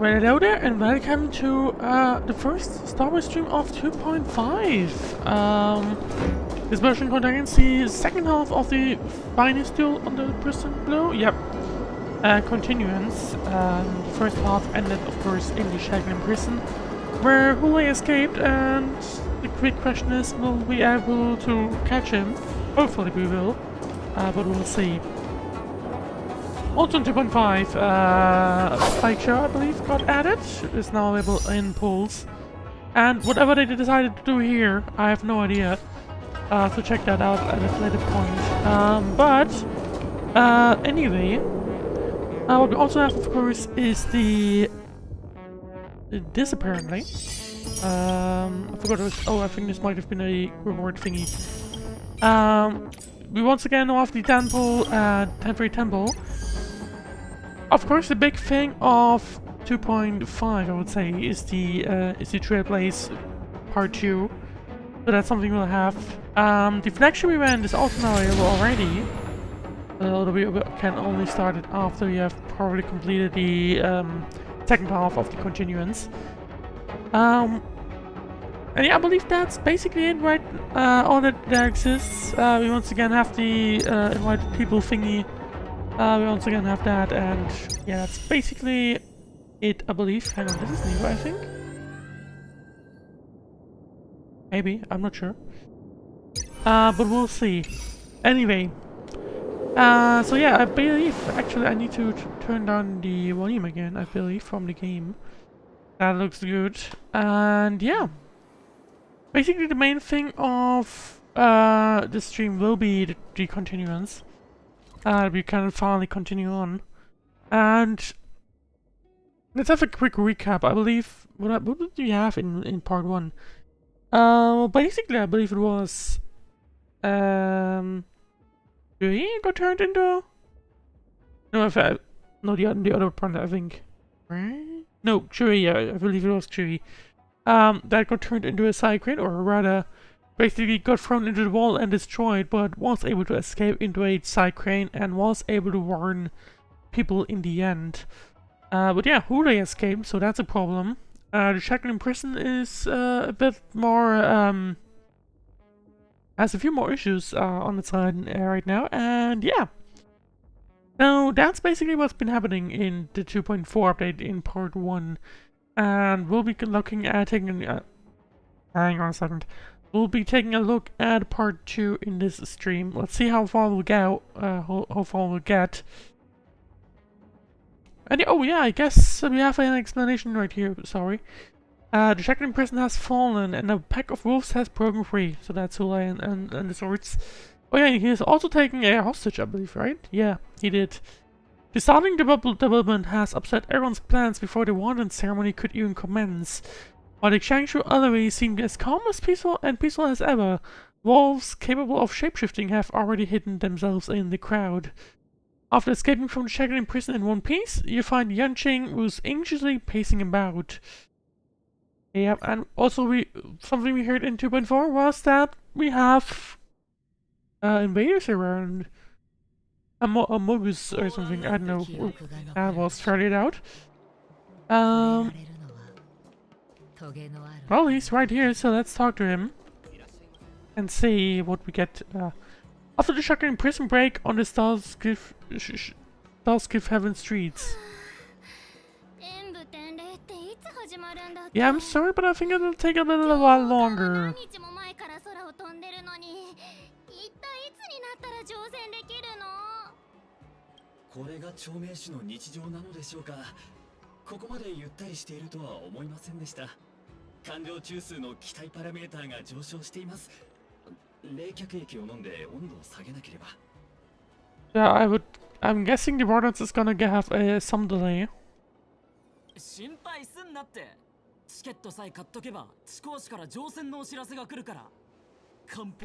Well, hello there, and welcome to the first Star Wars stream of 2.5. This version contains the second half of the finest duel on the Pristine Blue. Yep. Continuance. The first half ended, of course, in the cycrane prison, where Hoolay escaped, and the quick question is, will we be able to catch him? Hopefully we will, but we'll see. Also in 2.5, Fight Show, I believe, got added. It's now available in pools. And whatever they decided to do here, I have no idea. So check that out at a later point. Anyway, what we also have, of course, is this apparently. I forgot it was, I think this might have been a reward thingy. We once again have the temple, temporary temple. Of course, the big thing of 2.5, I would say, is the Trailblaze Part 2. So that's something we'll have. The flagship event is also now available already. Although we can only start it after we have probably completed the second half of the continuance. And yeah, I believe that's basically it, right? All that there exists. We once again have the invite people thingy. We once again have that, and yeah, that's basically it, I believe. Hang on, this is new, I think? Maybe, I'm not sure. But we'll see. Anyway. So yeah, I believe, actually I need to turn down the volume again, I believe, from the game. That looks good. And yeah. Basically the main thing of this stream will be the continuance. We can finally continue on. And let's have a quick recap. I believe, what did we have in part 1? Well, basically I believe it was Xueyi got turned into... No, the other part, I think. Right? No, Xueyi, I believe it was Xueyi. That got turned into a cycrane, or rather, basically got thrown into the wall and destroyed, but was able to escape into a cycrane and was able to warn people in the end. But yeah, Hoolay escaped, so that's a problem. The cycrane prison is a bit more, has a few more issues on its side right now, and yeah. Now, that's basically what's been happening in the 2.4 update in part 1. And we'll be looking at taking... hang on a second. We'll be taking a look at part 2 in this stream. Let's see how far we'll go, how far we'll get. And oh yeah, I guess we have an explanation right here, sorry. The cycrane prison has fallen and a pack of wolves has broken free. So that's Hoolay and the swords. Oh yeah, he's also taking a hostage, I believe, right? Yeah, he did. The starting development has upset everyone's plans before the Wanton ceremony could even commence. While the Xiangshu otherwise seemed as calm as peaceful as ever, wolves capable of shapeshifting have already hidden themselves in the crowd. After escaping from the cycrane prison in one piece, you find Yanqing, who's anxiously pacing about. Yeah, and also something we heard in 2.4 was that we have invaders around. A Mogus or something, I don't know. That was started out. Well, he's right here, so let's talk to him and see what we get. After the shocking prison break on the Starskiff Heaven streets. Yeah, I'm sorry, but I think it'll take a little while longer. これが長命種の日常なのでしょうか。ここまでゆったりしているとは思いませんでした。完了中数の気体パラメーターが上昇しています。冷却液を飲んで温度を下げなければ。Yeah, I'm guessing the Warlords is gonna have some delay. 心配すんなって。チケットさえ買っとけば、地高市から乗船のお知らせが来るから。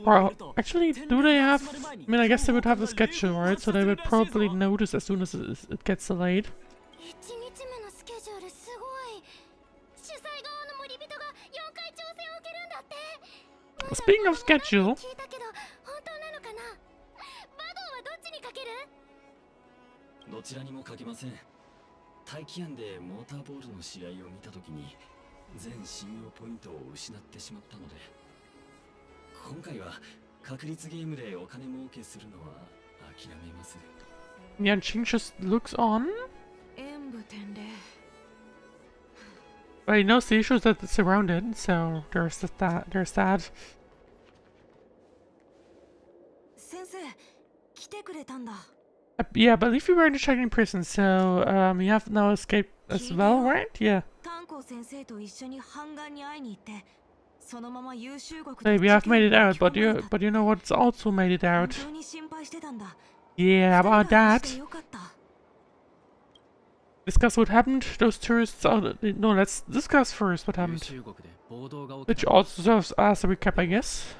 Well, actually, do they have... I mean, I guess they would have a schedule, right? So they would probably notice as soon as it gets delayed. Speaking of schedule... どちらにもかけません。大気案でモーターボールの試合を見たときに全信用ポイントを失ってしまったので、今回は確率ゲームでお金儲けするのは諦めます。Yanqing just looks on. But he knows the issues that surround it, so there's that. There's that. 先生、来てくれたんだ。Yeah, I believe you were in the Shaking prison, so you have now escaped as well, right? Yeah. So we have made it out, but you know what's also made it out? Yeah, about that. Discuss what happened. Those tourists are... No, let's discuss first what happened. Which also serves as a recap, I guess.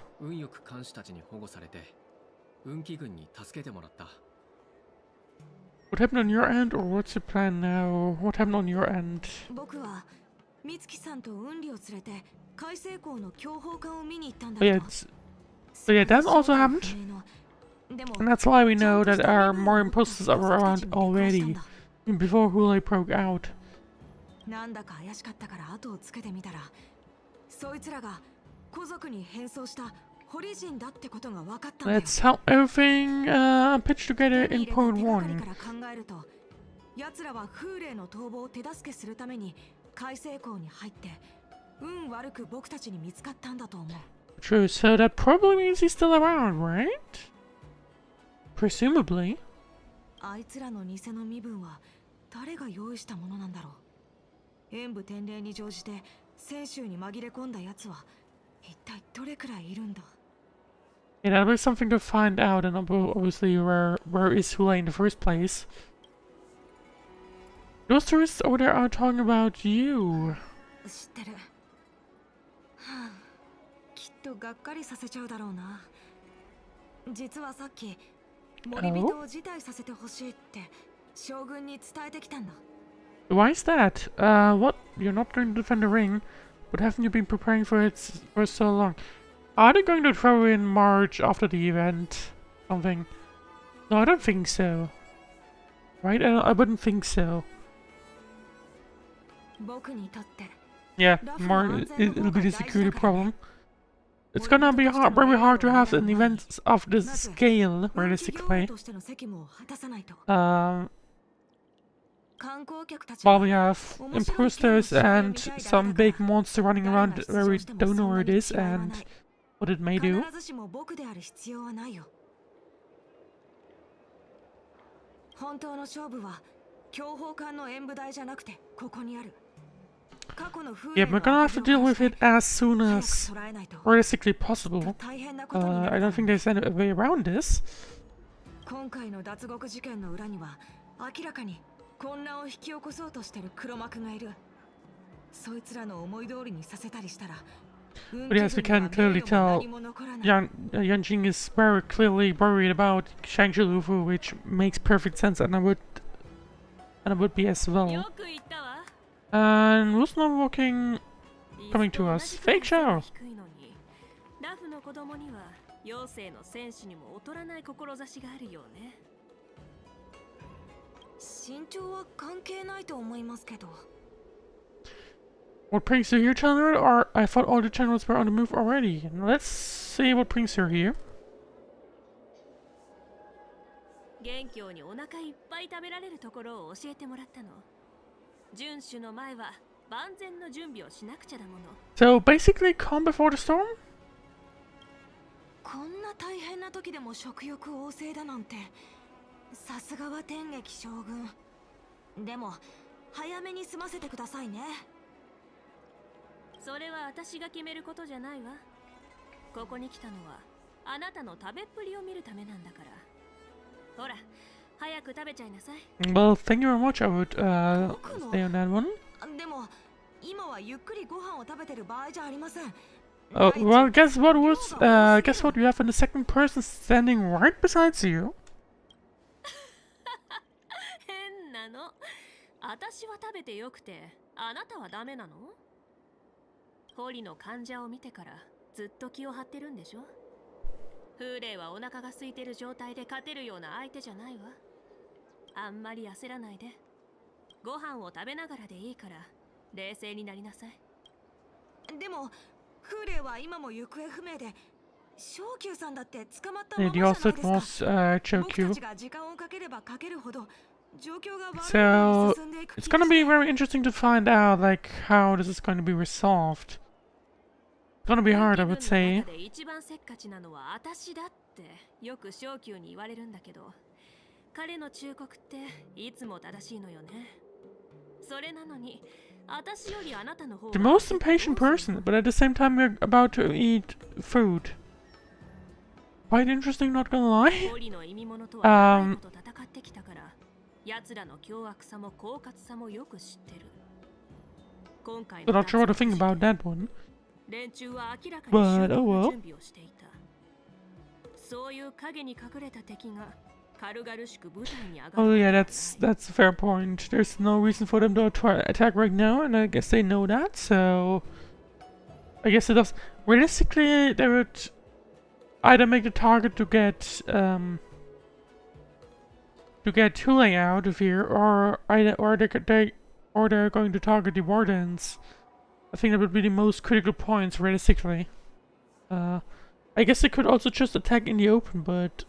What happened on your end, or what's your plan now? What happened on your end? Oh yeah, so yeah, that also happened. And that's why we know that our more imposters are around already, before Hoolay broke out. That's how everything pitched together in point 1. True, so that probably means he's still around, right? Presumably. Yeah, that'll be something to find out, and obviously where is Hoolay in the first place. Those tourists over there are talking about you. Why is that? What? You're not going to defend the ring, but haven't you been preparing for it for so long? Are they going to throw in March after the event? Something? No, I don't think so. Right? I wouldn't think so. Yeah, it'll be the security problem. It's gonna be very hard to have an event of this scale, realistically. While we have imposters and some big monster running around where we don't know where it is and what it may do. Yeah, we're gonna have to deal with it as soon as realistically possible. I don't think there's any way around this. But yes, we can clearly tell Yanqing is very clearly worried about Shang-Chi Lufu, which makes perfect sense, and I would be as well. And who's not walking? coming to us. Fake show. ラフの子供には妖精の戦士にも劣らない志があるようね。身長は関係ないと思いますけど。What brings you here, Chandler? Or I thought all the channels were on the move already. Let's see what brings you here. 元凶にお腹いっぱい食べられるところを教えてもらったの。遵守の前は万全の準備をしなくちゃだもの。So basically, calm before the storm. こんな大変な時でも食欲旺盛だなんて、さすがは天撃将軍。でも早めに済ませてくださいね。それは私が決めることじゃないわ。ここに来たのはあなたの食べっぷりを見るためなんだから。ほら、早く食べちゃいなさい。Well, thank you very much. I would stay on that one. でも今はゆっくりご飯を食べてる場合じゃありません。Oh, well, guess what you have in the second person standing right beside you. 変なの。私は食べてよくて、あなたはダメなの？ホリの患者を見てからずっと気を張ってるんでしょ？フーレイはお腹が空いてる状態で勝てるような相手じゃないわ。あんまり焦らないで。ご飯を食べながらでいいから冷静になりなさい。でもフーレイは今も行方不明で、昇級さんだって捕まったまま And じ he ゃない also ですか。 choke 僕た you. ちが時間をかければかけるほど状況が悪い So 方に進んでいく気 it's が gonna し be て。 very interesting to find out like how this is going to be resolved. It's gonna be hard, I would say. で一番せっかちなのは私だってよく昇級に言われるんだけど、彼の忠告っていつも正しいのよね。それなのに私よりあなたの方 The most impatient person, but at the same time we're about to eat food. Quite interesting, not gonna lie. ホリの意味物とは長いこと戦ってきたから、奴らの凶悪さも狡猾さもよく知ってる。今回 So の not sure what to think about that one. 連中は明らか But に oh 周到 well. な準備をしていた。そういう影に隠れた敵が軽々しく舞台に上がる。 Oh yeah, that's a fair point. There's no reason for them to attack right now, and I guess they know that. So I guess it does. Realistically, they would either make the target to get Hoolay out of here, or they're going to target the wardens. I think that would be the most critical points realistically. I guess they could also just attack in the open, but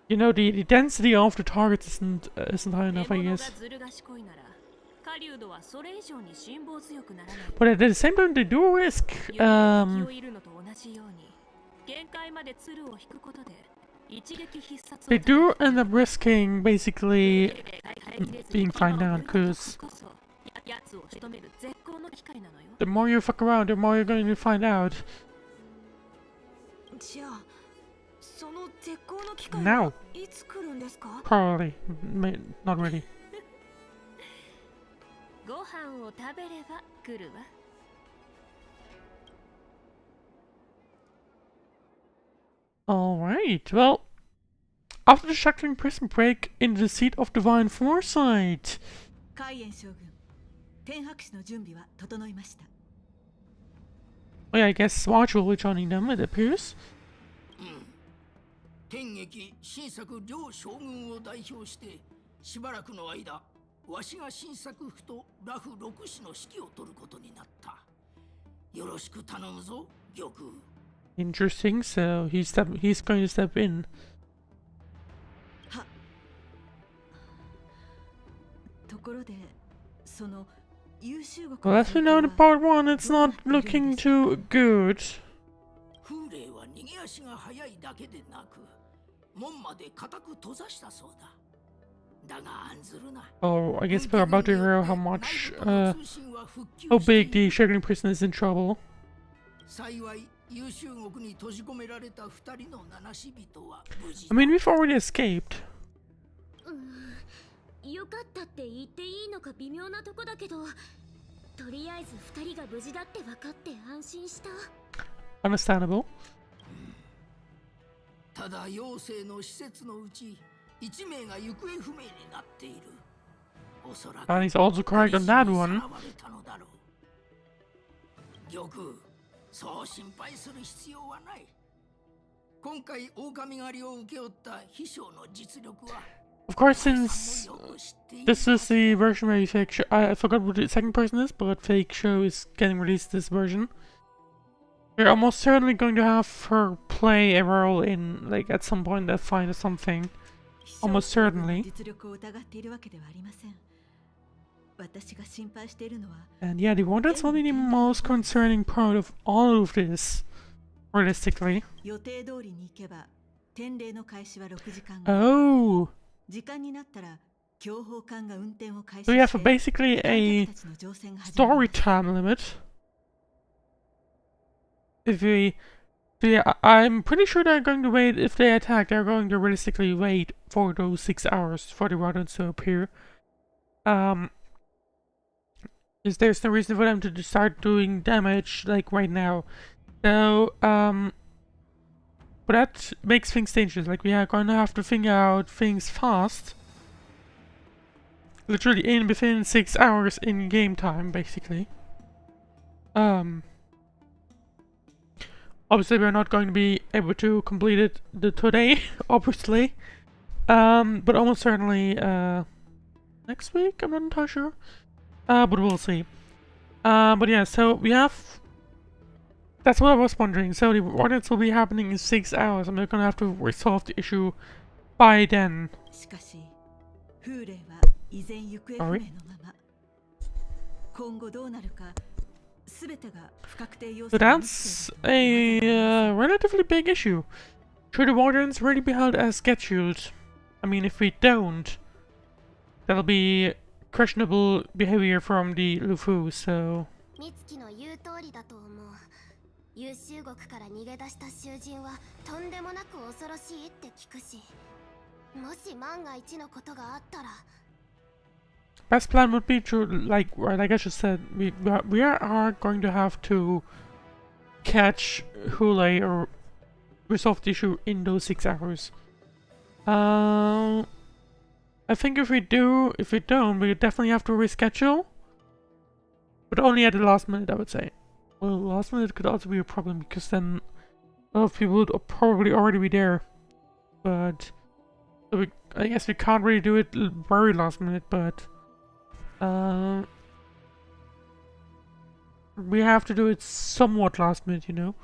you know, the density of the targets isn't high enough, I guess. But at the same time, they do risk they do end up risking basically being found out, because the more you fuck around, the more you're going to find out. じゃあその絶好の機会 Now. はいつ来るんですか？ Probably. Not really. ご飯を食べれば来るわ。Alright, well, after the shackling prison break into the seat of divine foresight. 海援将軍、天白氏の準備は整いました。 Well, yeah, I guess Swatch will be joining them, it appears. 天撃新作両将軍を代表してしばらくの間、わしが新作府とラフ六氏の指揮を取ることになった。よろしく頼むぞ、玉。 Interesting, so he's going to step in. は。ところで、その優秀国 Well, as we know in part 1, it's not looking too good. フーレイは逃げ足が速いだけでなく、門まで固く閉ざしたそうだ。だが案ずるな。 Oh, I guess we're about to hear how big the shackling prison is in trouble. 幸い優秀国に閉じ込められた二人の七死人は無事。 I mean, we've already escaped. よかったって言っていいのか微妙なとこだけど、とりあえず二人が無事だって分かって安心した。 Understandable. ただ妖精の施設のうち1名が行方不明になっている。おそらく And he's also correct on that one. さらわれたのだろう。玉空、そう心配する必要はない。今回狼狩りを請け負った秘書の実力は Of course, since this is the version where fake show, I forgot what the second person is, but fake show is getting released this version. We're almost certainly going to have her play a role in, like, at some point that find or something. Almost certainly. And yeah, the Warden's only the most concerning part of all of this, realistically. Oh! So we have basically a story time limit. If we... So yeah, I'm pretty sure they're going to wait, if they attack, they're going to realistically wait for those 6 hours for the Rodents to appear. Is there's no reason for them to start doing damage, like, right now. So, but that makes things dangerous. Like, we are going to have to figure out things fast. Literally within 6 hours in game time, basically. Obviously we're not going to be able to complete it today, obviously. But almost certainly, next week? I'm not entirely sure. But we'll see. But yeah, so we have... That's what I was wondering. So the audits will be happening in 6 hours, and we're gonna have to resolve the issue by then. Sorry? So that's a relatively big issue. Should the Wardens really be held as scheduled? I mean, if we don't, that'll be questionable behavior from the Lufu, so... 優秀国から逃げ出した囚人はとんでもなく恐ろしいって聞くし、もし万が一のことがあったら Best plan would be to, like I just said, we are going to have to catch Hoolay or resolve the issue in those 6 hours. I think if we don't, we definitely have to reschedule. But only at the last minute, I would say. Well, last minute could also be a problem because then a lot of people would probably already be there. But so I guess we can't really do it very last minute, but we have to do it somewhat last minute, you know.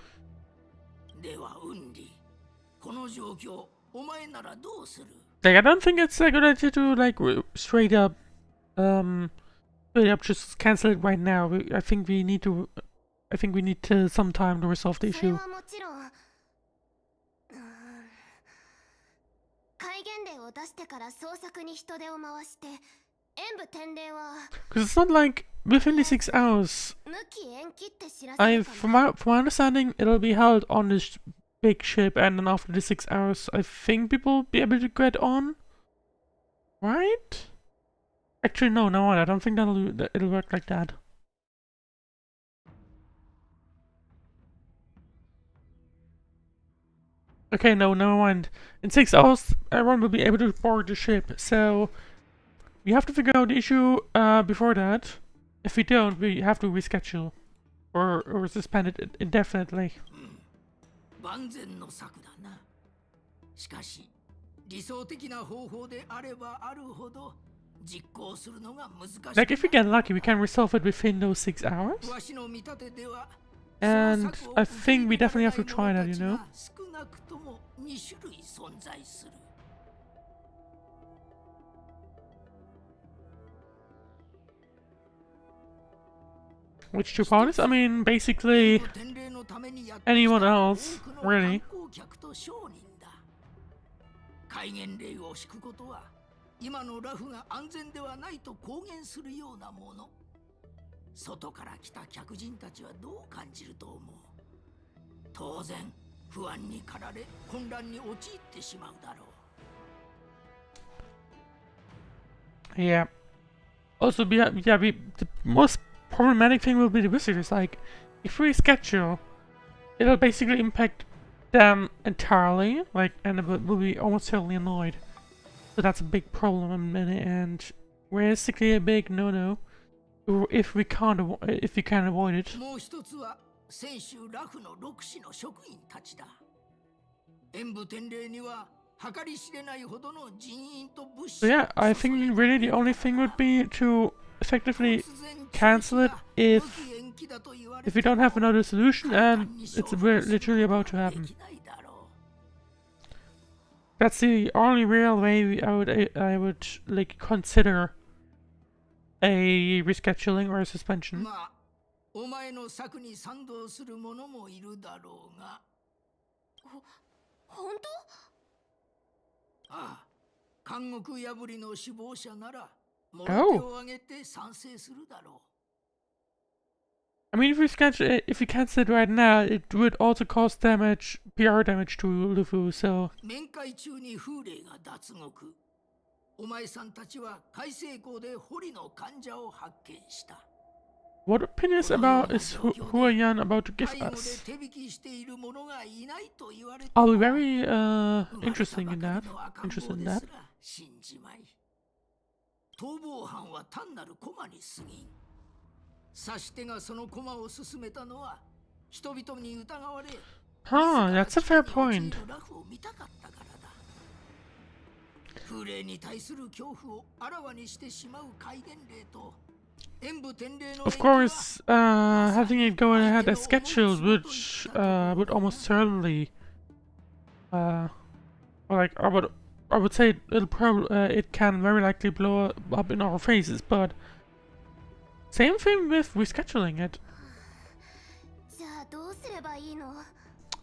Like, I don't think it's a good idea to like straight up just cancel it right now. I think we need to some time to resolve the issue. Because it's not like within the 6 hours. From my understanding, it'll be held on this big ship, and then after the 6 hours, I think people will be able to get on. Right? Actually, no, I don't think it'll work like that. Okay, no, never mind. In 6 hours, everyone will be able to board the ship, so we have to figure out the issue before that. If we don't, we have to reschedule or suspend it indefinitely. Like, if we get lucky, we can resolve it within those 6 hours. And I think we definitely have to try that, you know? Which two parties? I mean, basically anyone else, really. 外から来た客人たちはどう感じると思う。当然不安に駆られ混乱に陥ってしまうだろう。 Yeah. Also, the most problematic thing will be the visitors. Like, if we schedule, it'll basically impact them entirely. Like, and will be almost totally annoyed. So that's a big problem, and realistically a big no-no. if we can't avoid it. もう一つは選手ラフの6士の職員たちだ。演武典礼には計り知れないほどの人員と物資 So yeah, I think really the only thing would be to effectively cancel it if we don't have another solution and it's literally about to happen. That's the only real way I would like consider a rescheduling or a suspension. まあ、お前の策に賛同する者もいるだろうが。本当？ああ、監獄破りの首謀者なら、もろ手を挙げて賛成するだろう。I mean, if we cancel it right now, it would also cause damage, PR damage to Luffy, so... 面会中に風霊が脱獄。お前さんたちは海星港で堀の患者を発見した。What opinions about is Huayan about to give 背後で us? 手引きしている者がいないと言われて I'll be very interested in that. 信じまい。逃亡犯は単なる駒に過ぎん。指し手がその駒を進めたのは人々に疑われ。Huh, that's a fair point. ラフを見たかったからだ。風霊に対する恐怖をあらわにしてしまう戒厳令と。Of course, having it go ahead as scheduled would almost certainly, like I would say it can very likely blow up in our faces, but same thing with rescheduling it. じゃあどうすればいいの？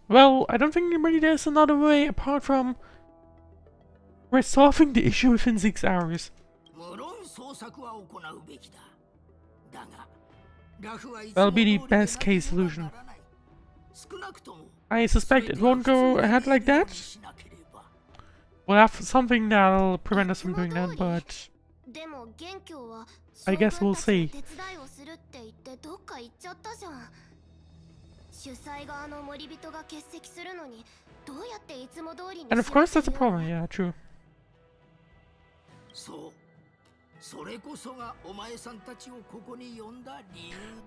Well, I don't think really there's another way apart from resolving the issue within 6 hours. 無論捜索は行うべきだ。That'll be the best case solution. I suspect it won't go ahead like that. We'll have something that'll prevent us from doing that, but I guess we'll see. And of course that's a problem, yeah, true.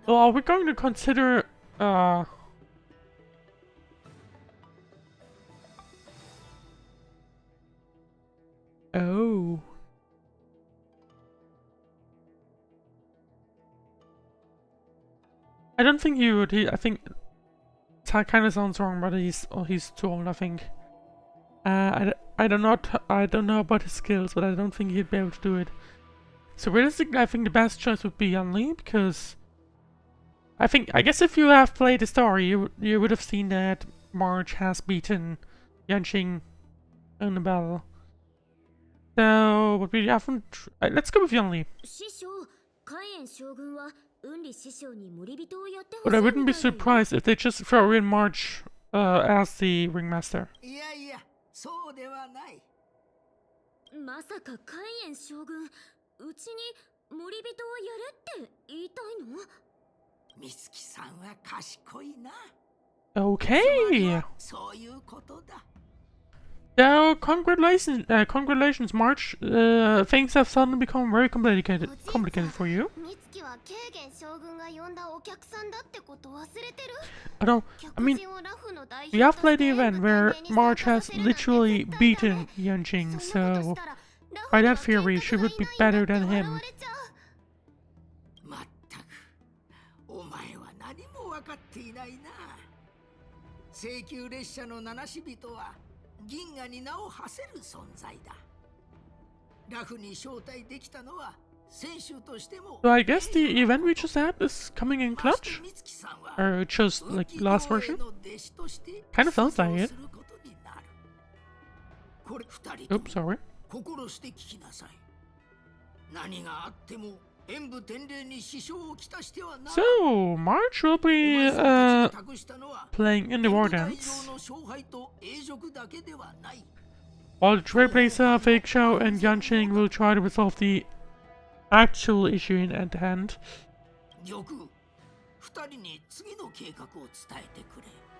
Well, are we going to consider oh, I don't think he would. I think that kind of sounds wrong, but he's too old, I think. I don't know about his skills, but I don't think he'd be able to do it. So realistically, I think the best choice would be Yanli, because I guess if you have played the story, you would have seen that March has beaten Yanqing in the battle. So, but we haven't. Let's go with Yanli. But I wouldn't be surprised if they just throw in March as the ringmaster. そうではない。まさか海燕将軍、うちに森人をやれって言いたいの？美月さんは賢いな。Okay. そういうことだ。So congratulations, March. Things have suddenly become very complicated for you. I mean, we have played the event where March has literally beaten Yanqing, so by that theory, she would be better than him. まったく、お前は何も分かっていないな。請求列車の七死人は銀河に名を馳せる存在だ。ラフに招待できたのは選手としても。So I guess the event we just had is coming in clutch, or just like last version. Kind of sounds like it. Oops, sorry. 心して聞きなさい。何があっても演武典礼に支障をきたしてはな。So March will be playing in the war dance, while the Trailblazer, Fake Show, and Yanqing will try to resolve the actual issue at hand.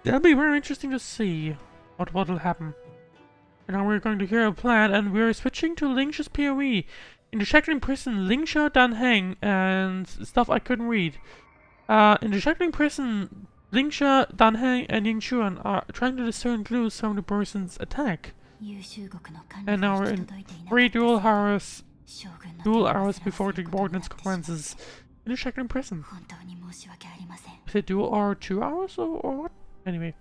That'll be very interesting to see what will happen. And now we're going to hear a plan, and we're switching to Lynch's PoE. In the shackling prison, Lingsha, Danheng, and stuff I couldn't read. In the shackling prison, Lingsha, Danheng, and Yingchuan are trying to discern clues from the person's attack. And now we're in 3 duel hours before the ordinance commences in the shackling prison. Is it duel hour 2 hours or what? Anyway.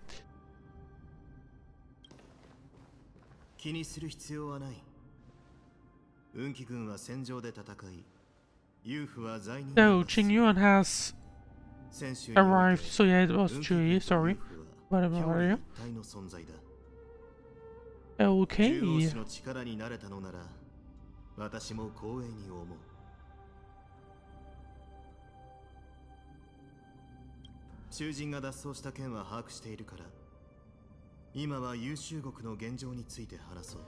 気にする必要はない。運気軍は戦場で戦い、ユーフは罪人。So Qingyuan has arrived. So yeah, it was Xueyi. Sorry, whatever are you? Okay. 中央氏の力になれたのなら、私も光栄に思う。囚人が脱走した件は把握しているから。今は優秀国の現状について話そう。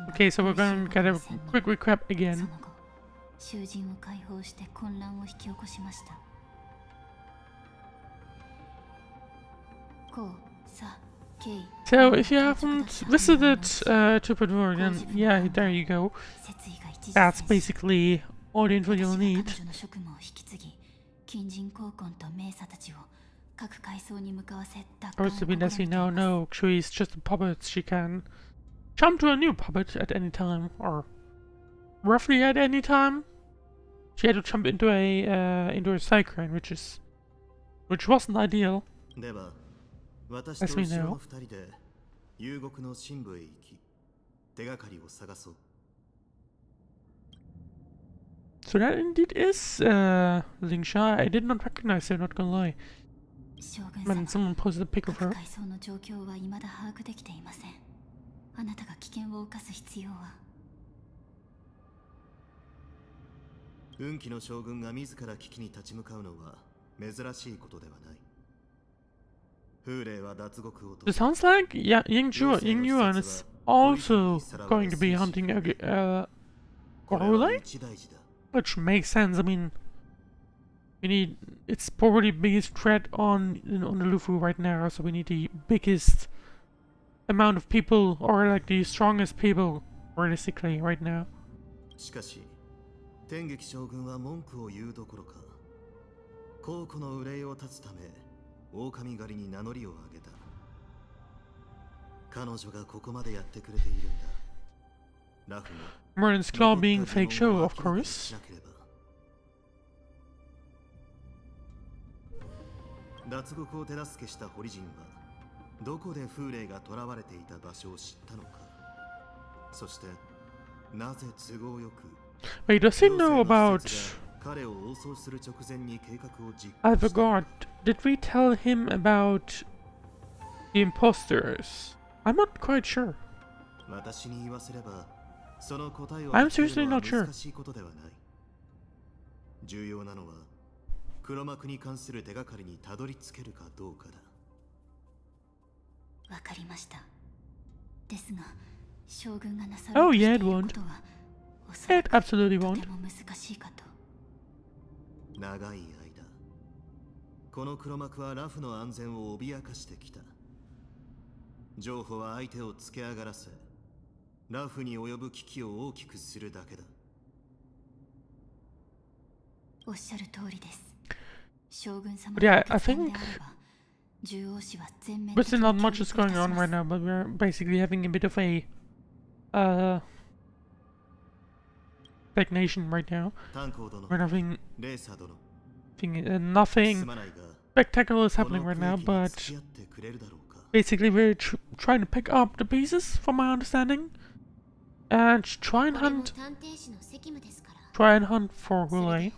Okay, so we're going to get a quick recap again. 囚人を解放して混乱を引き起こしました。So if you haven't visited Tupperware, then yeah, there you go. That's basically all the info you'll need. First, as we now know, Xueyi is just a puppet. She can jump to a new puppet at any time, or roughly at any time. She had to jump into a cycrane, which wasn't ideal, as we know. So that indeed is Lingsha. I did not recognize her, not gonna lie. Man, someone posted a pic of her. 運気の将軍が自ら危機に立ち向かうのは珍しいことではない。It sounds like Yingyuan is also going to be hunting Hoolay? Which makes sense. I mean, it's probably the biggest threat on the Lufu right now, so we need the biggest amount of people, or like the strongest people, realistically, right now. しかし、天撃将軍は文句を言うどころか、皇庫の憂いを断つため、狼狩りに名乗りを上げた。彼女がここまでやってくれているんだ。ラフも Merlin's claw being fake show, of course. 脱獄を手助けした堀人はどこで風霊が囚われていた場所を知ったのか。そしてなぜ都合よく Wait, does he know about... 彼を応送する直前に計画を実行 I forgot. Did we tell him about the imposters? I'm not quite sure. 私に言わせればその答えを I'm seriously not sure. 難しいことではない。重要なのは黒幕に関する手がかりにたどり着けるかどうかだ。わかりました。ですが、将軍がなさ Oh る yeah, と it している won't. ことは、おそら It く absolutely と won't. ても難しいかと。長い間、この黒幕はラフの安全を脅かしてきた。情報は相手をつけ上がらせ、ラフに及ぶ危機を大きくするだけだ。おっしゃる通りです。将軍様 But yeah, の I 決断 think であれば、獣王氏は全面 but 的 still に not 協 much is 力い going たし on ま right す。 now, but we're basically having a bit of a stagnation right now. 炭鉱殿、 We're having レーサー殿、 nothing すまないが、 spectacular is こ happening の right now, 区域に but 付き合ってくれるだろうか。 basically we're trying to pick up the pieces, from my understanding, and try and これも hunt 探偵士の責務ですから。 try and hunt for Hoolay.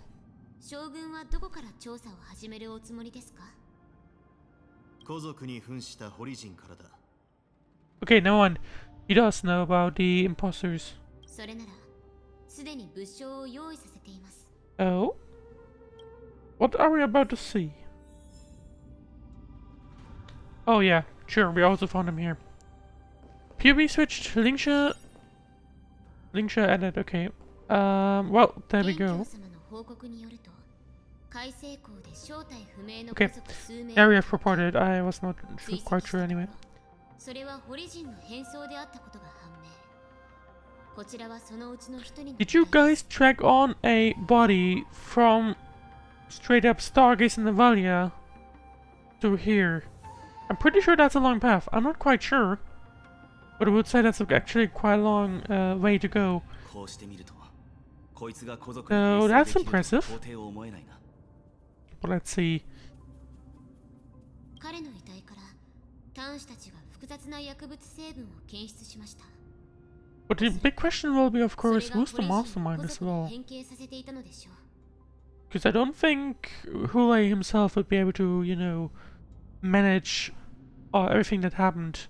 将軍はどこから調査を始めるおつもりですか？皇族に扮した堀人からだ。 Okay, no one. He does know about the imposters. それなら、すでに物証を用意させています。 Oh? What are we about to see? Oh yeah, sure, we also found him here. POV switched, Lingsha added, okay. Well, there we 元 go. 様の報告によると、海西港で正体不明の Okay, 家族数名 Area reported, I was not 追跡 quite した sure ところ anyway. それはホリジンの変装であったことが判明。こちらはそのうちの一人の。 Did you guys track on a body from straight up Stargaze Navalia to here? I'm pretty sure that's a long path. I'm not quite sure, but I would say that's actually quite a long way to go. So that's impressive. But let's see. 彼の遺体から端子たちが複雑な薬物成分を検出しました。 But the big question will be, of course, who's the mastermind as well? Because I don't think Hoolay himself would be able to, you know, manage everything that happened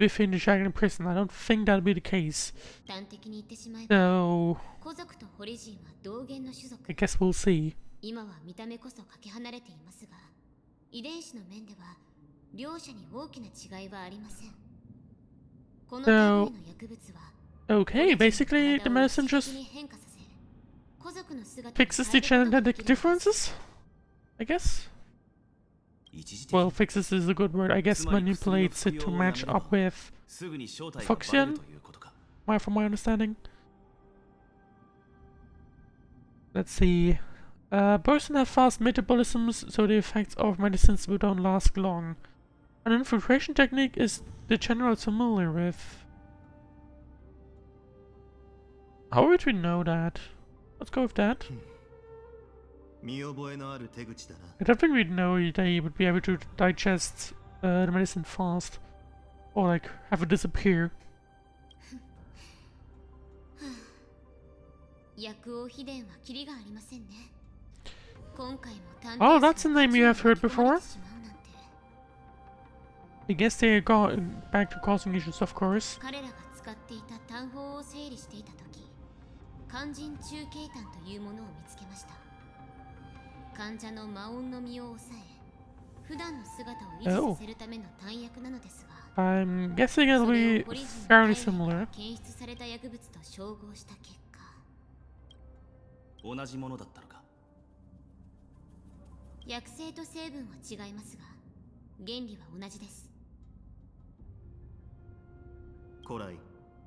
within the Shagan prison. I don't think that would be the case. So I guess we'll see. 今は見た目こそかけ離れていますが、遺伝子の面では両者に大きな違いはありません。この類の薬物は Okay, basically the medicine just fixes the genetic differences, I guess? Well, fixes is a good word. I guess manipulates it to match up with Foxian, from my understanding. Let's see. Person have fast metabolisms, so the effects of medicines will don't last long. An infiltration technique is the general familiar with. How would we know that? Let's go with that. I don't think we'd know they would be able to digest the medicine fast. Or like, have it disappear. Oh, that's a name you have heard before. I guess they go back to causing issues, of course. 肝腎中継炭というものを見つけました。患者の魔音の身を抑え、普段の姿を維持させるための炭薬なのですが、I'm guessing it'll be fairly similar. 検出された薬物と照合した結果、同じものだったのか。薬性と成分は違いますが、原理は同じです。古来、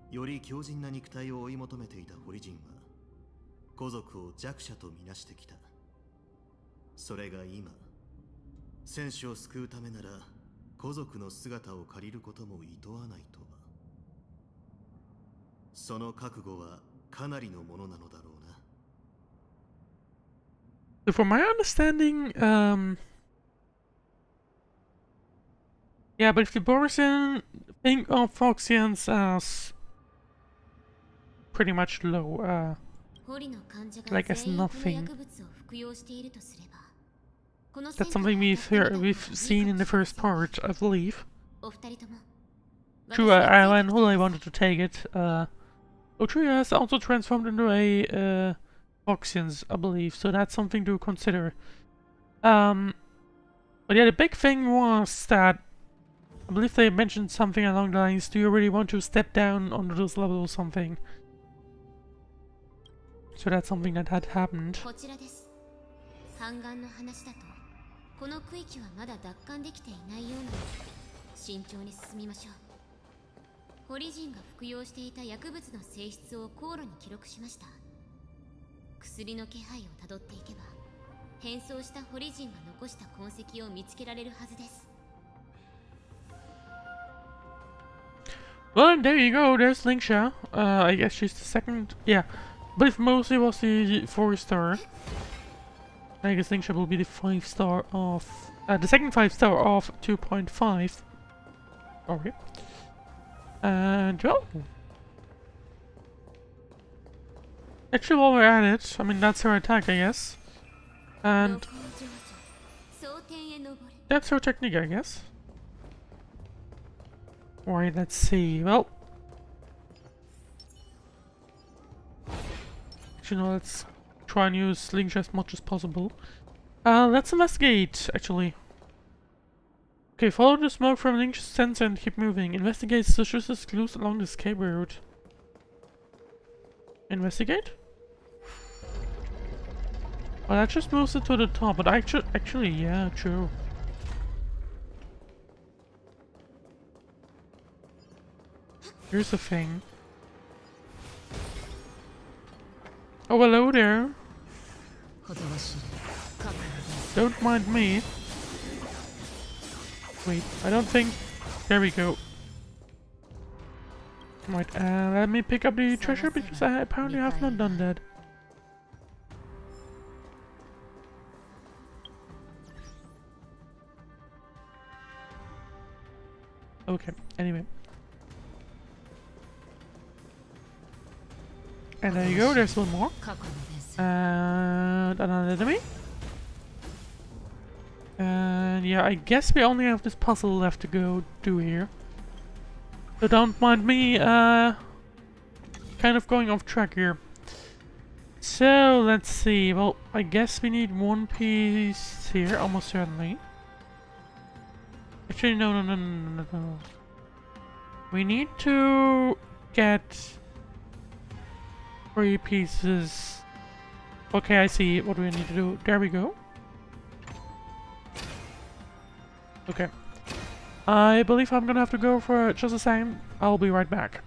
より強靭な肉体を追い求めていたホリジンは古族を弱者とみなしてきた。それが今、戦士を救うためなら古族の姿を借りることも厭わないとは。その覚悟はかなりのものなのだろうな。From my understanding, yeah, but if the Borosian think of Foxians as pretty much low, like as nothing. That's something we've seen in the first part, I believe. True, when Hoolay wanted to take it, Otruya has also transformed into a Foxians, I believe, so that's something to consider. But yeah, the big thing was that I believe they mentioned something along the lines, do you really want to step down onto this level or something? So that's something that had happened. 半眼の話だと、この区域はまだ奪還できていないようなので、慎重に進みましょう。ホリジンが服用していた薬物の性質を航路に記録しました。薬の気配をたどっていけば、変装したホリジンが残した痕跡を見つけられるはずです。Well, there you go, there's Linksha. I guess she's the second, yeah. I believe Mosley was the 4-star. I guess Linksha will be the 5-star of... the second 5-star of 2.5. Okay. And, well... Actually, while we're at it, I mean, that's her attack, I guess. And... that's her technique, I guess. Alright, let's see. Well... actually, no, let's try and use Linksha as much as possible. Let's investigate, actually. Okay, follow the smoke from Linksha's sensor and keep moving. Investigate suspicious clues along the escape route. Investigate? Well, that just moves it to the top, but actually, yeah, true. Here's the thing. Oh, hello there. Don't mind me. Wait, I don't think... There we go. Right, let me pick up the treasure because I apparently have not done that. Okay, anyway. And there you go, there's one more. And another enemy. And yeah, I guess we only have this puzzle left to go do here. So don't mind me, kind of going off track here. So, let's see. Well, I guess we need one piece here, almost certainly. Actually, no. We need to get 3 pieces. Okay, I see. What do we need to do? There we go. Okay. I believe I'm gonna have to go for just the same. I'll be right back.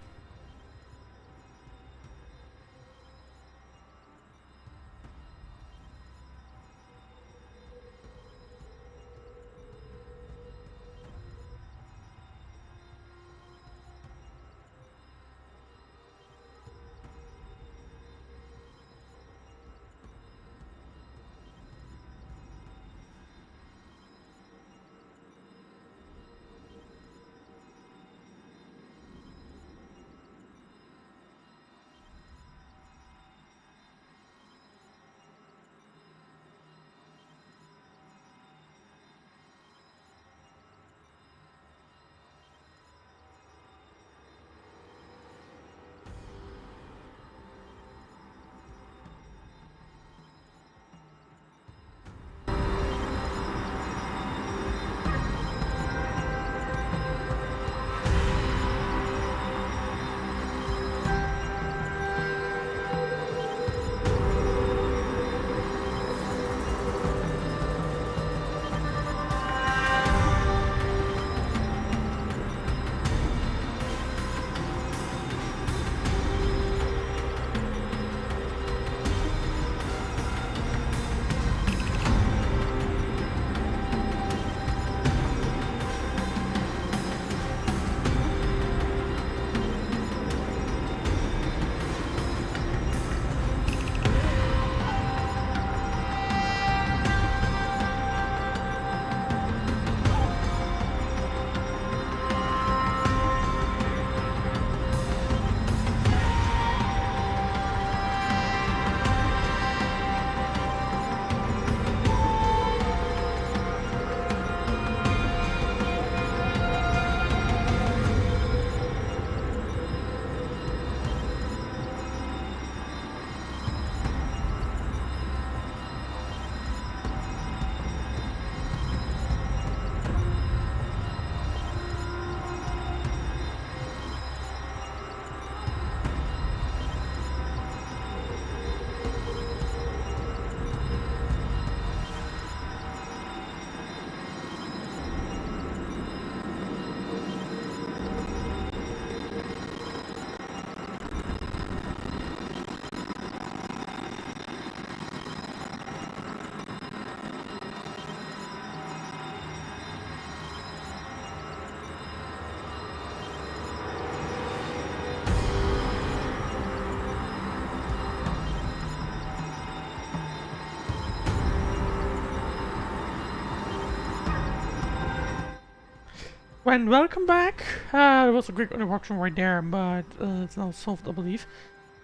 And welcome back. There was a quick interruption right there, but it's now solved, I believe.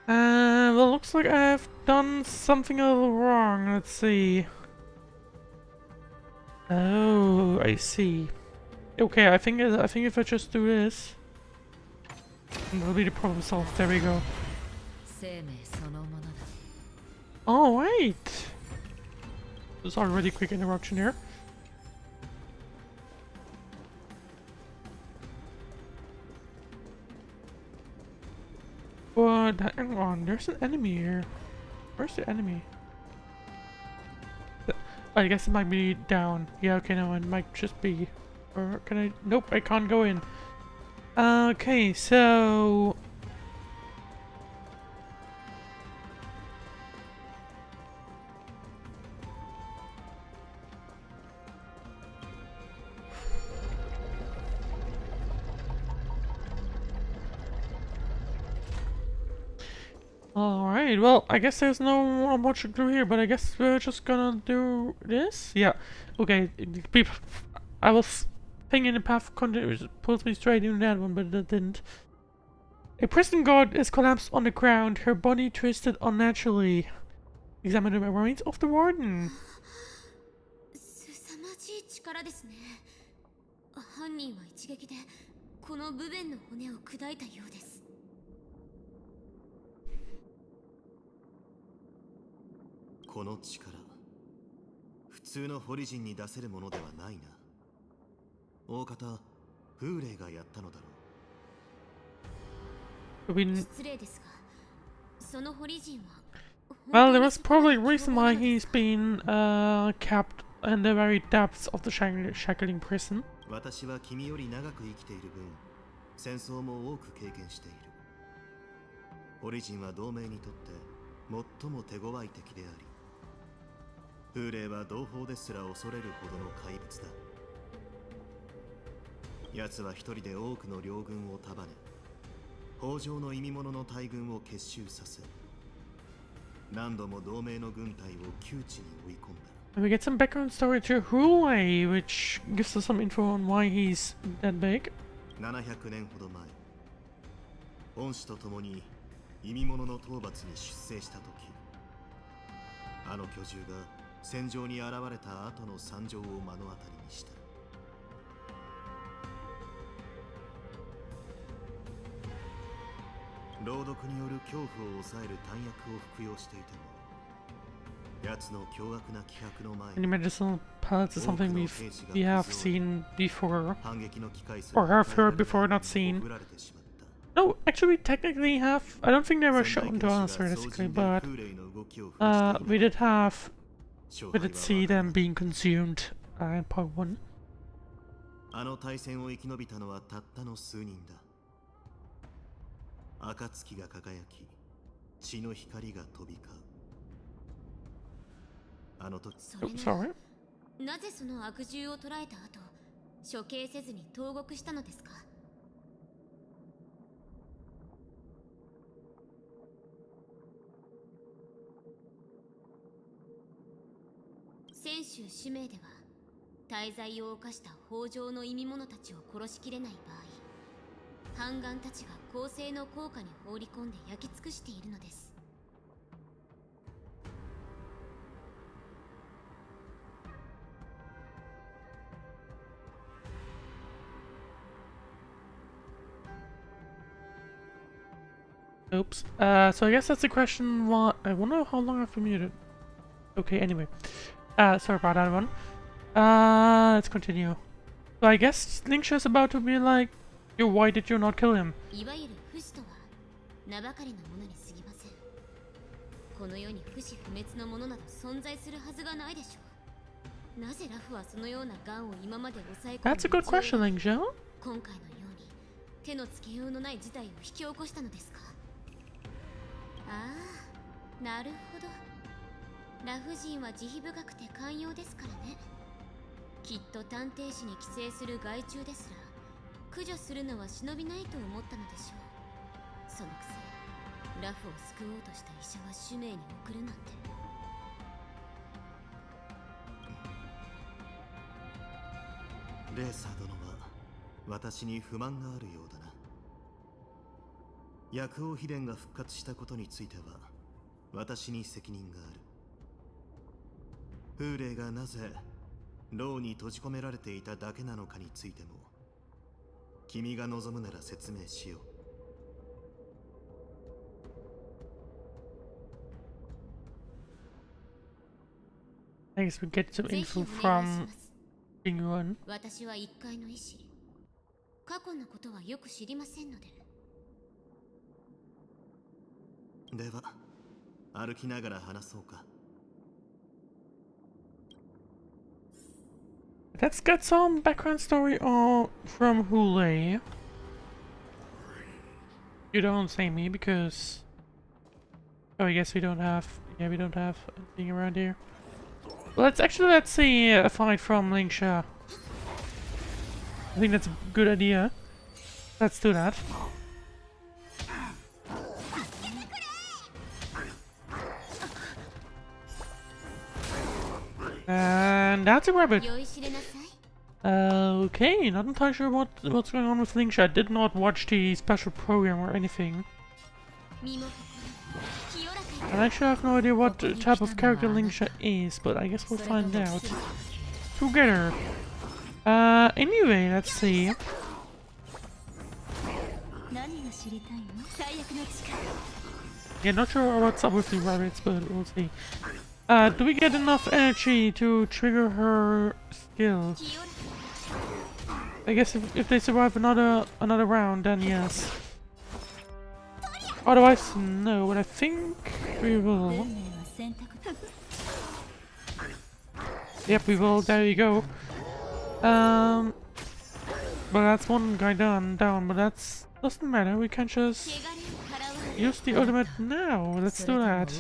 Well, looks like I've done something a little wrong. Let's see. Oh, I see. Okay, I think if I just do this, that'll be the problem solved. There we go. Oh wait, there's already a quick interruption here. But hang on, there's an enemy here. Where's the enemy? I guess it might be down. Yeah, okay, no, it might just be. Or can I? Nope, I can't go in. Okay, so alright, well, I guess there's no much to do here, but I guess we're just gonna do this? Yeah. Okay, I was thinking the path pulls me straight into that one, but it didn't. A prison guard is collapsed on the ground, her body twisted unnaturally. Examine the remains of the warden. 凄まじい力ですね。犯人は一撃でこの部分の骨を砕いたようです。この力、普通のホリジンに出せるものではないな。大方、フーレイがやったのだろう。失礼ですが、そのホリジンは。Well, there was probably a reason why he's been kept in the very depths of the shackling prison. 私は君より長く生きている分、戦争も多く経験している。ホリジンは同盟にとって最も手強い敵であり、フーレイは同胞ですら恐れるほどの怪物だ。奴は一人で多くの両軍を束ね、北条の意味物の大軍を結集させ、何度も同盟の軍隊を窮地に追い込んだ。And we get some background story to Hoolay, which gives us some info on why he's that big. 700年ほど前、恩師と共に意味物の討伐に出征した時、あの巨獣が戦場に現れた後の惨状を目の当たりにした。朗読による恐怖を抑える弾薬を服用していても、奴の凶悪な気迫の前に Any medicinal pellets is something we have seen before, or have heard before, not seen. No, actually, we technically have. I don't think they were shown to us realistically, but we did see them being consumed in part 1. あの大戦を生き延びたのはたったの数人だ。暁が輝き、血の光が飛び交う。あの時、Sorry. なぜその悪獣を捕らえた後、処刑せずに投獄したのですか？選手使命では、大罪を犯した北条の意味者たちを殺しきれない場合、反乱たちが公正の効果に放り込んで焼き尽くしているのです。Oops. So I guess that's the question. What I wonder how long I've been muted. Okay. Anyway. Sorry about that one. Let's continue. So I guess Linkshaw's about to be like, "Yo, why did you not kill him?" いわゆる不死とは名ばかりのものに過ぎません。この世に不死不滅のものなど存在するはずがないでしょう。なぜラフはそのような癌を今まで抑え込んで That's a good question, Linkshao. 今回のように手のつけようのない事態を引き起こしたのですか？ああ、なるほど。ラフ人は慈悲深くて寛容ですからね。きっと探偵士に寄生する害虫ですら駆除するのは忍びないと思ったのでしょう。そのくせラフを救おうとした医者は使命に送るなんて。レーサー殿は私に不満があるようだな。薬王秘伝が復活したことについては私に責任がある。フーレイがなぜ牢に閉じ込められていただけなのかについても君が望むなら説明しよう。I guess we get some info from Bing-Yuan. 私は一介の医師。過去のことはよく知りませんので。では、歩きながら話そうか。Let's get some background story from Hoolay. You don't say me because... Oh, I guess we don't have... Yeah, we don't have anything around here. Well, let's see a fight from Lingsha. I think that's a good idea. Let's do that. And that's a rabbit. Okay, not entirely sure what's going on with Lingsha. I did not watch the special program or anything. And I actually have no idea what type of character Lingsha is, but I guess we'll find out together. Anyway, let's see. Yeah, not sure what's up with the rabbits, but we'll see. Do we get enough energy to trigger her skill? I guess if they survive another round, then yes. Otherwise, no, but I think we will. Yep, we will, there you go. But that's one guy down, but that's doesn't matter, we can just use the ultimate now. Let's do that.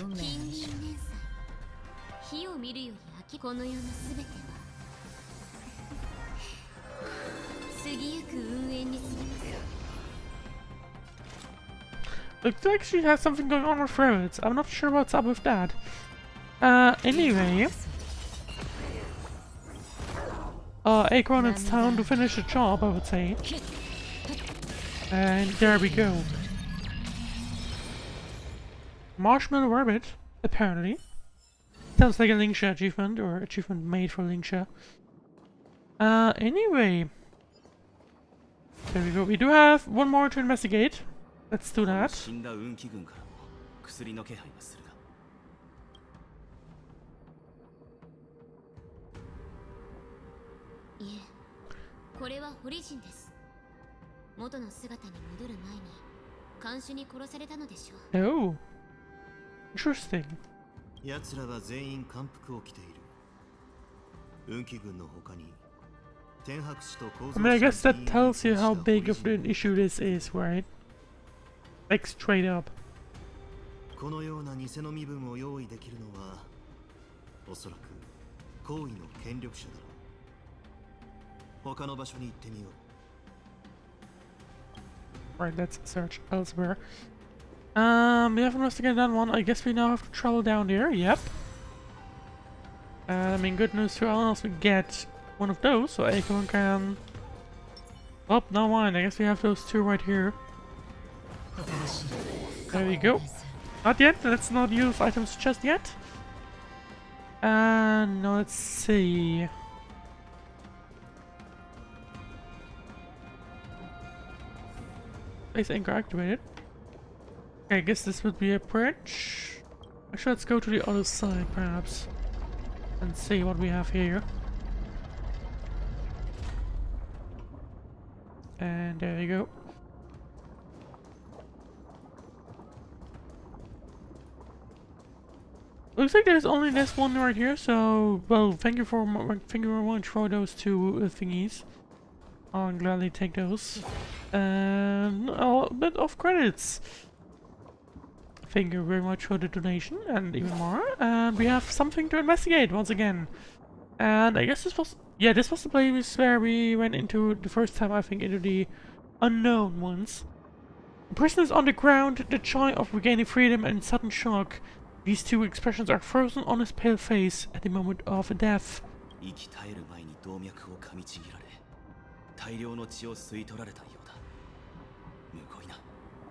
Looks like she has something going on with rabbits. I'm not sure what's up with that. Anyway. Acorn, it's time to finish the job, I would say. And there we go. Marshmallow Rabbit, apparently. Sounds like a Lingsha achievement, or achievement made for Lingsha. Anyway. There we go. We do have one more to investigate. Let's do that. Oh, interesting. I mean, I guess that tells you how big of an issue this is, right? Like straight up. Right, let's search elsewhere. We have investigated that one. I guess we now have to travel down there. Yep. I mean, good news to all else, we get one of those, so Acorn can... Oh, no mind. I guess we have those two right here. There we go. Not yet. Let's not use items just yet. And now let's see. Base anchor activated. Okay, I guess this would be a bridge. Actually, let's go to the other side, perhaps, and see what we have here. And there you go. Looks like there's only this one right here, so well, thank you very much for those two thingies. I'll gladly take those. And a bit of credits. Thank you very much for the donation and even more. And we have something to investigate once again. And I guess this was the place where we went into the first time, I think, into the unknown ones. The person is on the ground, the joy of regaining freedom and sudden shock. These two expressions are frozen on his pale face at the moment of death.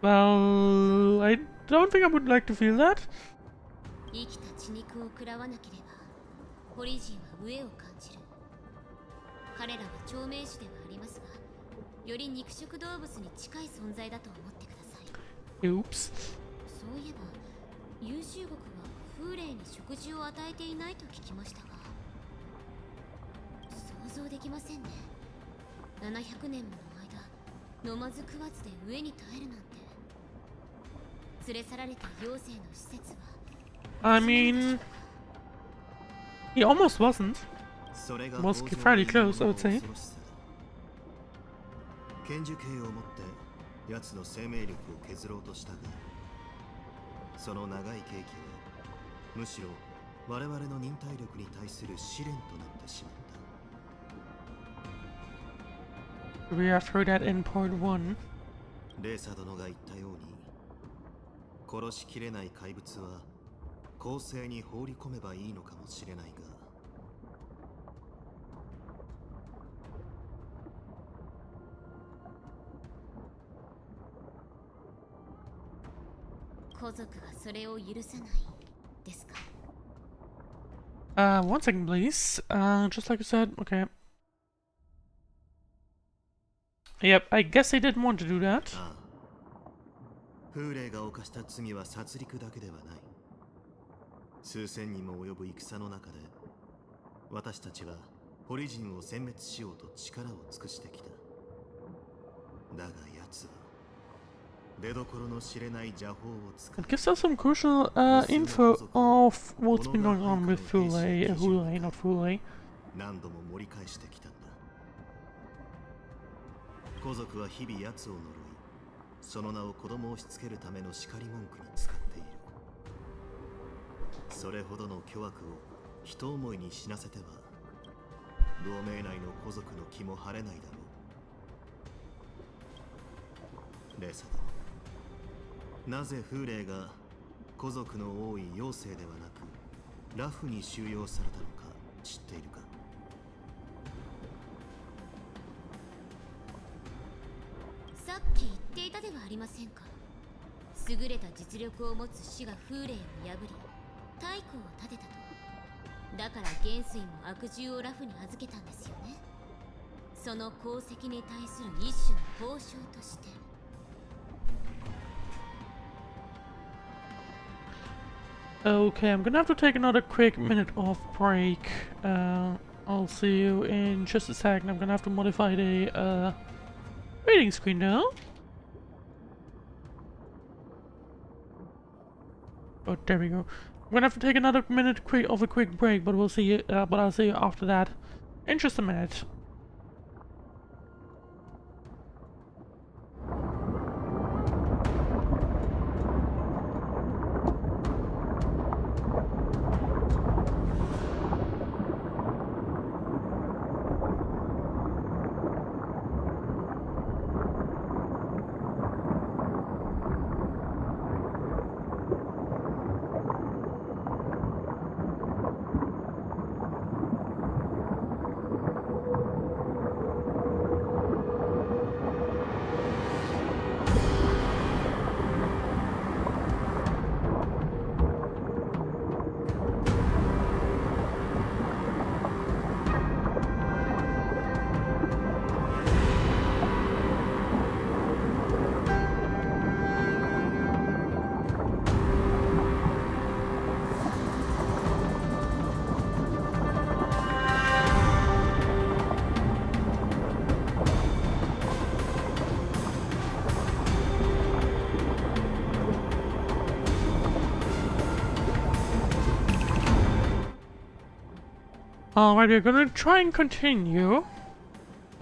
Well, I don't think I would like to feel that. Oops. 優秀国は風霊に食事を与えていないと聞きましたが、想像できませんね。700年もの間、飲まず食わずで飢えに耐えるなんて。連れ去られた妖精の施設は。I mean, he almost wasn't. Was fairly close, I would say. 奴の生命力を削ろうとしたが、その長い刑期はむしろ我々の忍耐力に対する試練となってしまった。 We have heard that in part 1. レーサ殿が言ったように、殺しきれない怪物は公正に放り込めばいいのかもしれないが、皇族がそれを許さないですか。One second, please. Just like I said, okay. Yep, I guess they didn't want to do that. ああ、フーレイが犯した罪は殺戮だけではない。数千にも及ぶ戦の中で、私たちはホリジンを殲滅しようと力を尽くしてきた。だが奴は出どころの知れない邪法を使 It gives us some crucial info of what's been going on with Hoolay, not Hoolay. 何度も盛り返してきたんだ。皇族は日々奴を呪い、その名を子供を押し付けるための叱り文句に使っている。それほどの巨悪を一思いに死なせては、同盟内の皇族の気も晴れないだろう。レーサだ。なぜフーレイが皇族の多い妖精ではなくラフに収容されたのか知っているか。さっき言っていたではありませんか。優れた実力を持つ死が風霊を破り太鼓を立てたと。だから元帥も悪獣をラフに預けたんですよね。その功績に対する一種の報奨として。Okay, I'm gonna have to take another quick minute of break. I'll see you in just a second. I'm gonna have to modify the reading screen now. Oh, there we go. I'm gonna have to take another minute of a quick break, but we'll see you. But I'll see you after that in just a minute. Alright, we're gonna try and continue.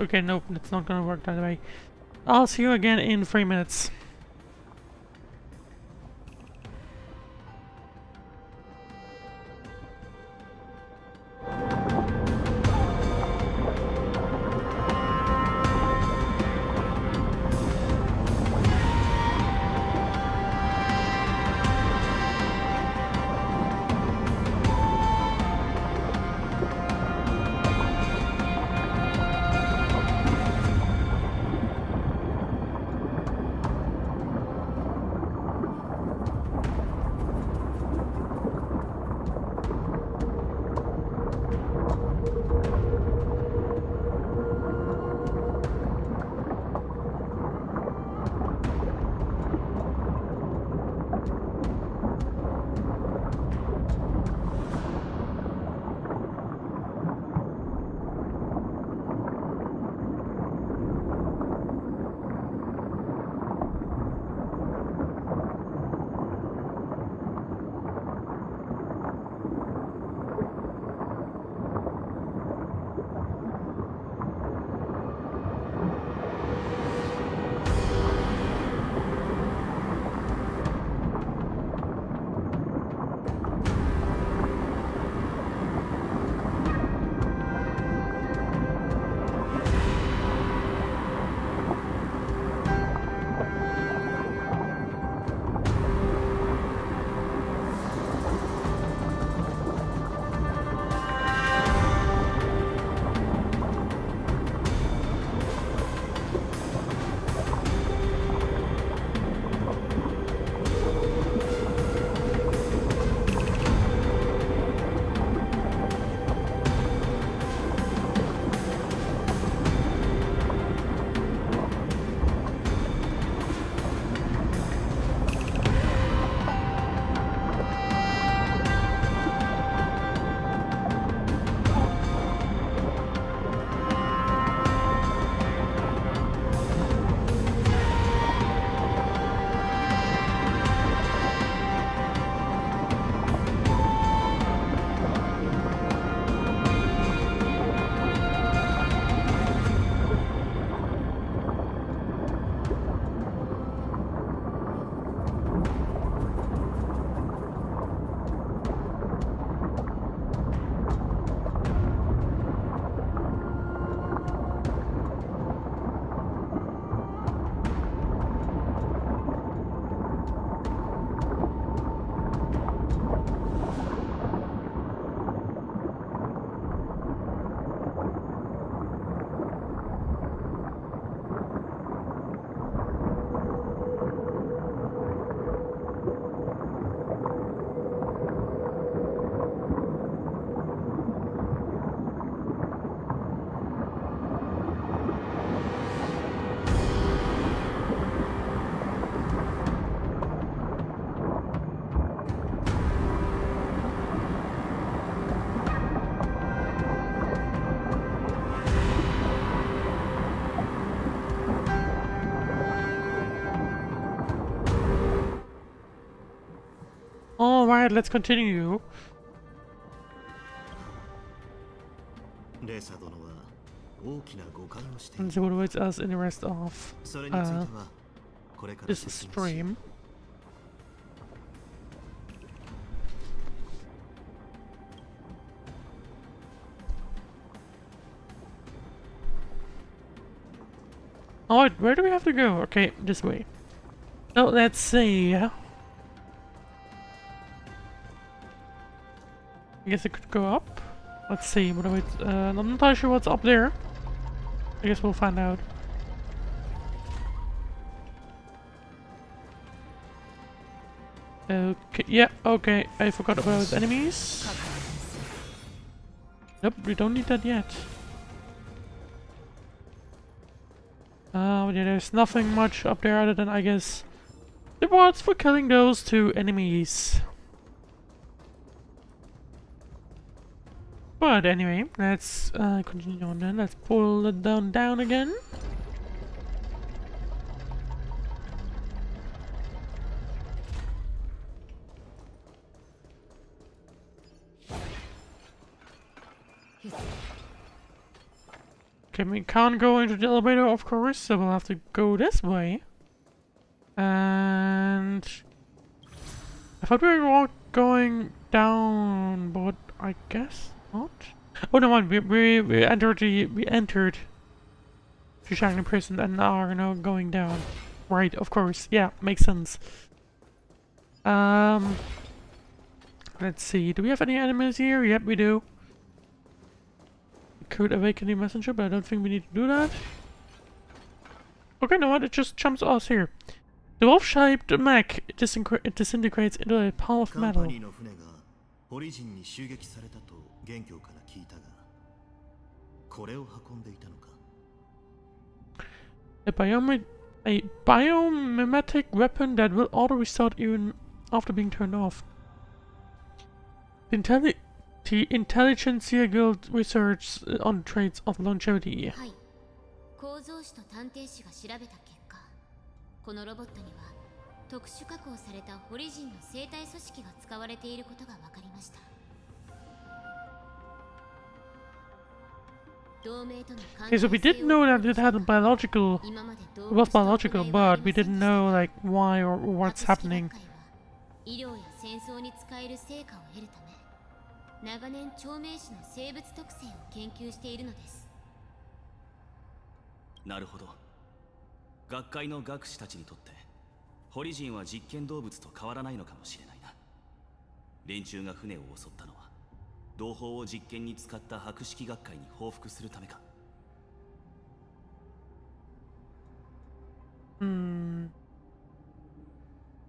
Okay, nope, it's not gonna work that way. I'll see you again in 3 minutes. Alright, let's continue. レーサ殿は大きな誤解をしてい And る。 see what awaits us in the rest of それについてはこれから this 説明しよう。 stream. Alright, where do we have to go? Okay, this way. So let's see. I guess I could go up. Let's see. What do we? I'm not entirely sure what's up there. I guess we'll find out. Okay. Yeah. Okay. I forgot about enemies. Nope. We don't need that yet. Yeah, there's nothing much up there other than, I guess, the rewards for killing those two enemies. But anyway, let's continue on then. Let's pull it down again. Okay, we can't go into the elevator, of course, so we'll have to go this way. And I thought we were going down, but I guess not. Oh no, we entered the Xueyi prison and are now going down. Right, of course. Yeah, makes sense. Let's see. Do we have any enemies here? Yep, we do. Could awaken the messenger, but I don't think we need to do that. Okay, no what? It just jumps us here. The wolf-shaped mech disintegrates into a pile of カン metal. パニーの船がホリジンに襲撃されたと元凶から聞いたが、これを運んでいたのか。A biomimetic weapon that will auto-restart even after being turned off. The Intelligentsia Guild research on traits of longevity. はい。構造士と探偵士が調べた結果、このロボットには特殊加工されたホリジンの生体組織が使われていることが分かりました。同盟との関 Okay, so we did know that it had a biological, 今まで it was biological, but we didn't know like why or what's happening. 医療や戦争に使える成果を得るため、長年長命種の生物特性を研究しているのです。なるほど。学会の学士たちにとってホリジンは実験動物と変わらないのかもしれないな。連中が船を襲ったのは同胞を実験に使った博識学会に報復するためか。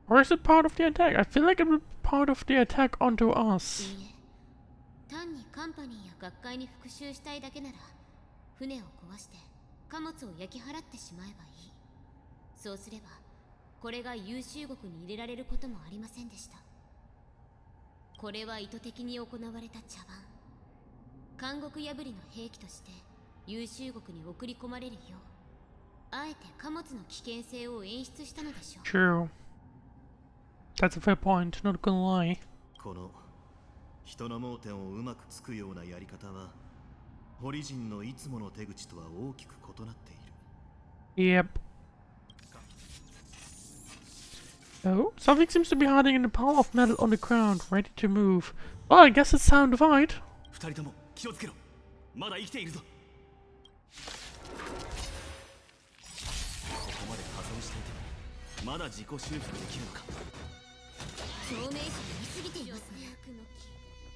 Or is it part of the attack? I feel like it was part of the attack onto us. いいえ、単にカンパニーや学会に復讐したいだけなら、船を壊して貨物を焼き払ってしまえばいい。そうすれば、これが優秀国に入れられることもありませんでした。これは意図的に行われた茶番。監獄破りの兵器として優秀国に送り込まれるよう、あえて貨物の危険性を演出したのでしょう。 True. That's a fair point, not gonna lie. この人の盲点をうまくつくようなやり方は、ホリジンのいつもの手口とは大きく異なっている。 Yep. Oh, something seems to be hiding in the pile of metal on the ground, ready to move. Well, I guess it's time to fight. 二人とも気をつけろ。まだ生きているぞ。ここまで破損していてもまだ自己修復できるのか。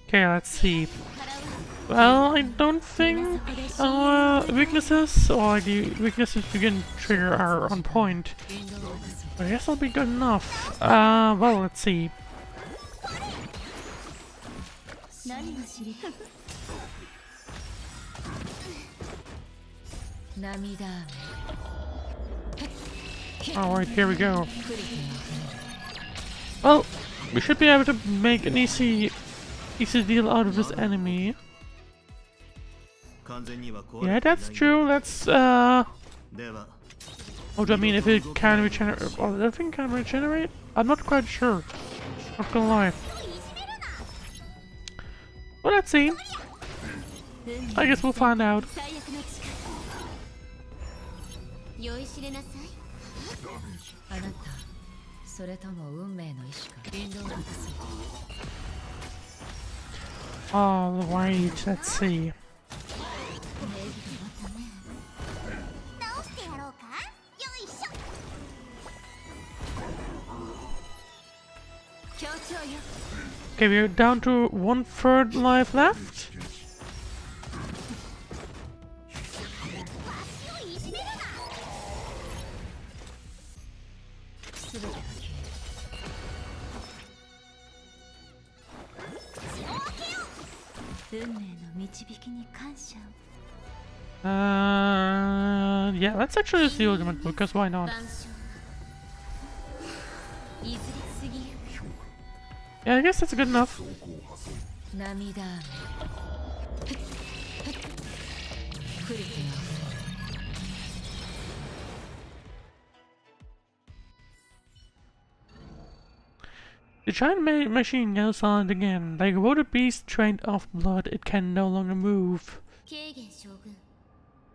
Okay, let's see. Well, I don't think weaknesses or the weaknesses we can trigger are on point. But I guess that'll be good enough. Well, let's see. Alright, here we go. Well, we should be able to make an easy deal out of this enemy. Yeah, that's true. Let's oh, do I mean if it can regenerate? Oh, I think it can regenerate? I'm not quite sure. Not gonna lie. Well, let's see. I guess we'll find out. 酔いしれなさい。あなたそれとも運命の意志か引導を果たす。 Alright, let's see. 直してやろうか。よいしょ。協調よ。 Okay, we're down to 1/3 life left. 全てが消える。運命の導きに感謝を。 Yeah, let's actually use the ultimate because why not? 万象はいずれ過ぎゆく。 Yeah, I guess that's good enough. 涙雨降りてよ。 The giant machine goes silent again. Like a water beast trained of blood, it can no longer move. ケーゲン将軍、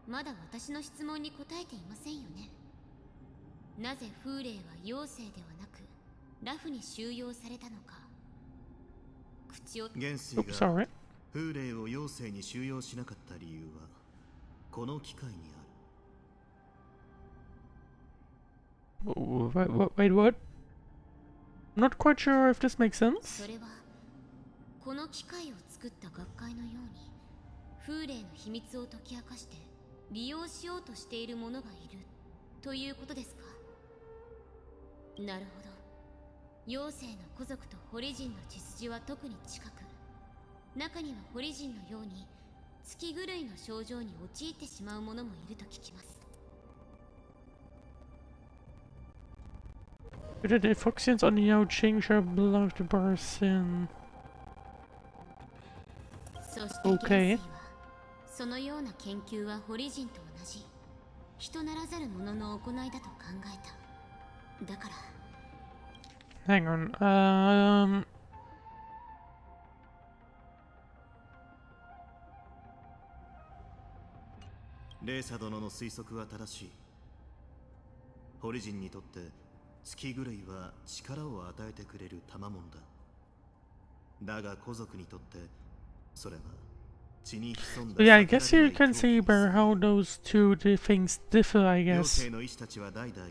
まだ私の質問に答えていませんよね。なぜ風霊は妖精ではなくラフに収容されたのか。口を元帥 Oops, が sorry. 風霊を妖精に収容しなかった理由はこの機会にある。 Wait, what? I'm not quite sure if this makes sense. それはこの機械を作った学会のように風霊の秘密を解き明かして利用しようとしている者がいるということですか。なるほど。妖精の古族とホリジンの血筋は特に近く、中にはホリジンのように月狂いの症状に陥ってしまう者もいると聞きます。 The foxians on the Yao Ching shall belong to person. そして元帥はそのような研究はホリジンと同じ人ならざる者の行いだと考えた。だから Hang on. レーサ殿の推測は正しい。ホリジンにとって月狂いは力を与えてくれる賜物だ。だが古族にとってそれは血に潜んだ。 Yeah, I guess you can see by how those two things differ, I 妖 guess. 精の医師たちは代々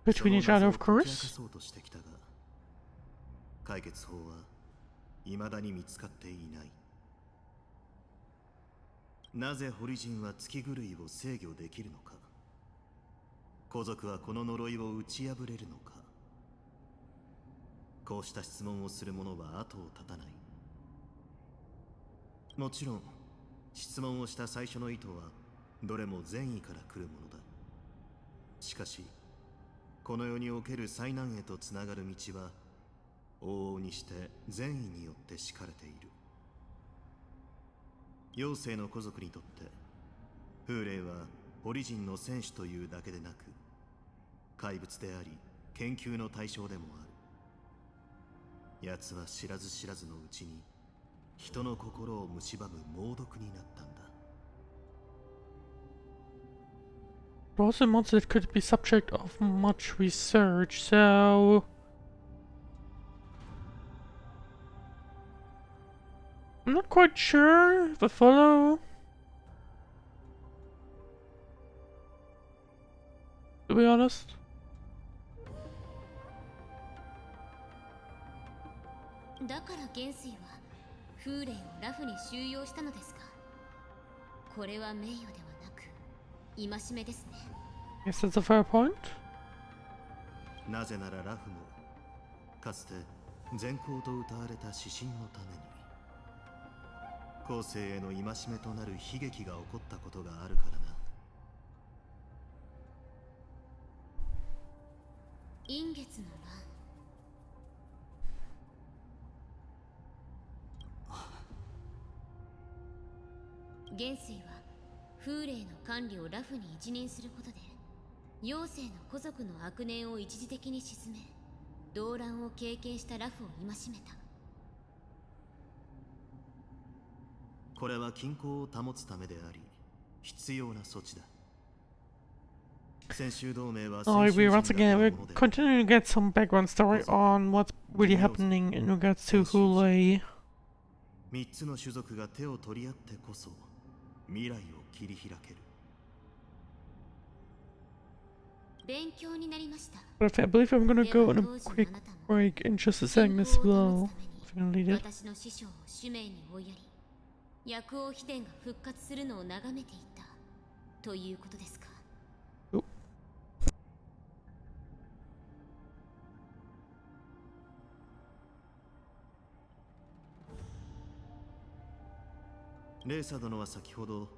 Between each other, of その謎を解き明か course. そうとしてきたが、解決法は未だに見つかっていない。なぜホリジンは月狂いを制御できるのか。古族はこの呪いを打ち破れるのか。こうした質問をする者は後を絶たない。もちろん質問をした最初の意図はどれも善意から来るものだ。しかしこの世における災難へとつながる道は往々にして善意によって敷かれている。妖精の古族にとって風霊はオリジンの戦士というだけでなく怪物であり研究の対象でもある。奴は知らず知らずのうちに人の心を蝕む猛毒になったんだ。 It was a monster that could be subject of much research, so... I'm not quite sure if I follow. To be honest. だから元帥は風霊をラフに収容したのですか。これは名誉ではなく戒めですね。 Yes, that's a fair point. なぜならラフもかつて善行と謳われた指針のために後世への戒めとなる悲劇が起こったことがあるからな。陰月の乱。元帥は風霊の管理をラフに一任することで妖精の古族の悪念を一時的に鎮め動乱を経験したラフを戒めた。これは均衡を保つためであり必要な措置だ。先週同盟は Oh, 先週 once 人 again, だ we're けのもので continuing to get some background story on what's really happening in regards to Hoolay. 3つの種族が手を取り合ってこそ未来を切り開ける。勉強になりました。 But I believe I'm gonna go on a quick break in just a second as well. If you're gonna lead it. 私の師匠を使命に追いやり、薬王秘伝が復活するのを眺めていたということですか。レーサ殿は先ほど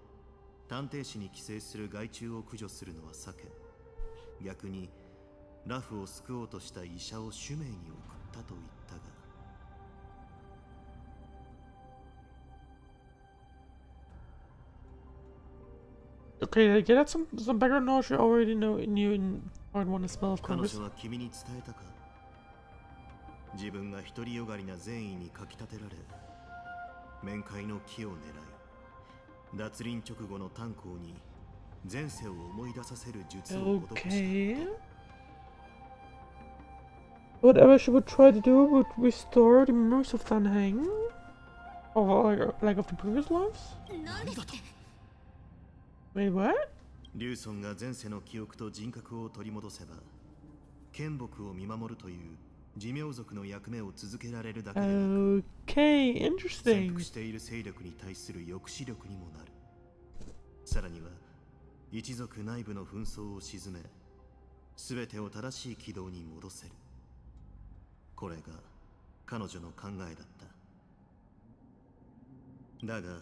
探偵士に寄生する害虫を駆除するのは避け、逆にラフを救おうとした医者を使命に送ったと言ったが、Okay, I get some background knowledge you already knew in part 1 as well, of 彼 course. 女は君に伝えたか。自分が独りよがりな善意にかきたてられ、面会の機を狙い、脱輪直後の炭鉱に前世を思い出させる術を施した。Okay. Whatever she would try to do would restore the memories of Tanheng? Or like of the previous lives? なんですって。 Wait, what? リュウソンが前世の記憶と人格を取り戻せば、剣木を見守るという寿命族の役目を続けられるだけでなく、 Okay, 潜 interesting. 伏している勢力に対する抑止力にもなる。さらには一族内部の紛争を鎮め、全てを正しい軌道に戻せる。これが彼女の考えだった。だが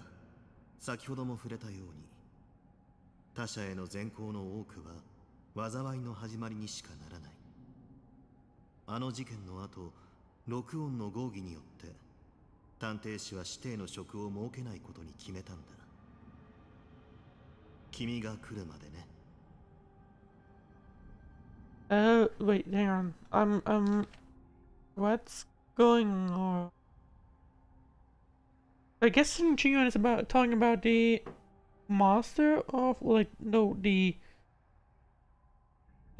先ほども触れたように、他者への善行の多くは災いの始まりにしかならない。あの事件の後、録音の合議によって探偵士は指定の職を設けないことに決めたんだ。君が来るまでね。Wait, hang on. What's going on? I guess continuance is about talking about the master of, like, no, the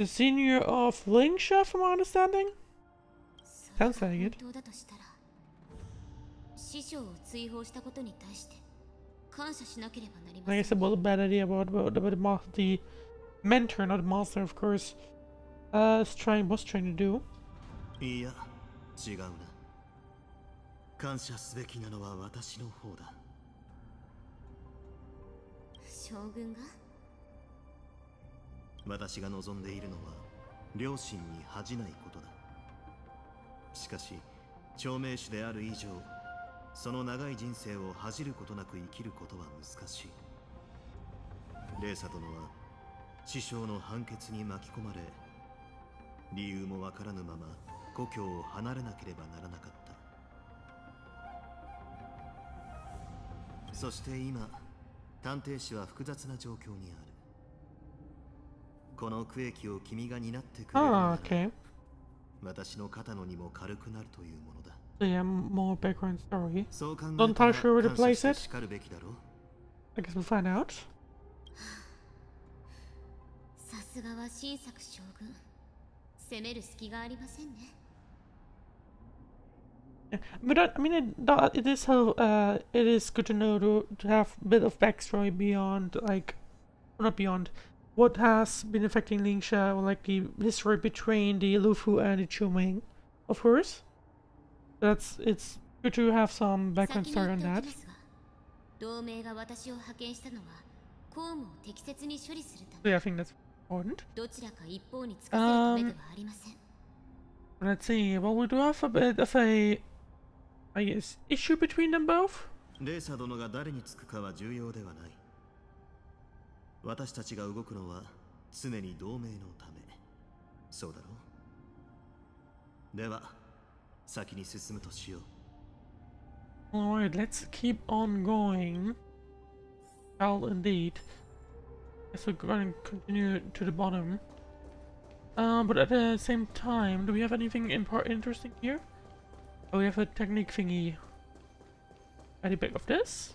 senior of Lingsha, from my understanding? Sounds like it. 本当だとしたら、師匠を追放したことに対して感謝しなければなりません。 I guess it was a bad idea about the mentor, not the master, of course. Was trying to do. いや、違うな。感謝すべきなのは私の方だ。将軍が？私が望んでいるのは両親に恥じないことだ。しかし長命種である以上、その長い人生を恥じることなく生きることは難しい。レーサ殿は師匠の判決に巻き込まれ、理由もわからぬまま故郷を離れなければならなかった。そして今、探偵士は複雑な状況にある。この区域を君が担ってくれるなら、 okay. 私の肩の荷も軽くなるというものだ。So yeah, more background story. そう考え Don't たら tell her where to 感 place 謝 it. して叱るべきだろう。 I guess we'll find out. さすがは新作将軍。攻める隙がありませんね。 Yeah, but I mean, it is it is good to know to have a bit of backstory beyond, like, well, not beyond, what has been affecting Lingsha, or like the history between the Lufu and the Chumeng, of course. It's good to have some background 先に story 言 on ってお that. きますが、同盟が私を派遣したのは公務を適切に処理するため。 So yeah, I think that's important. どちらか一方につかせるためではありません。 Let's see. Well, we do have a bit of a, I guess, issue between them both. レーサ殿が誰につくかは重要ではない。私たちが動くのは常に同盟のため。そうだろう。では先に進むとしよう。 Alright, let's keep on going. Well, indeed. Guess we're going to continue to the bottom. But at the same time, do we have anything interesting here? Oh, we have a technique thingy at the back of this.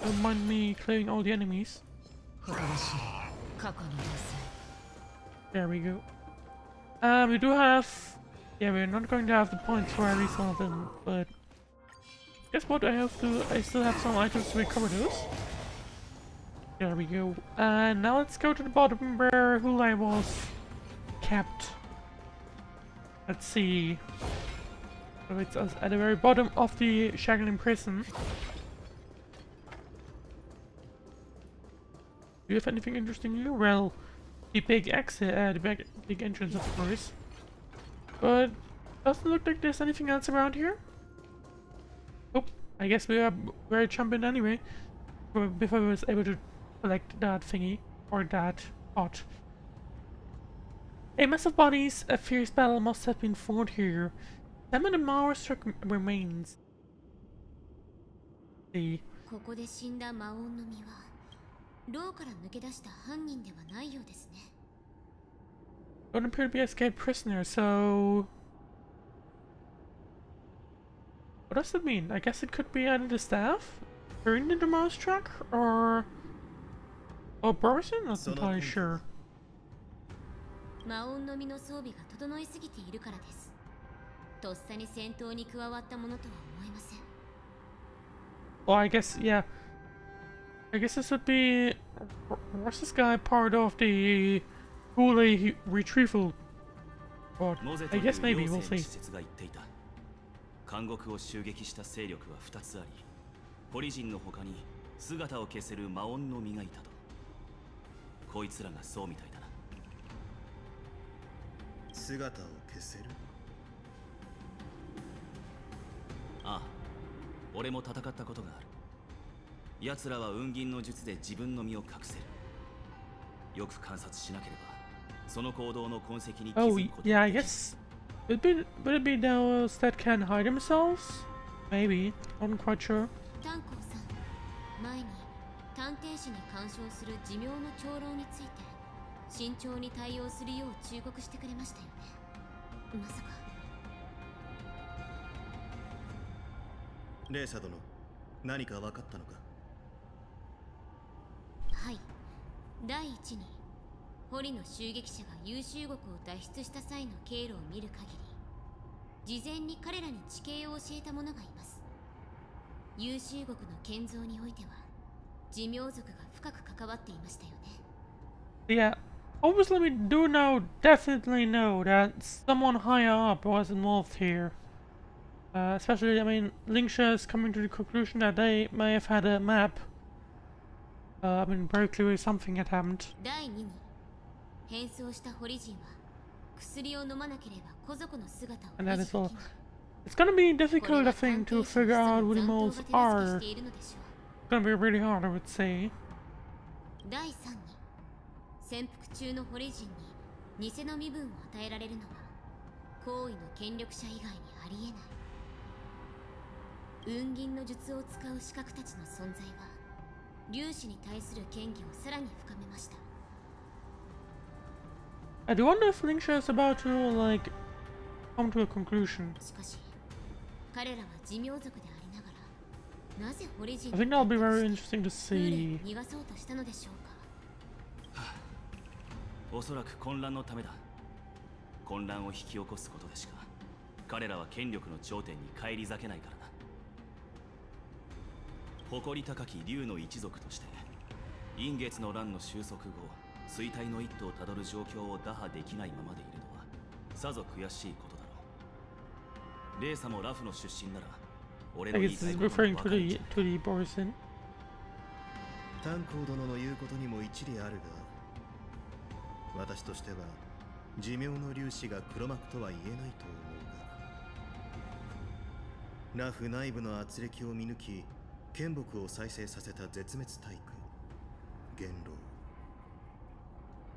Don't mind me clearing all the enemies. There we go. We do have... Yeah, we're not going to have the points for every one of them, but... Guess what, I still have some items to recover those. There we go. And now let's go to the bottom where Hoolay was kept. Let's see. So it's us at the very bottom of the Shackling prison. Do you have anything interesting here? Well, the big exit, the big entrance, of course. But doesn't look like there's anything else around here. Oh, I guess we're jumping anyway. Before I was able to collect that thingy or that pot. A mass of bodies, a fierce battle must have been fought here. Some of the awestruck remains. See. ここで死んだ魔王の実は牢から抜け出した犯人ではないようですね。 Don't appear to be escaped prisoner, so... What does that mean? I guess it could be either the staff, carrying the mouse truck, or Borson? Not entirely sure. 魔王の実の装備が整いすぎているからです。とっさに戦闘に加わったものとは思えません。 Well, I guess, yeah. I guess this would be... Was this guy part of the Hoolay retrieval? Or, I guess maybe, we'll see. 監獄を襲撃した勢力は2つあり、ポリ人の他に姿を消せる魔音の実がいたと。こいつらがそうみたいだな。姿を消せる？ああ、俺も戦ったことがある。奴らは雲銀の術で自分の身を隠せる。よく観察しなければ、その行動の痕跡に気づくことができる。Oh, yeah, I guess. Would it be those that can hide themselves? Maybe. I'm not quite sure. 炭鉱さん、前に探偵士に干渉する寿命の長老について慎重に対応するよう忠告してくれましたよね。まさか。レーサ殿、何か分かったのか？はい。第一に、堀の襲撃者が優秀国を脱出した際の経路を見る限り、事前に彼らに地形を教えた者がいます。優秀国の建造においては、寿命族が深く関わっていましたよね。Yeah, obviously we do definitely know that someone higher up was involved here. Especially, I mean, Linkshire is coming to the conclusion that they may have had a map. I mean, very clearly something had happened. 第2に、変装した堀人は薬を飲まなければ小族の姿を And that is all. It's gonna be difficult, I think, to figure out who the moles are. It's gonna be really hard, I would say. 第3に、潜伏中の堀人に偽の身分を与えられるのは高位の権力者以外にありえない。雲銀の術を使う資格たちの存在は粒子に対する嫌疑をさらに深めました。 I do wonder if Linkshire is about to, like, come to a conclusion. しかし、彼らは寿命族でありながら、なぜ堀人 I think that'll be very interesting to see. 逃がそうとしたのでしょうか。おそらく混乱のためだ。混乱を引き起こすことでしか彼らは権力の頂点に返り咲けないからな。誇り高き竜の一族として陰月の乱の収束後、衰退の一途をたどる状況を打破できないままでいるのはさぞ悔しいことだろう。レーサもラフの出身なら俺の I 言い guess たい this こ is とも referring 分 to かるんじゃ the Borson. 炭鉱殿の言うことにも一理あるが、私としては寿命の粒子が黒幕とは言えないと思うが、ラフ内部の圧力を見抜き剣木を再生させた絶滅体区元老、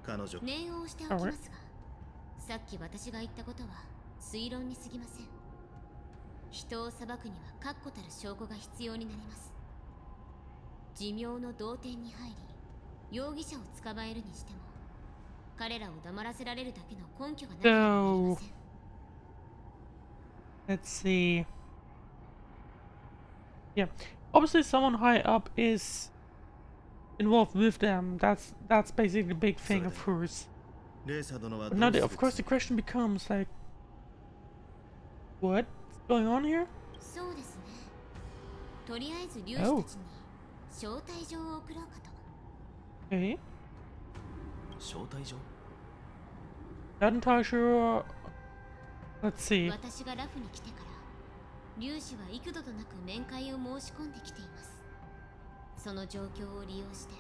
彼女念を押しておきますが、さっき私が言ったことは推論に過ぎません。人を裁くには確固たる証拠が必要になります。寿命の同点に入り容疑者を捕まえるにしても、彼らを黙らせられるだけの根拠がなければなりません。Let's see. Yeah, obviously someone high up is involved with them. That's basically the big thing, of course. レーサー殿は But ど now, うする of course, the question becomes like, what's going on here? そうですね。とりあえず粒子たちに招待状を送ろうかと。Okay, 招待状 not entirely sure. Let's see. 私がラフに来てから粒子は幾度となく面会を申し込んできています。その状況を利用して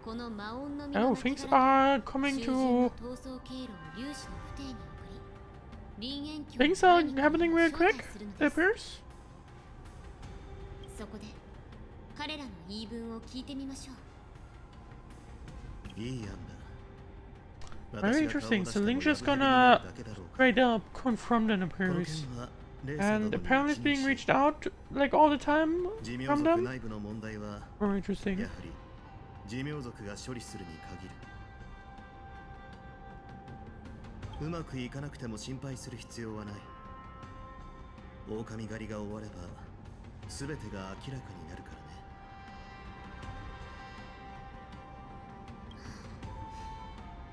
この魔音の実 Oh, の things 力 are で coming 囚人の to. 逃走経路を粒子の不定に送り臨縁境 Things are happening very quick. It appears. そこで彼らの言い分を聞いてみましょう。いい案だ。 Very interesting. So Link's just gonna straight up confront them, appears. And apparently it's being reached out like all the time 寿命 from 族 them. 内部の問題は Very interesting. やはり寿命族が処理するに限る。うまくいかなくても心配する必要はない。狼狩りが終われば全てが明らかになるからね。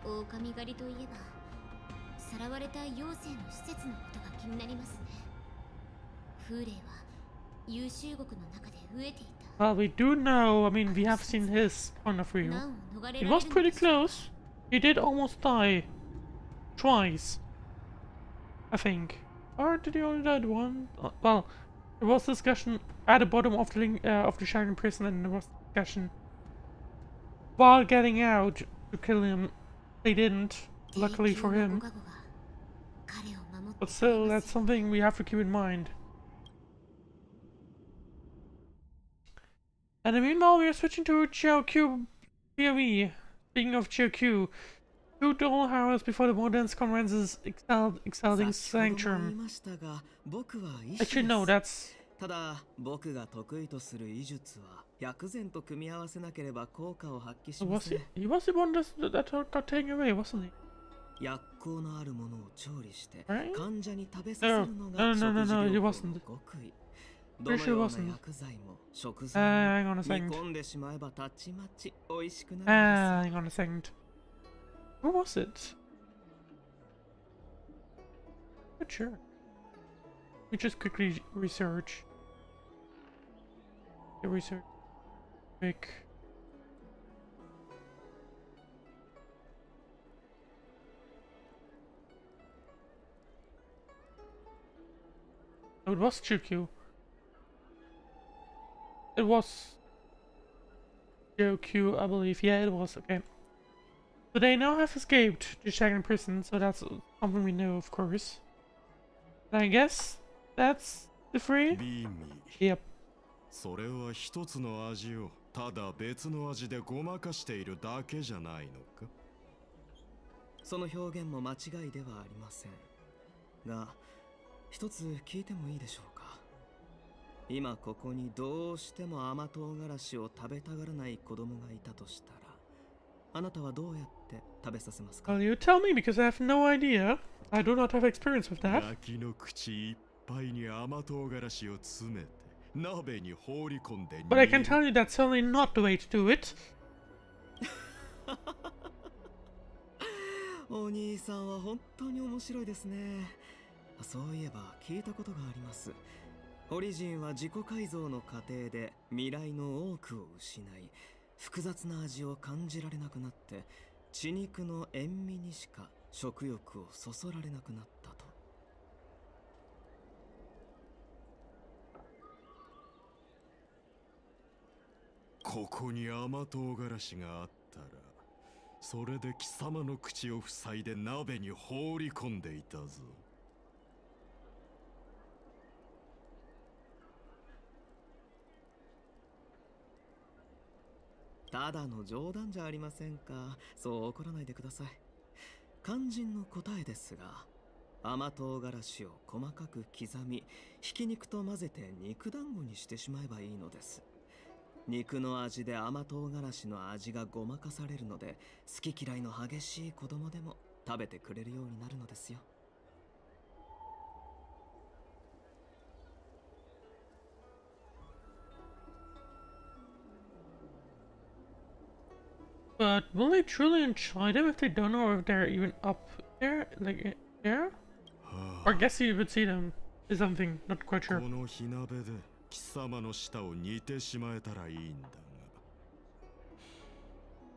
狼狩りといえばさらわれた妖精の施設のことが気になりますね。風霊は優秀国の中で飢えていた。 Well, we do know, I mean, we have seen his point of view. 難を逃れ It られ was るの pretty でしょうか。 close. He did almost die. Twice. I think. Or did he only die one? Well, there was discussion at the bottom of the Shining Prison, and there was discussion while getting out to kill him. They didn't, luckily for him. ご加護が彼を守って But くれ still, ま that's すよ。 something we have to keep in mind. And meanwhile, we are switching to Q POV. Speaking of Q, 2 dual hours before the more dense conference's exciting sanctum. Actually, no, that's ただ僕が得意とする医術は薬膳と組み合わせなければ効果を発揮しま was せん。 he was the one that got taken away, wasn't he? 薬効のあるものを調理して Right? 患者に食べさせるのが No, no, no, 食事 no, he 療法 wasn't. の極意。どの Pretty sure よう wasn't. な薬剤も食材 Hang on a も煮 second. 込んでしまえばたちまち美味しくなるんです。 Hang on a second. Who was it? Not sure. Let me just quickly research. The research. Quick. Oh, it was Chukyu. It was Q, I believe. Yeah, it was. Okay. So they now have escaped the Shagan prison, so that's something we know, of course. And I guess that's the three? ビーミ Yep. それは一つの味をただ別の味でごまかしているだけじゃないのか。その表現も間違いではありませんが、一つ聞いてもいいでしょうか。今ここにどうしても甘唐辛子を食べたがらない子供がいたとしたら、あなたはどうやって食べさせますか？ Well, you tell me because I have no idea. I do not have experience with that. 焼きの口いっぱいに甘唐辛子を詰めて鍋に放り込んで But I can tell you that's certainly not the way to do it. お兄さんは本当に面白いですね。そういえば聞いたことがあります。オリジンは自己改造の過程で未来の多くを失い、複雑な味を感じられなくなって血肉の塩味にしか食欲をそそられなくなったと。ここに甘唐辛子があったら、それで貴様の口を塞いで鍋に放り込んでいたぞ。ただの冗談じゃありませんか。そう怒らないでください。肝心の答えですが、甘唐辛子を細かく刻み、ひき肉と混ぜて肉団子にしてしまえばいいのです。肉の味で甘唐辛子の味がごまかされるので、好き嫌いの激しい子供でも食べてくれるようになるのですよ。But will they truly enjoy them if they don't know if they're even up there? Like, there? Or I guess you would see them is something, not quite sure. この火鍋で貴様の舌を煮てしまえたらいいんだが、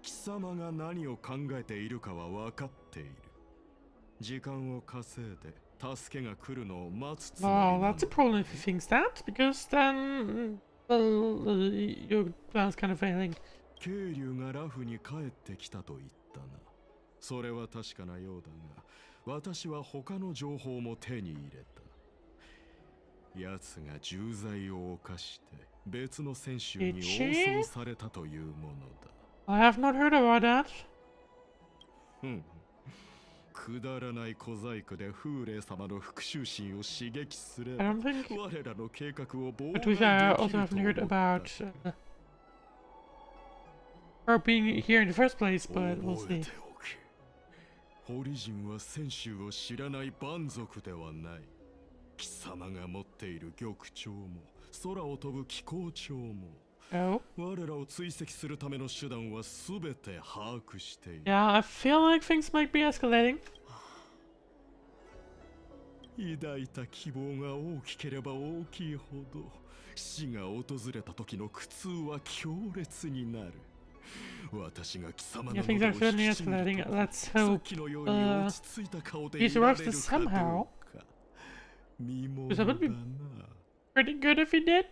貴様が何を考えているかは分かっている。時間を稼いで助けが来るのを待つつもりな Well, の that's a problem if he thinks that, because then, well, your plan's kind of failing. 渓流がラフに帰ってきたと言ったな。それは確かなようだが、私は他の情報も手に入れた。奴が重罪を犯して別の選手に応送されたというものだ。I have not heard about that. くだらない小細工で風霊様の復讐心を刺激すれ I ば don't think. 我らの計画を妨 But 害 to be fair, I でき also ると haven't 思 heard った about her being here in the first place, but we'll 覚え see. ておけ。堀人は泉州を知らない蛮族ではない。貴様が持っている玉鳥も空を飛ぶ気候鳥も Oh? 我らを追跡するための手段はすべて把握している。 Yeah, I feel like things might be escalating. 抱いた希望が大きければ大きいほど死が訪れた時の苦痛は強烈になる。私が貴様の Yeah, things 喉を are 引 certainly きちぎる escalating. と Let's さっ hope きのように落ち着いた顔で he いら survives れる this かどう somehow. か見もの Because だ that would be な。 pretty good if he did.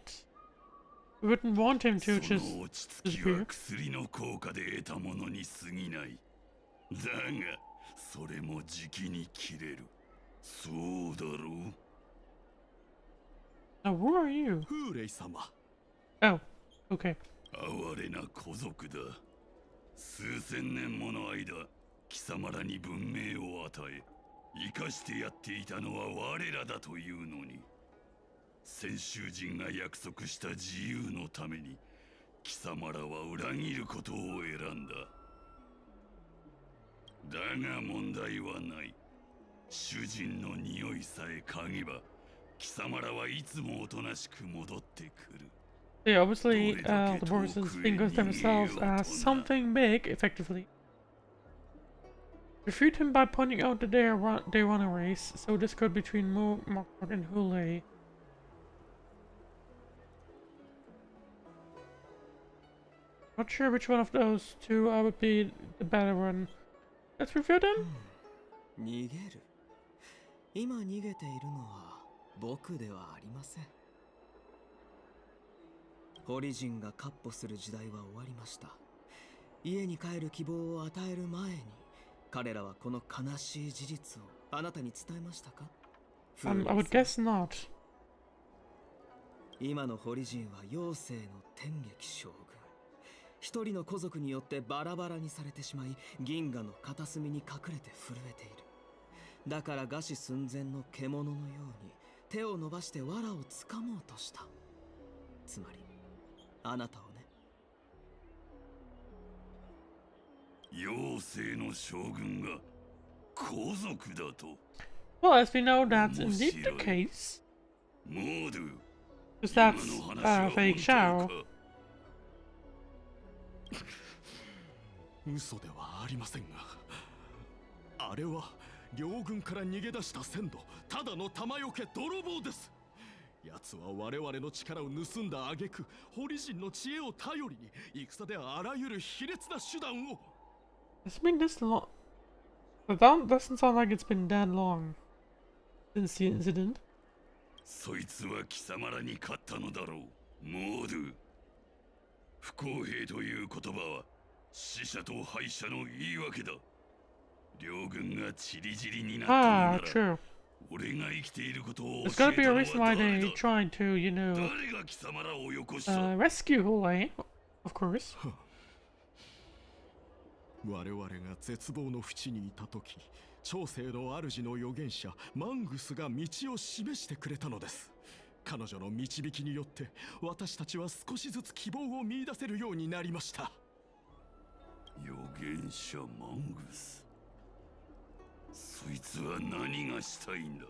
We wouldn't want him to そ just の落ち着きは disappear. 薬の効果で得たものに過ぎない。だがそれもじきに切れる。そうだろう。 Now, who are you? 風霊様。 Oh, okay. 哀れな古族だ。数千年もの間貴様らに文明を与え生かしてやっていたのは我らだというのに、先衆人が約束した自由のために貴様らは裏切ることを選んだ。だが問題はない。主人の匂いさえ嗅げば貴様らはいつもおとなしく戻ってくる。 Yeah, obviously, the Borisons think of themselves as something big, effectively. Refute him by pointing out that they run a race, so discord between Markmark and Hoolay. Not sure which one of those two would be the better one. Let's refute him? 逃げる。今逃げているのは僕ではありません。堀人が闊歩する時代は終わりました。家に帰る希望を与える前に彼らはこの悲しい事実をあなたに伝えましたか？ I would guess not. 今の堀人は妖精の天撃将軍。一人の古族によってバラバラにされてしまい、銀河の片隅に隠れて震えている。だから餓死寸前の獣のように手を伸ばして藁をつかもうとした。つまりあなたをね。妖精の将軍が皇族だと。 Well, as we know, that's indeed the case. モードゥ、 Because that's fake Shao. 嘘ではありませんが、あれは両軍から逃げ出した先祖、ただの玉よけ泥棒です。奴は我々の力を盗んだ挙句、堀人の知恵を頼りに戦であらゆる卑劣な手段を。 It's been this long. That doesn't sound like it's been that long since the incident. そいつは貴様らに勝ったのだろう、モードゥ。不公平という言葉は死者と敗者の言い訳だ。両軍がチリジリになったのなら、 true. 俺が生きていることを There's 教え gotta be た a のは reason why 誰 they だ。 tried to, you know, 誰が貴様らをよこした。 rescue Hoolay, of course. 我々が絶望の淵にいた時、長生の主の預言者マングスが道を示してくれたのです。彼女の導きによって私たちは少しずつ希望を見出せるようになりました。預言者マングス、そいつは何がしたいんだ？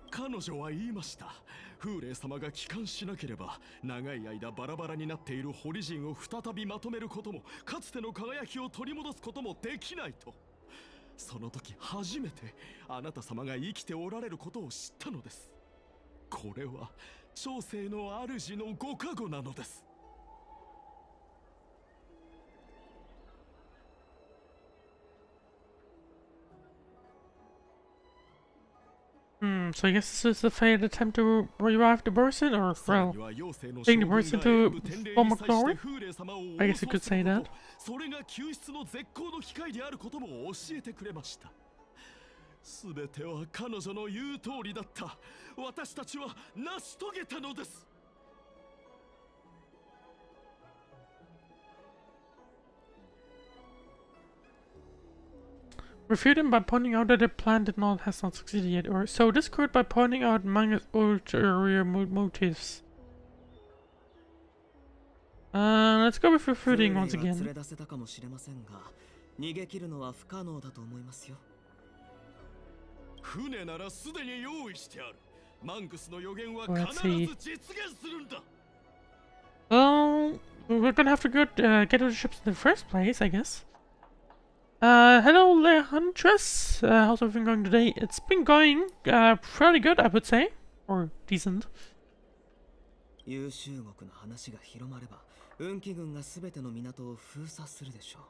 彼女は言いました。風霊様が帰還しなければ長い間バラバラになっている堀人を再びまとめることもかつての輝きを取り戻すこともできないと。その時初めてあなた様が生きておられることを知ったのです。これは長生の主のご加護なのです。So I guess this is a failed attempt to revive the person, or, well, bring the person to former glory? I guess you could say that. それが救出の絶好の機会であることも教えてくれました。すべては彼女の言う通りだった。私たちは成し遂げたのです。Refute him by pointing out that the plan has not succeeded yet, or so discord by pointing out Manga's ulterior motives. Let's go with refuting once again. 船ならすでに用意してある。マングスの予言は必ず実現するんだ。Well, we're gonna have to get to the ships in the first place, I guess. Hello, Le Huntress. How's everything going today? It's been going fairly good, I would say, or decent. 優秀国の話が広まれば、運気軍がすべての港を封鎖するでしょう。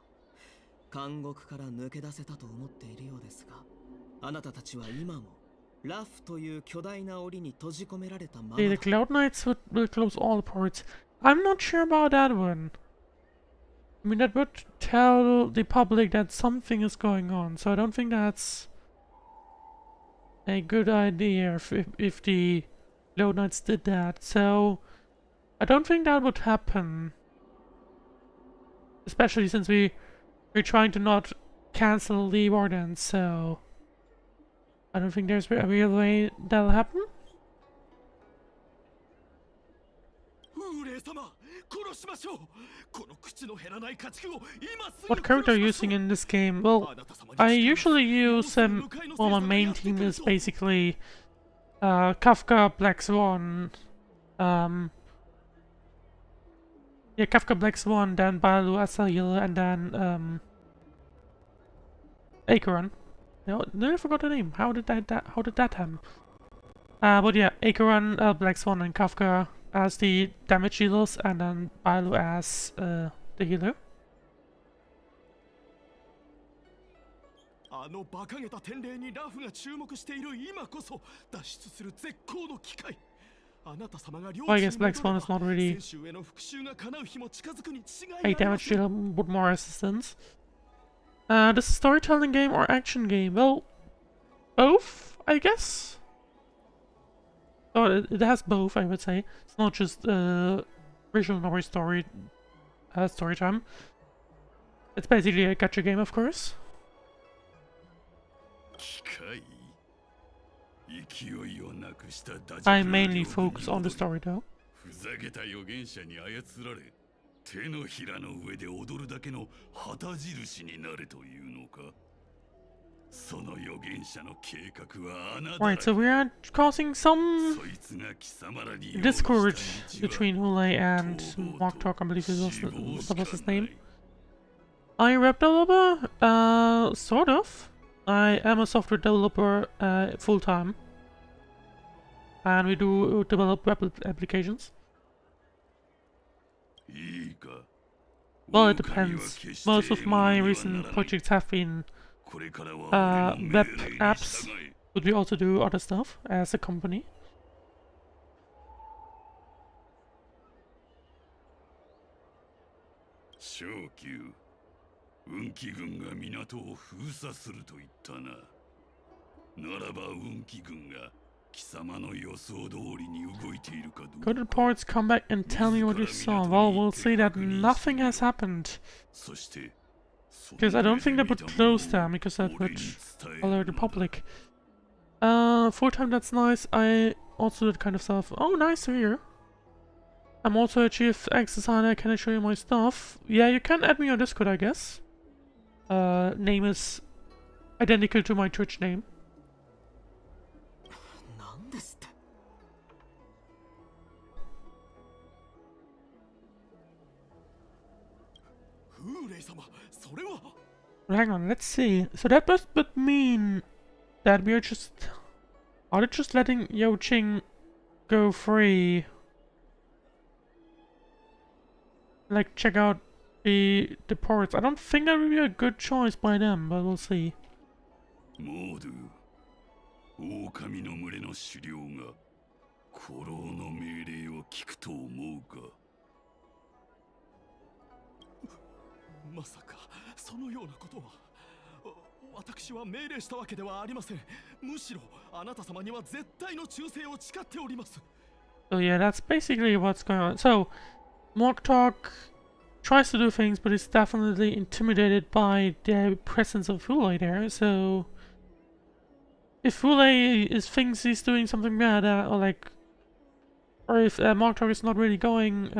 監獄から抜け出せたと思っているようですが、あなたたちは今もラフという巨大な檻に閉じ込められたまま。The Cloud Knights will close all the ports. I'm not sure about that one. I mean, that would tell the public that something is going on, so I don't think that's a good idea if the Cloud Knights did that. So I don't think that would happen, especially since we're trying to not cancel the ordinance. So I don't think there's a real way that'll happen. What character are you using in this game? Well, I usually use well, my main team is basically Kafka, Black Swan, yeah, Kafka, Black Swan, then Balu, Asahil, and then Acheron. No, I forgot the name. How did that happen? But yeah, Acheron, Black Swan, and Kafka as the damage dealers, and then Balu as the healer. あの馬鹿げた典礼にラフが注目している今こそ脱出する絶好の機会。あなた様が両 I guess Black Swan is not really a damage dealer with more resistance. This is a storytelling game or action game? Well, both, I guess. Oh, it has both, I would say. It's not just visual novel story time. It's basically a gacha game, of course. I mainly focus on the story, though. 手のひらの上で踊るだけの旗印になれというのか。その預言者の計画はあなた。Right, so we are causing some discord between Hoolay and Moktok, I believe that was his name. Are you a web developer? Sort of. I am a software developer full time. And we do develop web applications. Well, it depends. Most of my recent projects have been web apps, but we also do other stuff as a company. Shokyu, 運気軍が港を封鎖すると言ったな。ならば運気軍が Go to the ports, come back and tell me what you saw. Well, we'll see that nothing has happened. Because I don't think they would close them, because that would alert the public. Full time, that's nice. I also did kind of stuff. Oh, nice to hear. I'm also a chief X designer. Can I show you my stuff? Yeah, you can add me on Discord, I guess. Name is identical to my Twitch name. Hang on, let's see. So that must but mean that we are just... Are they just letting Yo Ching go free? Like, check out the ports. I don't think that would be a good choice by them, but we'll see. モード狼の群れの首領が古老の命令を聞くと思うかまさかそのようなことは私は命令したわけではありませんむしろあなた様には絶対の忠誠を誓っております So yeah, that's basically what's going on. So, Moktok tries to do things, but is definitely intimidated by the presence of Hoolay there, so... If Hoolay thinks he's doing something bad, or if Moktok is not really going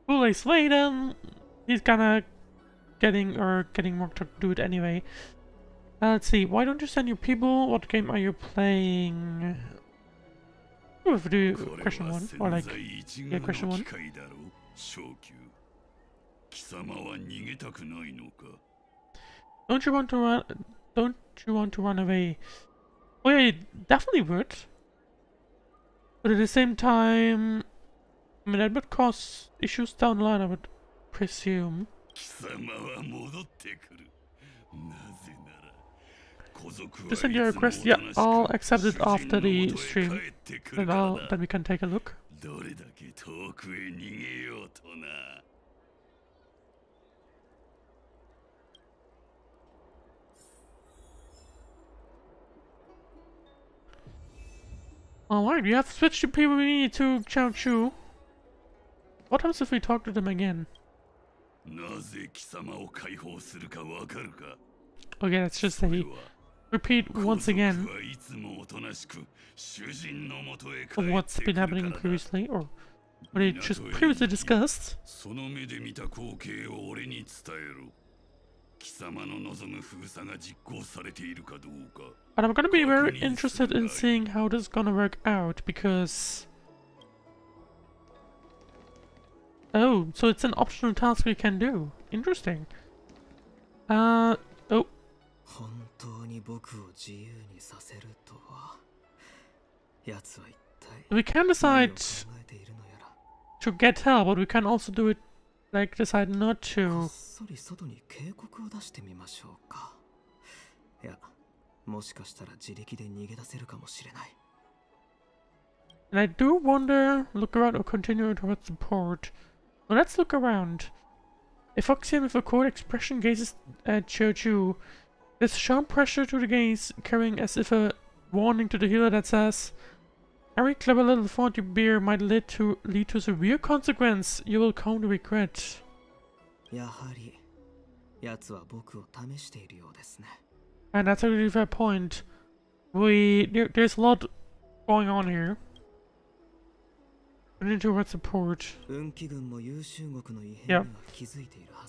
Hoolay's way, then he's gonna getting Moktok to do it anyway. Let's see, why don't you send your people? What game are you playing? Oh, if we do question 1, or like, yeah, question 1. Don't you want to run away? Oh yeah, you definitely would. But at the same time, I mean, that would cause issues down the line, I would presume. Just send your request. Yeah, I'll accept it after the stream. Then we can take a look. Alright, we have switched to PvE to Chao Chu. What happens if we talk to them again? Okay, let's just say repeat once again of what's been happening previously, or what it just previously discussed. But I'm gonna be very interested in seeing how this is gonna work out, because... Oh, so it's an optional task we can do. Interesting. Oh. We can decide to get help, but we can also do it, like, decide not to. And I do wonder, look around or continue towards the port. Well, let's look around. If Oxian with a cold expression gazes at Chu, there's sharp pressure to the gaze, carrying as if a warning to the healer that says, "Every clever little thought you bear might lead to severe consequence. You will come to regret." And that's a really fair point. There's a lot going on here. We need to support. Yeah.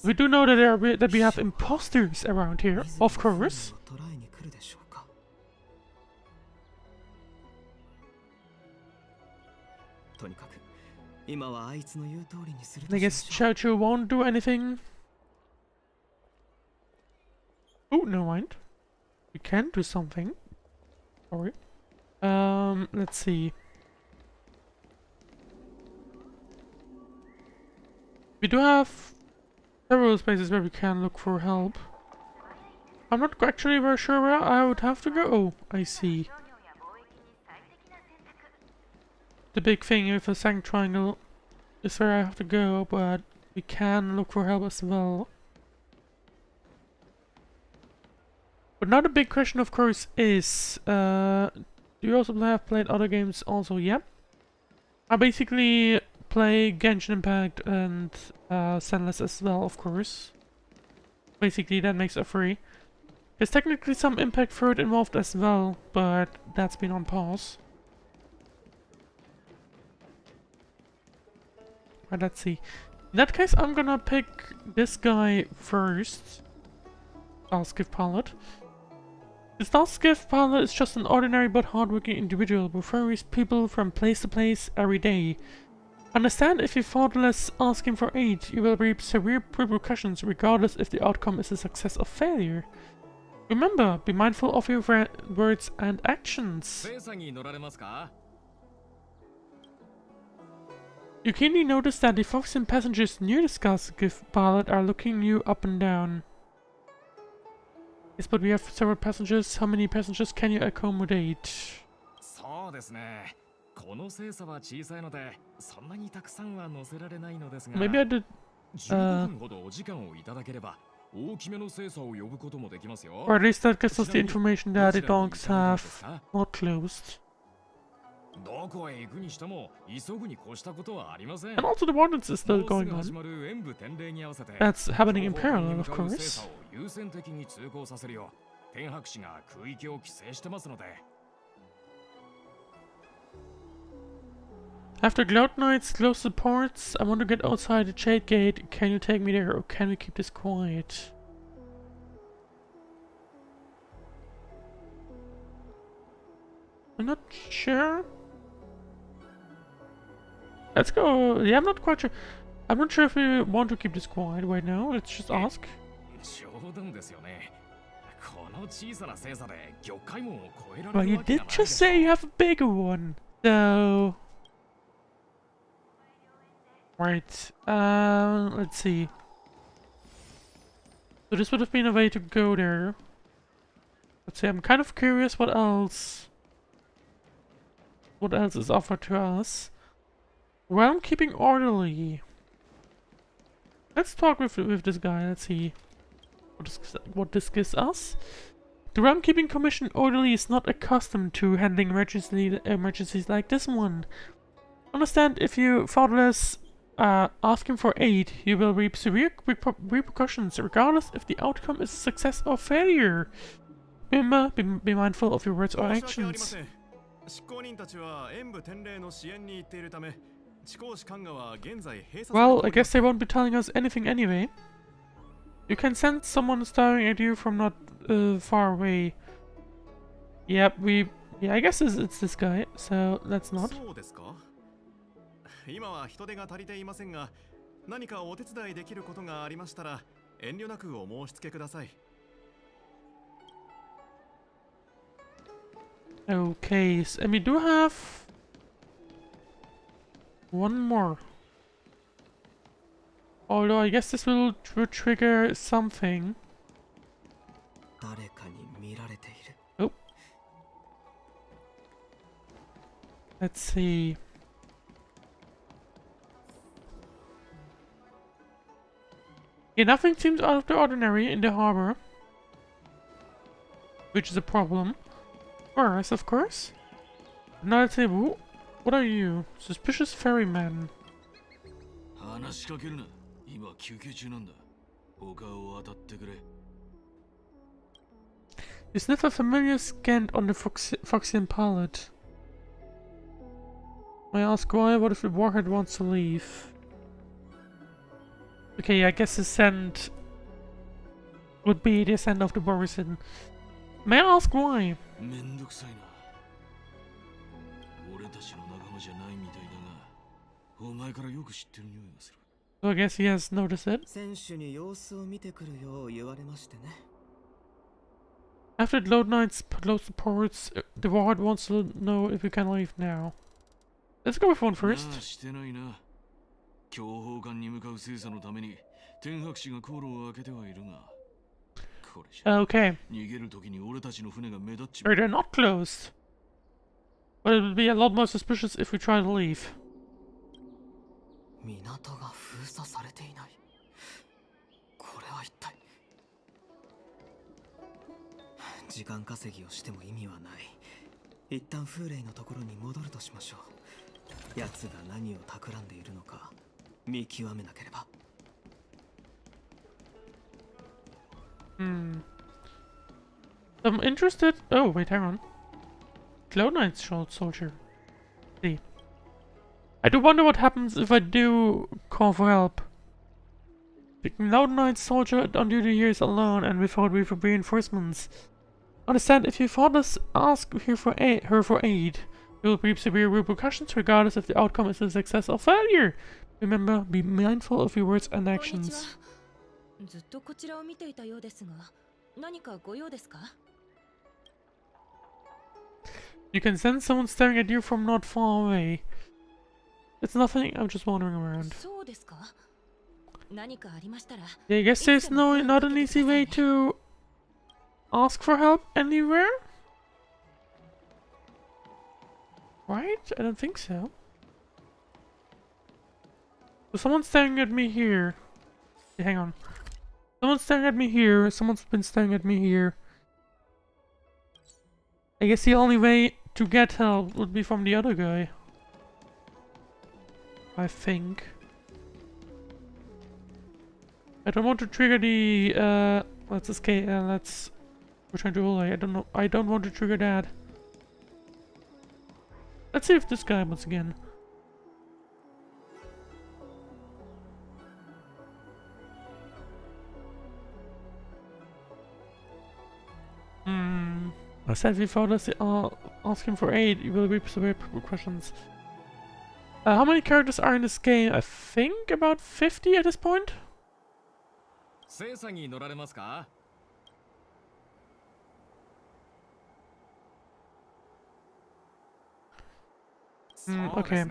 We do know that we have imposters around here, of course. I guess Chao Chu won't do anything. Oh, no mind. We can do something. Sorry. Let's see. We do have several spaces where we can look for help. I'm not actually very sure where I would have to go. Oh, I see. The big thing with the second triangle is where I have to go, but we can look for help as well. But now the big question, of course, is, do you also have played other games also? Yep. I basically play Genshin Impact and Senless as well, of course. Basically, that makes it free. There's technically some impact fruit involved as well, but that's been on pause. Right, let's see. In that case, I'm gonna pick this guy first. Starskiff Pilot. The Starskiff Pilot is just an ordinary but hardworking individual who ferries people from place to place every day. Understand, if you fatherless asking for aid, you will reap severe repercussions regardless if the outcome is a success or failure. Remember, be mindful of your words and actions. You keenly notice that the Foxian passengers near the Starskiff Pilot are looking you up and down. Yes, but we have several passengers. How many passengers can you accommodate? Maybe I did. Or at least that gives us the information that the dogs have not closed. And also the ordnance is still going on. That's happening in parallel, of course. After Cloud Knights close the ports, I want to get outside the Jade Gate. Can you take me there, or can we keep this quiet? I'm not sure. Let's go. Yeah, I'm not quite sure. I'm not sure if we want to keep this quiet right now. Let's just ask. Well, you did just say you have a bigger one, so... Right, let's see. So this would have been a way to go there. Let's see, I'm kind of curious what else is offered to us. Realm keeping orderly. Let's talk with this guy, let's see what this gives us. The Realm Keeping Commission orderly is not accustomed to handling emergencies like this one. Understand, if you fatherless asking for aid, you will reap severe repercussions regardless if the outcome is success or failure. Remember, be mindful of your words or actions. Well, I guess they won't be telling us anything anyway. You can sense someone staring at you from not far away. Yep, yeah, I guess it's this guy, so let's not. Okay, and we do have one more. Although I guess this will trigger something. Oh. Let's see. Yeah, nothing seems out of the ordinary in the harbor. Which is a problem. Worse, of course. Now let's say, what are you? Suspicious ferryman. You sniff a familiar scent on the Foxian Pilot. I ask why? What if the warhead wants to leave? Okay, I guess the scent would be the scent of the Borisin. May I ask why? So I guess he has noticed it. After the load nights close the ports, the warhead wants to know if we can leave now. Let's go with one first. Okay. Or they're not closed. But it would be a lot more suspicious if we try to leave. Hmm. I'm interested. Oh, wait, hang on. Cloud Knight's Short Soldier. See. I do wonder what happens if I do call for help. The Cloud Knight soldier on duty here is alone and without reinforcements. Understand, if your fathers ask her for aid, you will reap severe repercussions regardless if the outcome is a success or failure. Remember, be mindful of your words and actions. ずっとこちらを見ていたようですが、何かご用ですか? You can sense someone staring at you from not far away. It's nothing, I'm just wandering around. そうですか? 何かありましたら、 Yeah, I guess there's not an easy way to ask for help anywhere? Right? I don't think so. So someone's staring at me here. Yeah, hang on. Someone's staring at me here. Someone's been staring at me here. I guess the only way to get help would be from the other guy. I think. I don't want to trigger the let's escape, let's return to Hoolay. I don't want to trigger that. Let's see if this guy once again. I said before us asking for aid, you will reap severe repercussions. How many characters are in this game? I think about 50 at this point. Okay.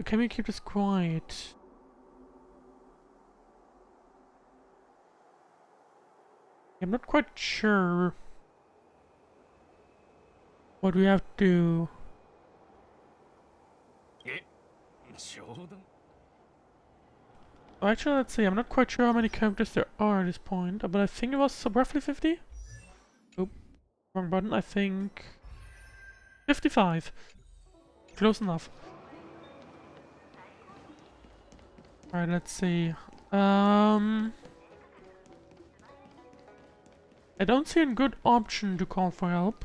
Can we keep this quiet? I'm not quite sure what we have to do. Actually, let's see. I'm not quite sure how many characters there are at this point, but I think it was roughly 50. Oop, wrong button. I think 55. Close enough. Alright, let's see. I don't see a good option to call for help.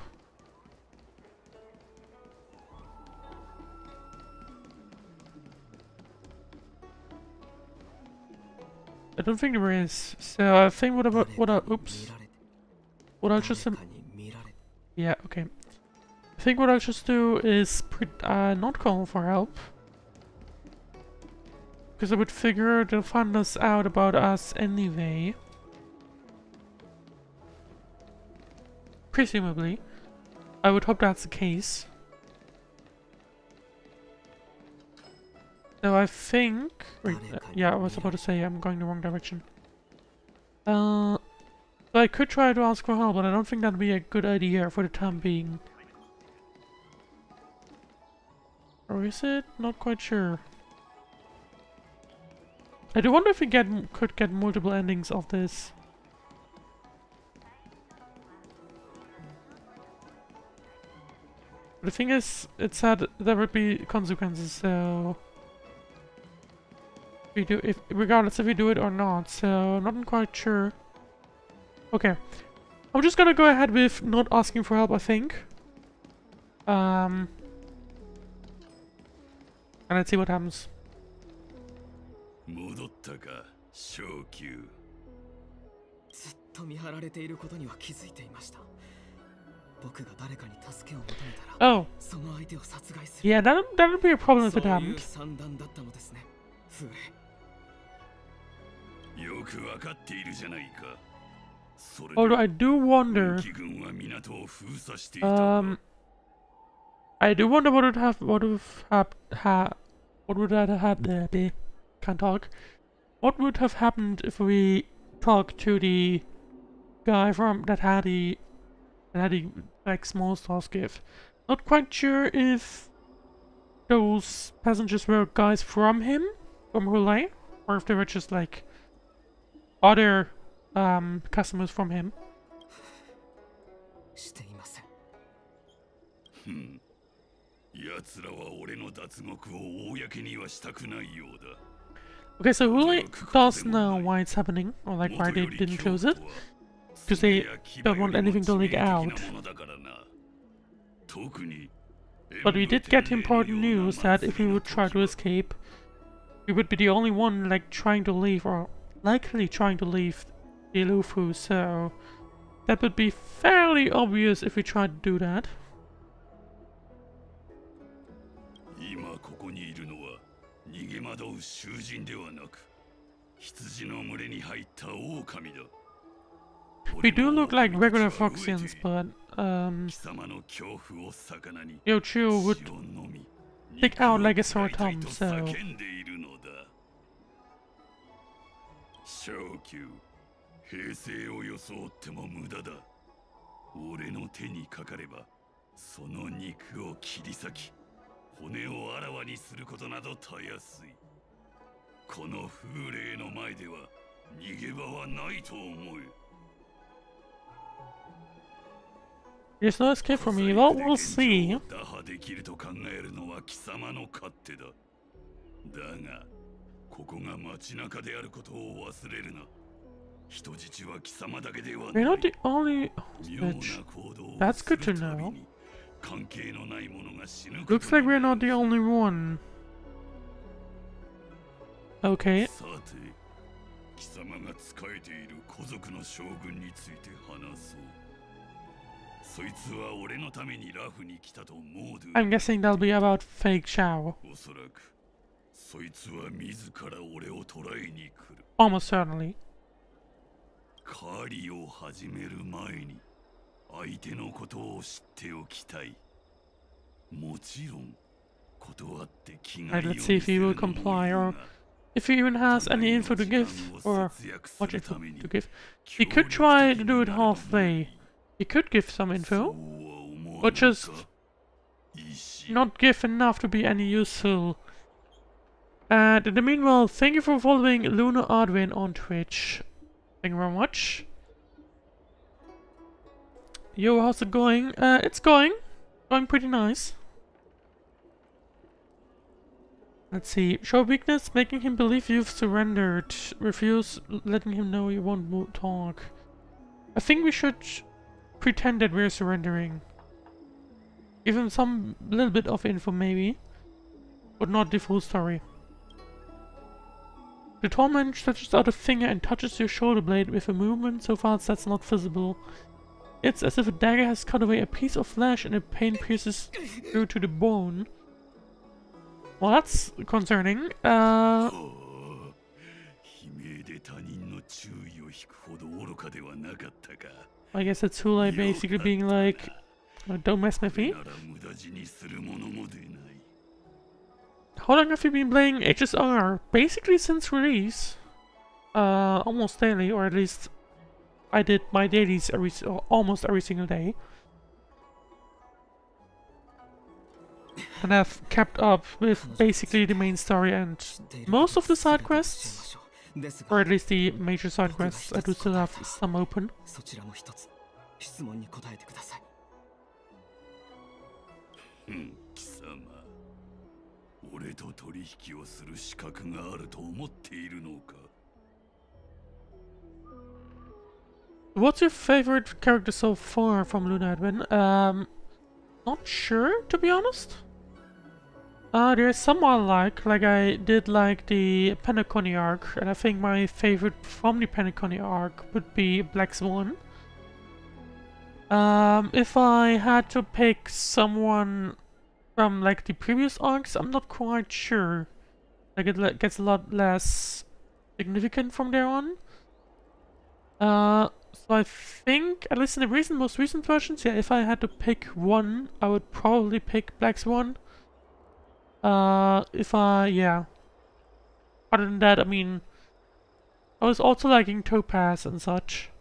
I don't think there is. So I think what I'll just yeah, okay. I think what I'll just do is not call for help. Because I would figure they'll find us out about us anyway. Presumably. I would hope that's the case. So I think... Wait, yeah, I was about to say I'm going the wrong direction. So I could try to ask for help, but I don't think that'd be a good idea for the time being. Or is it? Not quite sure. I do wonder if we could get multiple endings of this. But the thing is, it said there would be consequences, so... regardless if we do it or not, so I'm not quite sure. Okay. I'm just gonna go ahead with not asking for help, I think. And let's see what happens. 戻ったか、昇級。ずっと見張られていることには気づいていました。僕が誰かに助けを求めたら、その相手を殺害する。Yeah, that'll be a problem if it happened. そういう算段だったのですね、フーレ。よくわかっているじゃないか。Although I do wonder, I do wonder what would have can't talk. What would have happened if we talked to the guy from that had the like small stars gift? Not quite sure if those passengers were guys from Hoolay, or if they were just like other customers from him. していません。奴らは俺の脱獄を公にはしたくないようだ。Okay, so Hoolay does know why it's happening, or like why they didn't close it. Because they don't want anything to leak out. But we did get important news that if we would try to escape, we would be the only one like trying to leave, or likely trying to leave the Lufu, so that would be fairly obvious if we tried to do that. 今ここにいるのは逃げ惑う囚人ではなく羊の群れに入った狼だ。 We do look like regular Foxians, but Yochu would stick out like a sore thumb, so 小宮、平静を装っても無駄だ。俺の手にかかれば、その肉を切り裂き、骨をあらわにすることなどたやすい。この風霊の前では逃げ場はないと思う。 There's no escape from me. Well, we'll see. 打破できると考えるのは貴様の勝手だ。だが、ここが街中であることを忘れるな。人質は貴様だけではない。 We're not the only hostage. That's good to know. 関係のない者が死ぬ。 Looks like we're not the only one. Okay. さて、貴様が仕えている古族の将軍について話そう。 そいつは俺のためにラフに来たと思う。 I'm guessing that'll be about fake Xiao. おそらくそいつは自ら俺を捕らえに来る。 Almost certainly. 狩りを始める前に相手のことを知っておきたい。もちろん断って気が Right, let's see if he will comply or if he even has any info to give or what info to give. He could try to do it halfway. He could give some info, but just not give enough to be any useful. And in the meanwhile, thank you for following Luna Arduin on Twitch. Thank you very much. Yo, how's it going? It's going pretty nice. Let's see. Show weakness, making him believe you've surrendered. Refuse, letting him know you won't talk. I think we should pretend that we're surrendering. Give him some little bit of info maybe, but not the full story. The tall man stretches out a finger and touches your shoulder blade with a movement so fast that's not visible. It's as if a dagger has cut away a piece of flesh and the pain pierces through to the bone. Well, that's concerning. I guess it's Hoolay basically being like, don't mess with me. How long have you been playing HSR? Basically since release. Almost daily, or at least I did my dailies almost every single day. And I've kept up with basically the main story and most of the side quests. Or at least the major side quests. I do still have some open. 俺と取引をする資格があると思っているのか? What's your favorite character so far from Luna Advent? Not sure, to be honest. There's some I like I did like the Penacony arc, and I think my favorite from the Penacony arc would be Black Swan. If I had to pick someone from like the previous arcs, I'm not quite sure. Like it gets a lot less significant from there on. So I think, at least in the most recent versions, yeah, if I had to pick one, I would probably pick Black Swan. Yeah. Other than that, I mean, I was also liking Topaz and such.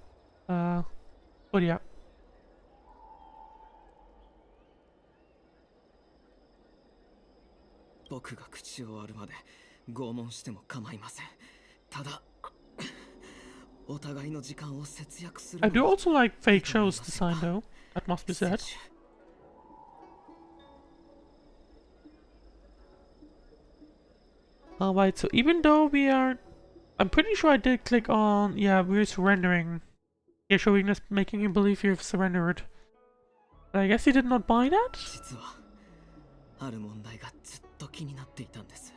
But yeah. 僕が口を割るまで拷問しても構いません。ただ、お互いの時間を節約する。 I do also like fake show's design though. That must be said. Alright, so even though we are... I'm pretty sure I did click on... Yeah, we're surrendering. Yeah, showing us, making him believe you've surrendered. I guess he did not buy that? 実はある問題がずっと気になっていたんです。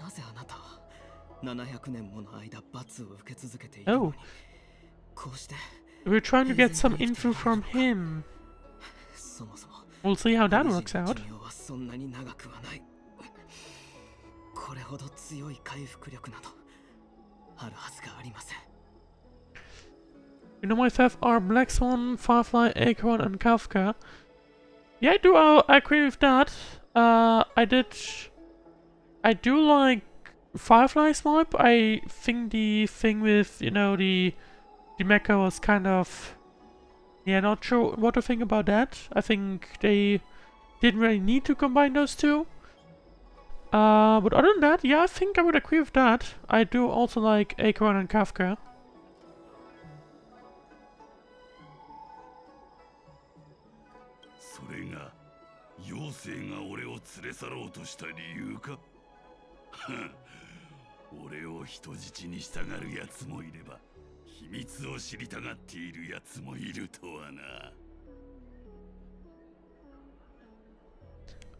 なぜあなたは700年もの間罰を受け続けているのに、こうして We're trying to get some info from him. そもそも We'll see how that works out. 寿命はそんなに長くはない。これほど強い回復力などあるはずがありません。You know, my five are Black Swan, Firefly, Acorn, and Kafka. Yeah, I agree with that. I do like Firefly's vibe. I think the thing with, you know, the mecha was kind of... Yeah, not sure what to think about that. I think they didn't really need to combine those two. But other than that, yeah, I think I would agree with that. I do also like Acorn and Kafka. それが妖精が俺を連れ去ろうとした理由か俺を人質に従うやつもいれば秘密を知りたがっているやつもいるとはな。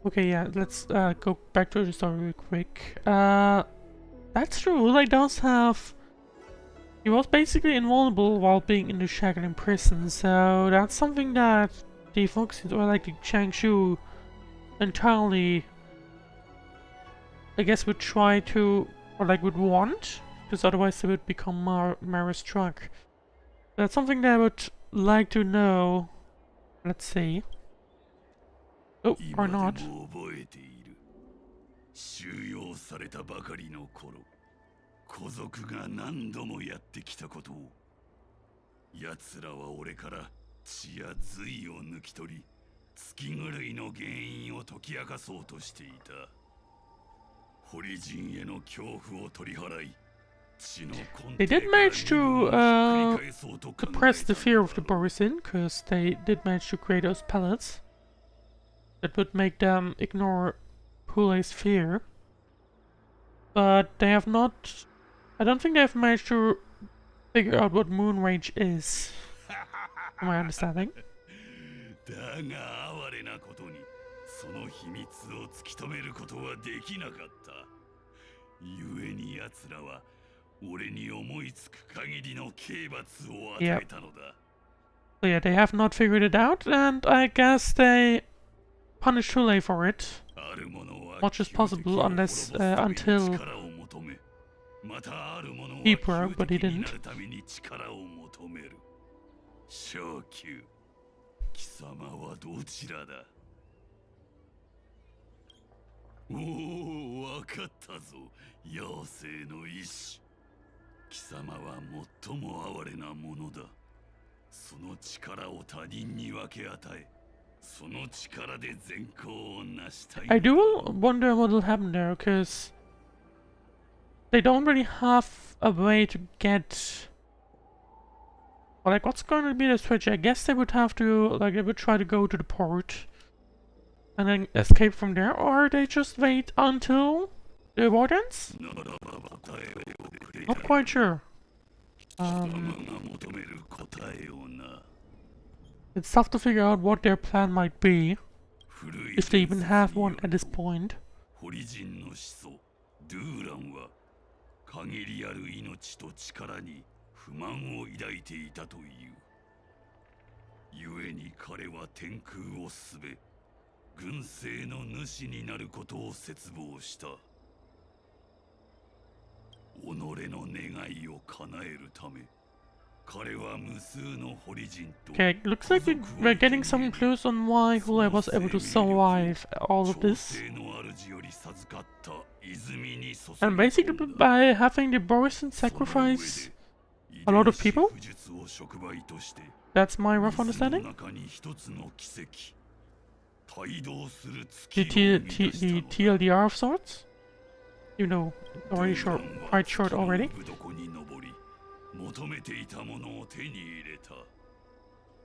Okay, yeah, let's go back to the story real quick. That's true, Hoolay does have... He was basically invulnerable while being in the shackling prison, so that's something that the Foxes, or like the Changshu, entirely, I guess, would try to, or like would want, because otherwise they would become Mara's truck. That's something that I would like to know. Let's see. Oh, or not. 収容されたばかりの頃、孤族が何度もやってきたことを、奴らは俺から血や髄を抜き取り、月狂いの原因を解き明かそうとしていた。堀人への恐怖を取り払い、They did manage to suppress the fear of the Borisin, because they did manage to create those pellets that would make them ignore Hoolay's fear. But they have not... I don't think they have managed to figure out what Moon Rage is, from my understanding. だが哀れなことに、その秘密を突き止めることはできなかった。故に奴らは俺に思いつく限りの刑罰を与えたのだ。So yeah, they have not figured it out, and I guess they punish Hoolay for it. Much as possible, unless until he broke, but he didn't. 昇級、貴様はどちらだ？おお、わかったぞ、妖精の意志。貴様は最も哀れなものだ。その力を他人に分け与え、その力で善行を成したい。I do wonder what will happen there, because they don't really have a way to get... Well, like, what's going to be the strategy? I guess they would have to, like, they would try to go to the port and then escape from there, or they just wait until the war ends? Not quite sure. It's tough to figure out what their plan might be, if they even have one at this point. 限りある命と力に不満を抱いていたという。故に彼は天空をすべ、軍政の主になることを切望した。己の願いを叶えるため、彼は無数の堀人と。 Okay, looks like we're getting some clues on why Hoolay was able to survive all of this. And basically by having the Borisin sacrifice a lot of people? That's my rough understanding? The TLDR of sorts? You know, already short, quite short already. 求めていたものを手に入れた。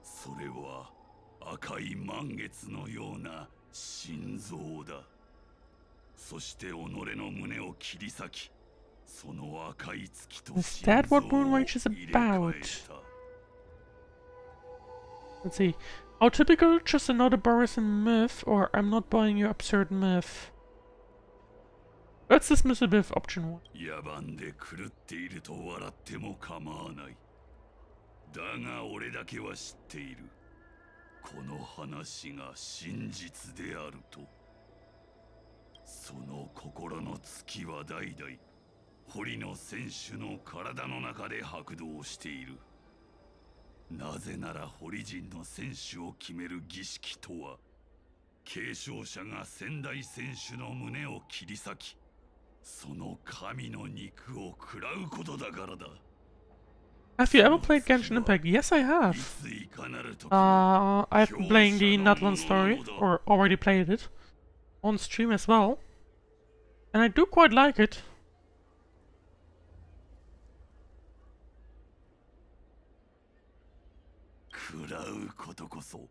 それは赤い満月のような心臓だ。そして己の胸を切り裂き、その赤い月と Is 心 that 臓を what Moonrage is 入れ替 about? えた。 Let's see. How typical, just another Borusan myth, or I'm not buying your absurd myth. Let's dismiss a myth option 1. 野蛮で狂っていると笑っても構わない。だが俺だけは知っている。この話が真実であると。その心の月は代々堀の選手の体の中で拍動している。なぜなら堀人の選手を決める儀式とは、継承者が先代選手の胸を切り裂き、その神の肉を食らうことだからだ。Have you ever played Genshin Impact? Yes, I have. I've been playing the Nutland story, or already played it, on stream as well. And I do quite like it. 食らうことこそ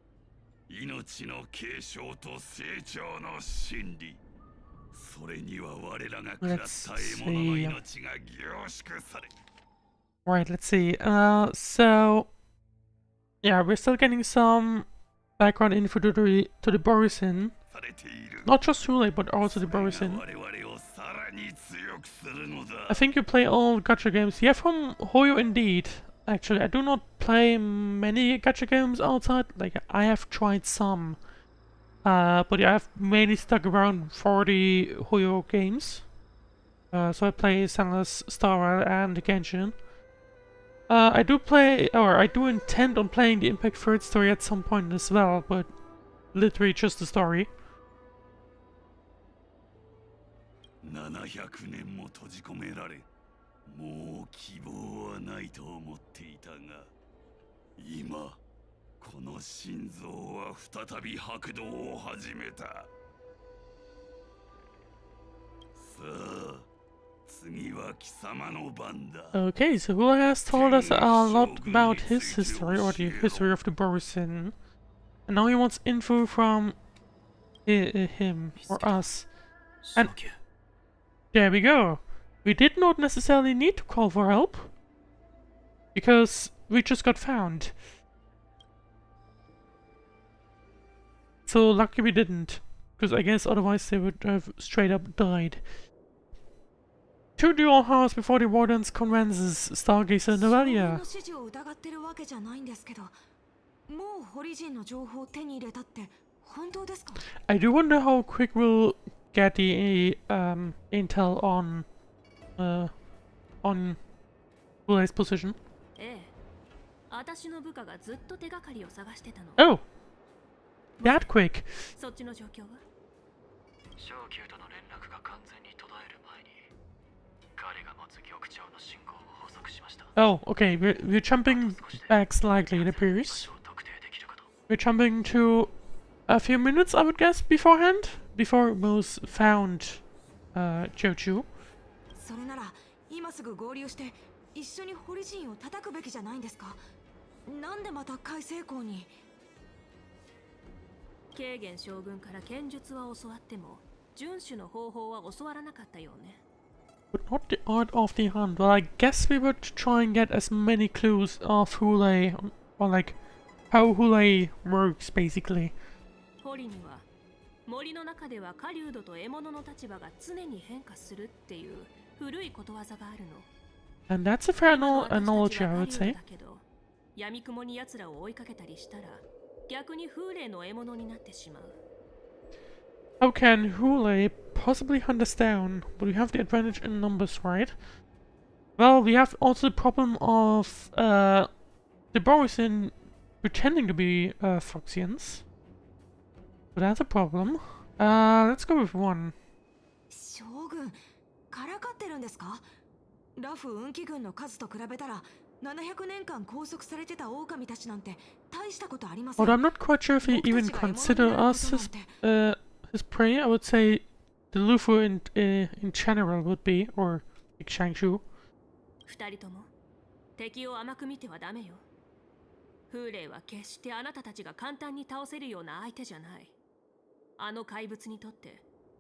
命の継承と成長の真理。それには我らが食らった獲物の命が凝縮され。Right, let's see. So yeah, we're still getting some background info to the Borusan. Not just Hoolay, but also the Borusan. I think you play all gacha games. Yeah, from Hoyo indeed. Actually, I do not play many gacha games outside. Like, I have tried some. But yeah, I've mainly stuck around 40 Hoyo games. So I play Honkai Star Rail and Genshin. I do play, or I do intend on playing the Impact Third story at some point as well, but literally just the story. 700年も閉じ込められ、もう希望はないと思っていたが、今この心臓は再び拍動を始めた。さあ、次は貴様の番だ。 Okay, so Hoolay has told us a lot about his history, or the history of the Borusan. And now he wants info from him, or us. And there we go. We did not necessarily need to call for help, because we just got found. So lucky we didn't, because I guess otherwise they would have straight up died. 2 dual hours before the Warden's convinces Stargazer Novalia. I do wonder how quick we'll get the intel on Hulay's position. Oh! That quick! Oh, okay, we're jumping back slightly, it appears. We're jumping to a few minutes, I would guess, beforehand? Before Moose found Joju. But not the art of the hunt. Well, I guess we would try and get as many clues of Hoolay, or like how Hoolay works, basically. And that's a fair analogy, I would say. How can Hoolay possibly hunt us down? But we have the advantage in numbers, right? Well, we have also the problem of the Borusan pretending to be Foxians. So that's a problem. Let's go with 1. 700 I'm not quite sure if he even consider us his prey. I would say the Lufu in general would be, or like Shangshu.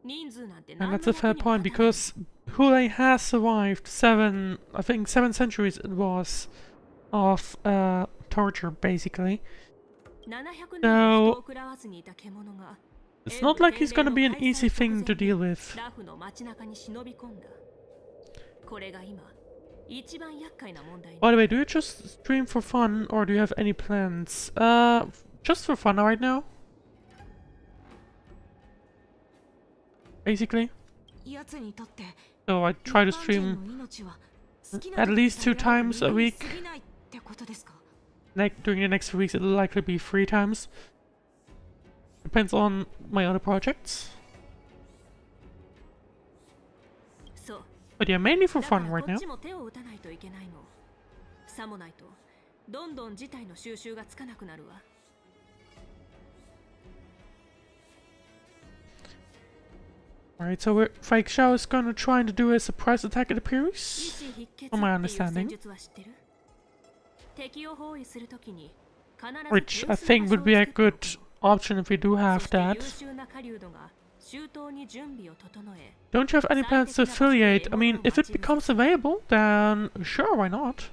And that's a fair point, because Hoolay has survived I think 7 centuries it was, of torture, basically. So it's not like he's gonna be an easy thing to deal with. By the way, do you just stream for fun, or do you have any plans? Just for fun right now. Basically. So I try to stream at least 2 times a week. Like during the next few weeks it'll likely be 3 times. Depends on my other projects. But yeah, mainly for fun right now. Alright, so Fake Xiao is gonna try to do a surprise attack at the Paris, from my understanding. Which I think would be a good option if we do have that. Don't you have any plans to affiliate? I mean, if it becomes available, then sure, why not?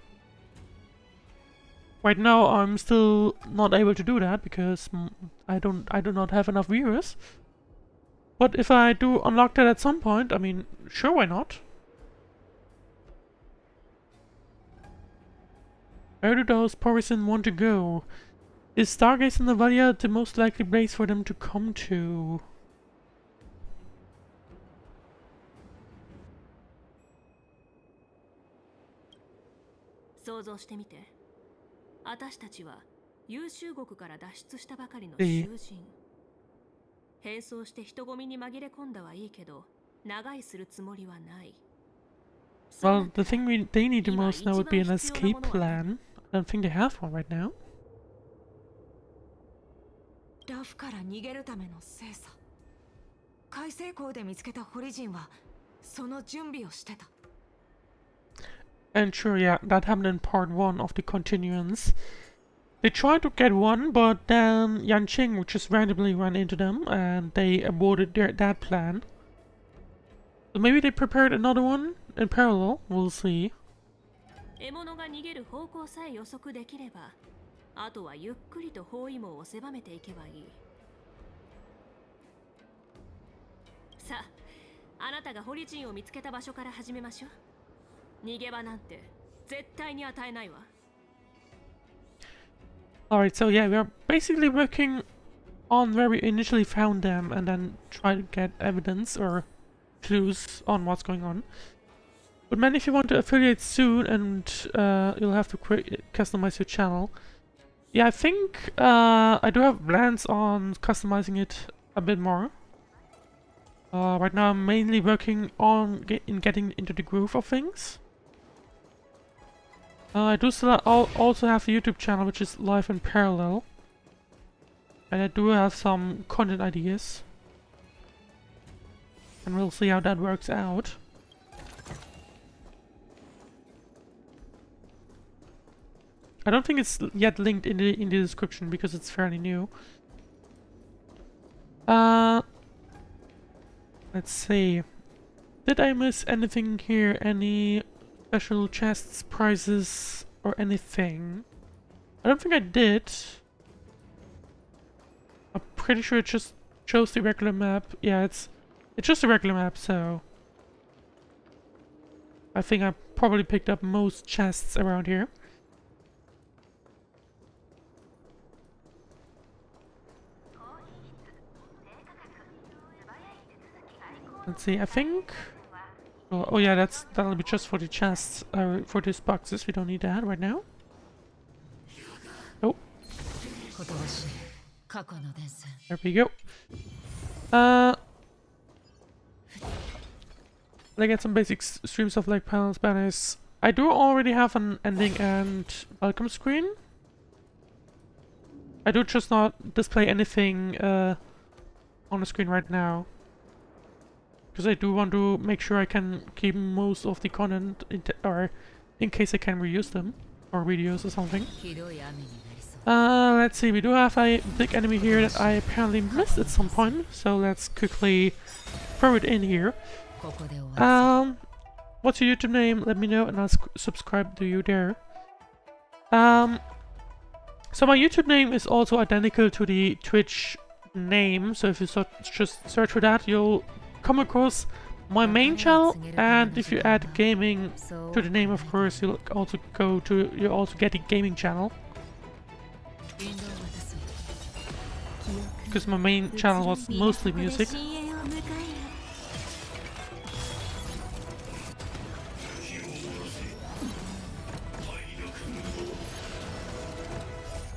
Right now I'm still not able to do that because I do not have enough viewers. But if I do unlock that at some point, I mean, sure, why not? Where do those Parisian want to go? Is Stargaze and Navalia the most likely place for them to come to? See. 変装して人混みに紛れ込んだはいいけど、長居するつもりはない。 Well, the thing they need the most now would be an escape plan. I don't think they have one right now. ラフから逃げるための精査。海星港で見つけたホリジンはその準備をしてた。 And sure, yeah, that happened in part 1 of the continuance. They tried to get one, but then Yanqing just randomly ran into them and they aborted that plan. So maybe they prepared another one in parallel, we'll see. 獲物が逃げる方向さえ予測できれば、あとはゆっくりと包囲網を狭めていけばいい。さあ、あなたがホリジンを見つけた場所から始めましょう。逃げ場なんて絶対に与えないわ。 Alright, so yeah, we're basically working on where we initially found them and then try to get evidence or clues on what's going on. But man, if you want to affiliate soon and you'll have to customize your channel. Yeah, I think I do have plans on customizing it a bit more. Right now I'm mainly working on getting into the groove of things. I do still also have the YouTube channel, which is live in parallel. And I do have some content ideas. And we'll see how that works out. I don't think it's yet linked in the description because it's fairly new. Let's see. Did I miss anything here? Any special chests, prizes, or anything? I don't think I did. I'm pretty sure it just chose the regular map. Yeah, it's just a regular map, so I think I probably picked up most chests around here. Let's see, I think... Oh yeah, that'll be just for the chests, for these boxes. We don't need that right now. Oh. There we go. Let's get some basic stream stuff like panels, banners. I do already have an ending and welcome screen. I do just not display anything on the screen right now. Because I do want to make sure I can keep most of the content, or in case I can reuse them, or videos or something. Let's see, we do have a big enemy here that I apparently missed at some point, so let's quickly throw it in here. What's your YouTube name? Let me know and I'll subscribe to you there. So my YouTube name is also identical to the Twitch name, so if you just search for that, you'll come across my main channel, and if you add gaming to the name, of course, you'll also get the gaming channel. Because my main channel was mostly music.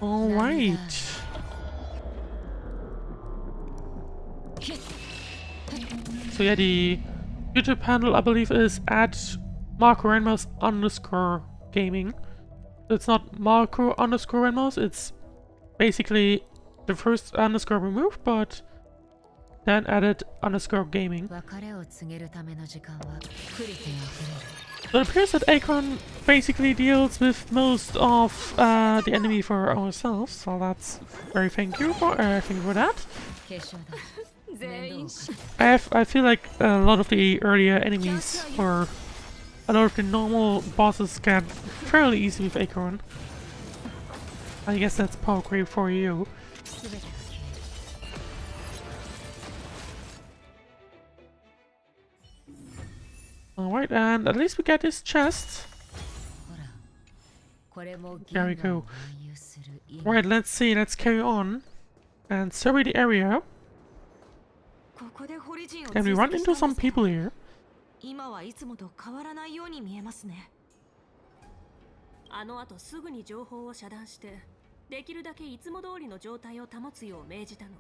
Alright. So yeah, the YouTube handle I believe is at @MarcoRenmos_gaming. It's not Marco_Renmos, it's basically the first underscore removed, but then added _gaming. So it appears that Acorn basically deals with most of the enemy for ourselves, so that's very thank you for that. I feel like a lot of the earlier enemies or a lot of the normal bosses get fairly easy with Acorn. I guess that's power creep for you. Alright, and at least we get this chest. There we go. Right, let's see, let's carry on and survey the area. Can we run into some people here? あの後すぐに情報を遮断してできるだけいつも通りの状態を保つよう命じたの。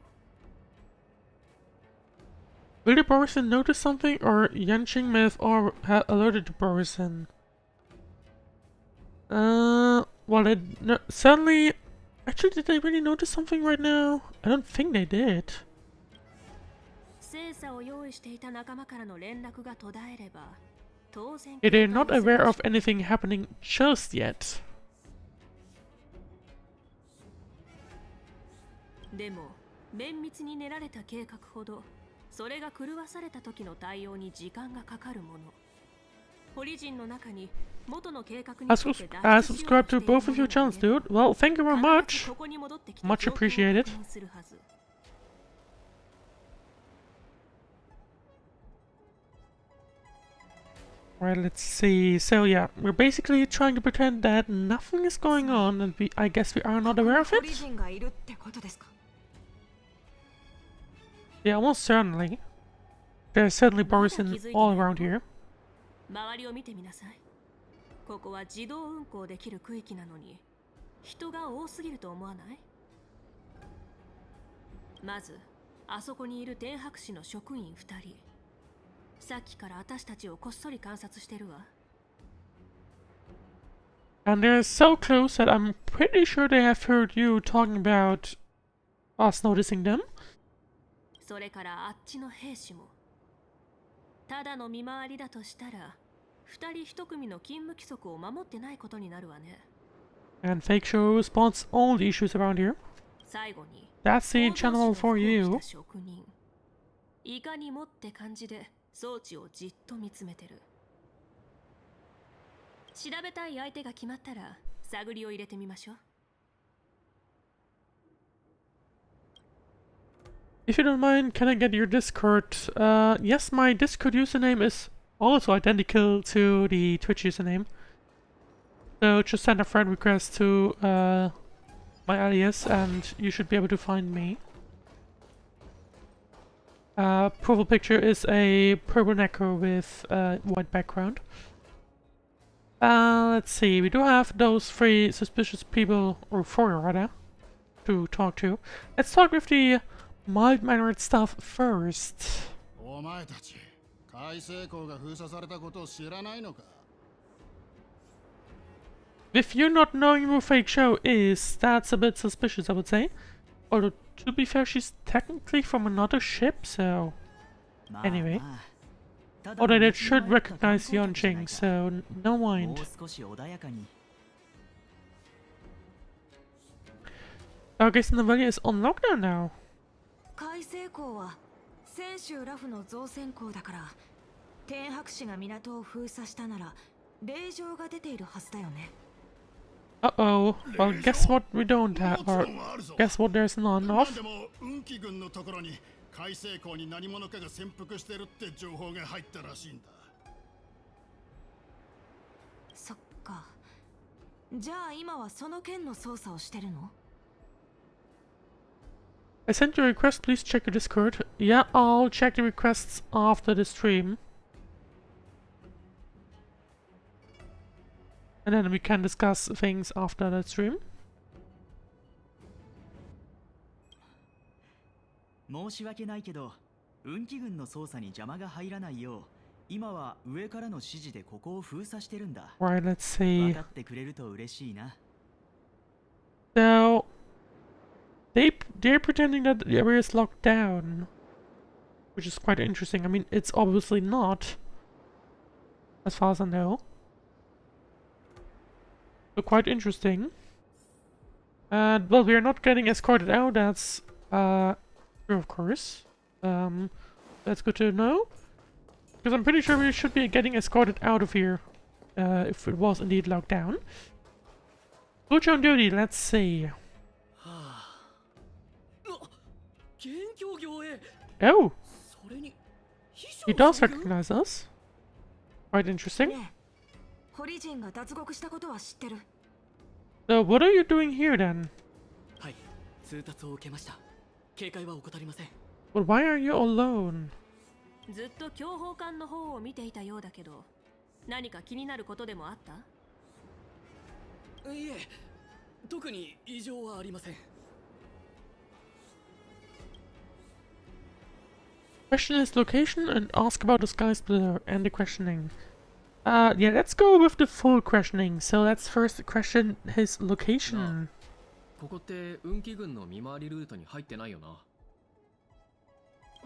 Will the Borison notice something, or Yanqing may have alerted the Borison? Well, certainly... Actually, did they really notice something right now? I don't think they did. 精査を用意していた仲間からの連絡が途絶えれば、当然。They're not aware of anything happening just yet. でも、綿密に練られた計画ほど。 それが狂わされた時の対応に時間がかかるもの。ホリジンの中に元の計画に I subscribe to both of your channels, dude. Well, thank you very much. Much appreciated. Right, let's see. So yeah, we're basically trying to pretend that nothing is going on, and I guess we are not aware of it. Yeah, almost certainly. There's certainly Borison all around here. 周りを見てみなさい。ここは自動運行できる区域なのに、人が多すぎると思わない？まず、あそこにいる天白市の職員2人。さっきから私たちをこっそり観察してるわ。And they're so close that I'm pretty sure they have heard you talking about us noticing them. それからあっちの兵士も。ただの見回りだとしたら、2人1組の勤務規則を守ってないことになるわね。And Fake Show responds all the issues around here. 最後に、That's the channel for you. 職人。いかにもって感じで装置をじっと見つめてる。調べたい相手が決まったら、探りを入れてみましょう。If you don't mind, can I get your Discord? Yes, my Discord username is also identical to the Twitch username. So just send a friend request to my alias and you should be able to find me. Profile picture is a purple necro with white background. Let's see, we do have those 3 suspicious people, or 4 rather, to talk to. Let's talk with the mild-mannered stuff first. With you not knowing who Fake Show is, that's a bit suspicious, I would say. Although, to be fair, she's technically from another ship, so... Anyway. Although they should recognize Yonqing, so no mind. Stargaze in the Valley is on lockdown now. 海星港は泉州ラフの造船港だから、天白氏が港を封鎖したなら令状が出ているはずだよね。Uh-oh. Well, guess what we don't have, or guess what there's none of. でも運気軍のところに海星港に何者かが潜伏してるって情報が入ったらしいんだ。そっか。じゃあ今はその件の捜査をしてるの？ I sent you a request, please check your Discord. Yeah, I'll check the requests after the stream. And then we can discuss things after the stream. 申し訳ないけど、運気軍の捜査に邪魔が入らないよう、今は上からの指示でここを封鎖してるんだ。Right, let's see. 分かってくれると嬉しいな。So they're pretending that the area is locked down, which is quite interesting. I mean, it's obviously not, as far as I know. So quite interesting. And well, we are not getting escorted out. That's true, of course. That's good to know, because I'm pretty sure we should be getting escorted out of here if it was indeed locked down. Who's on duty? Let's see. Oh, he does recognize us. Quite interesting. So what are you doing here then? But why are you alone? ずっと強砲艦の方を見ていたようだけど、何か気になることでもあった？いえ、特に異常はありません。Question his location and ask about the sky splitter and the questioning. Yeah, let's go with the full questioning. So let's first question his location. ここって運気軍の見回りルートに入ってないよな。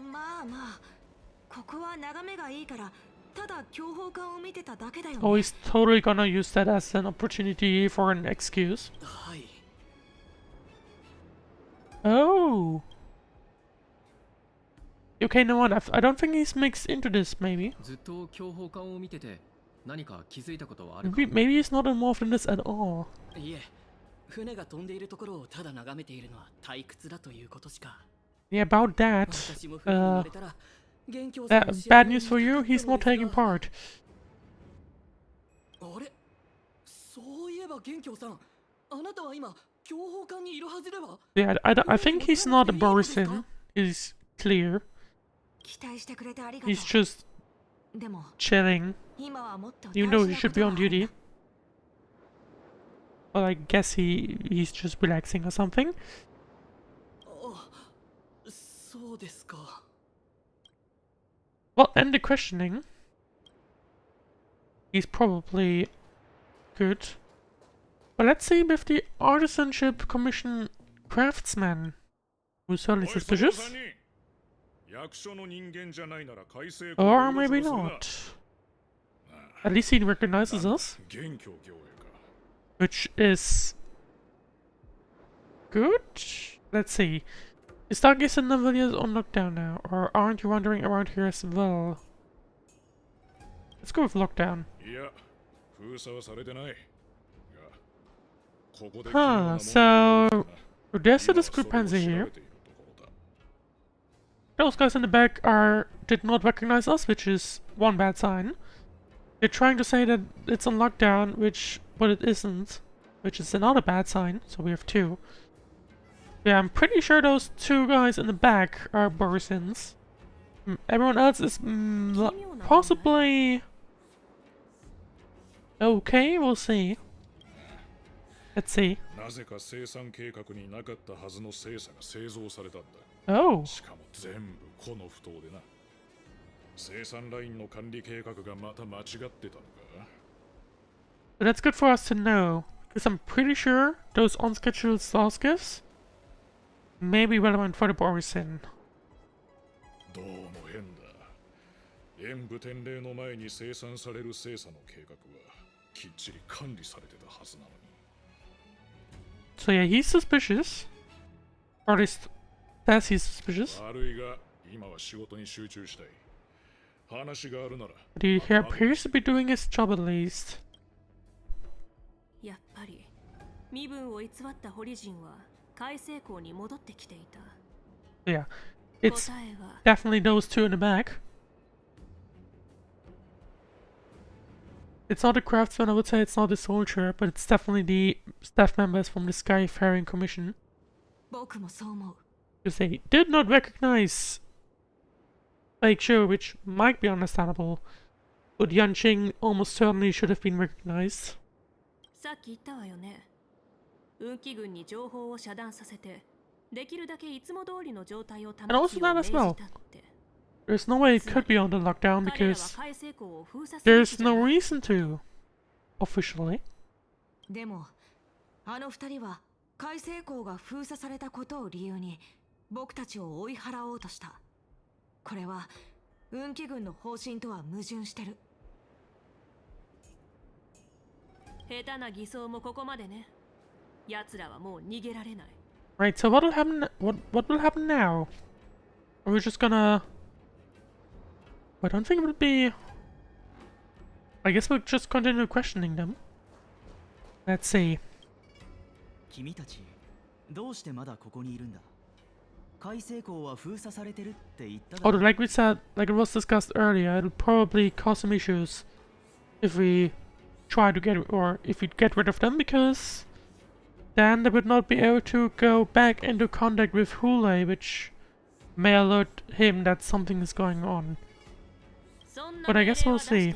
まあまあ、ここは眺めがいいから、ただ強砲艦を見てただけだよね。Oh, he's totally gonna use that as an opportunity for an excuse. はい。Oh. Okay, no one. I don't think he's mixed into this. Maybe. ずっと強砲艦を見てて何か気づいたことはあるか？ Maybe he's not involved in this at all. いえ、船が飛んでいるところをただ眺めているのは退屈だということしか。Yeah, about that. Bad news for you. He's not taking part. あれ、そういえば元凶さん、あなたは今強砲艦にいるはずでは？ Yeah, I think he's not a Borisin. It's clear. He's just chilling, even though he should be on duty. Well, I guess he's just relaxing or something. Well, and the questioning. He's probably good. But let's see with the Artisanship Commission Craftsman, who's certainly suspicious. Or maybe not. At least he recognizes us. Which is good. Let's see. Is Stargaze and Navalia on lockdown now? Or aren't you wandering around here as well? Let's go with lockdown. Huh, so there's a discrepancy here. Those guys in the back did not recognize us, which is one bad sign. They're trying to say that it's on lockdown, but it isn't, which is another bad sign. So we have two. Yeah, I'm pretty sure those two guys in the back are Borisins. Everyone else is possibly okay. We'll see. Let's see. Oh. But that's good for us to know, because I'm pretty sure those unscheduled source gifts may be relevant for the Borisin. 演武典礼の前に生産される精査の計画はきっちり管理されてたはずなのに。 So yeah, he's suspicious. Or at least says he's suspicious. 悪いが今は仕事に集中したい。話があるなら。 But he appears to be doing his job at least. やっぱり身分を偽ったホリジンは海星港に戻ってきていた。 Yeah, it's definitely those two in the back. It's not the craftsman, I would say it's not the soldier, but it's definitely the staff members from the Skyfaring Commission. Because they did not recognize Fake Show, which might be understandable, but Yanqing almost certainly should have been recognized. さっき言ったわよね。運気軍に情報を遮断させて、できるだけいつも通りの状態を保つよう And also that 命 as じ well. たって。 There's no way it could be under lockdown because there's no reason to, officially. でも、あの二人は海星港が封鎖されたことを理由に僕たちを追い払おうとした。これは運気軍の方針とは矛盾してる。下手な偽装もここまでね。奴らはもう逃げられない。 Right, so what will happen? What will happen now? Are we just gonna? I don't think it would be. I guess we'll just continue questioning them. Let's see. 君たち、どうしてまだここにいるんだ？海星港は封鎖されてるって言っただろ。 Oh, like we said, like it was discussed earlier, it'll probably cause some issues if we try to get or if we get rid of them, because then they would not be able to go back into contact with Hoolay, which may alert him that something is going on. But I guess we'll see.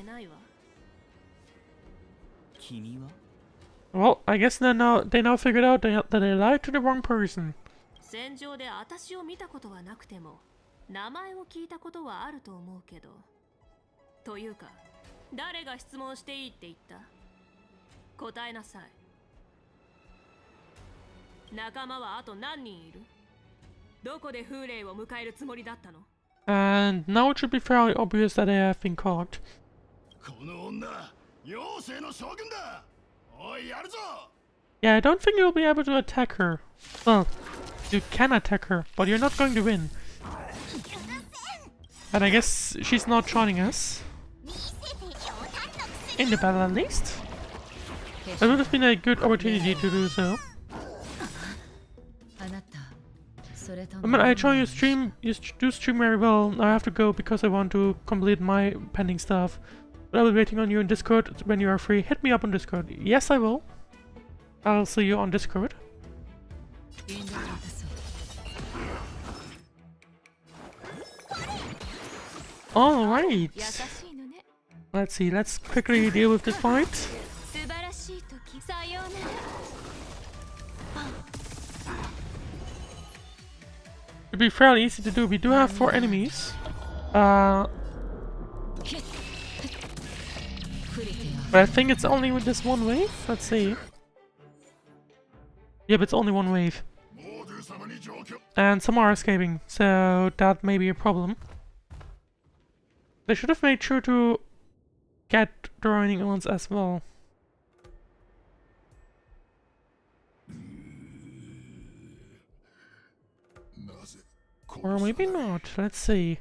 Well, I guess they now figured out that they lied to the wrong person. 戦場で私を見たことはなくても名前を聞いたことはあると思うけど。というか、誰が質問していいって言った？答えなさい。仲間はあと何人いる？どこで風霊を迎えるつもりだったの？ And now it should be fairly obvious that they have been caught. この女、妖精の将軍だ。おい、やるぞ。 Yeah, I don't think you'll be able to attack her. Well, you can attack her, but you're not going to win. And I guess she's not joining us. In the battle at least. It would have been a good opportunity to do so. I mean, I try you do stream very well. Now I have to go because I want to complete my pending stuff. But I'll be waiting on you in Discord when you are free. Hit me up on Discord. Yes, I will. I'll see you on Discord. Alright. Let's see, let's quickly deal with this fight. It'd be fairly easy to do. We do have 4 enemies. But I think it's only with this one wave. Let's see. Yeah, but it's only one wave. And some are escaping, so that may be a problem. They should have made sure to get the remaining ones as well. Or maybe not. Let's see.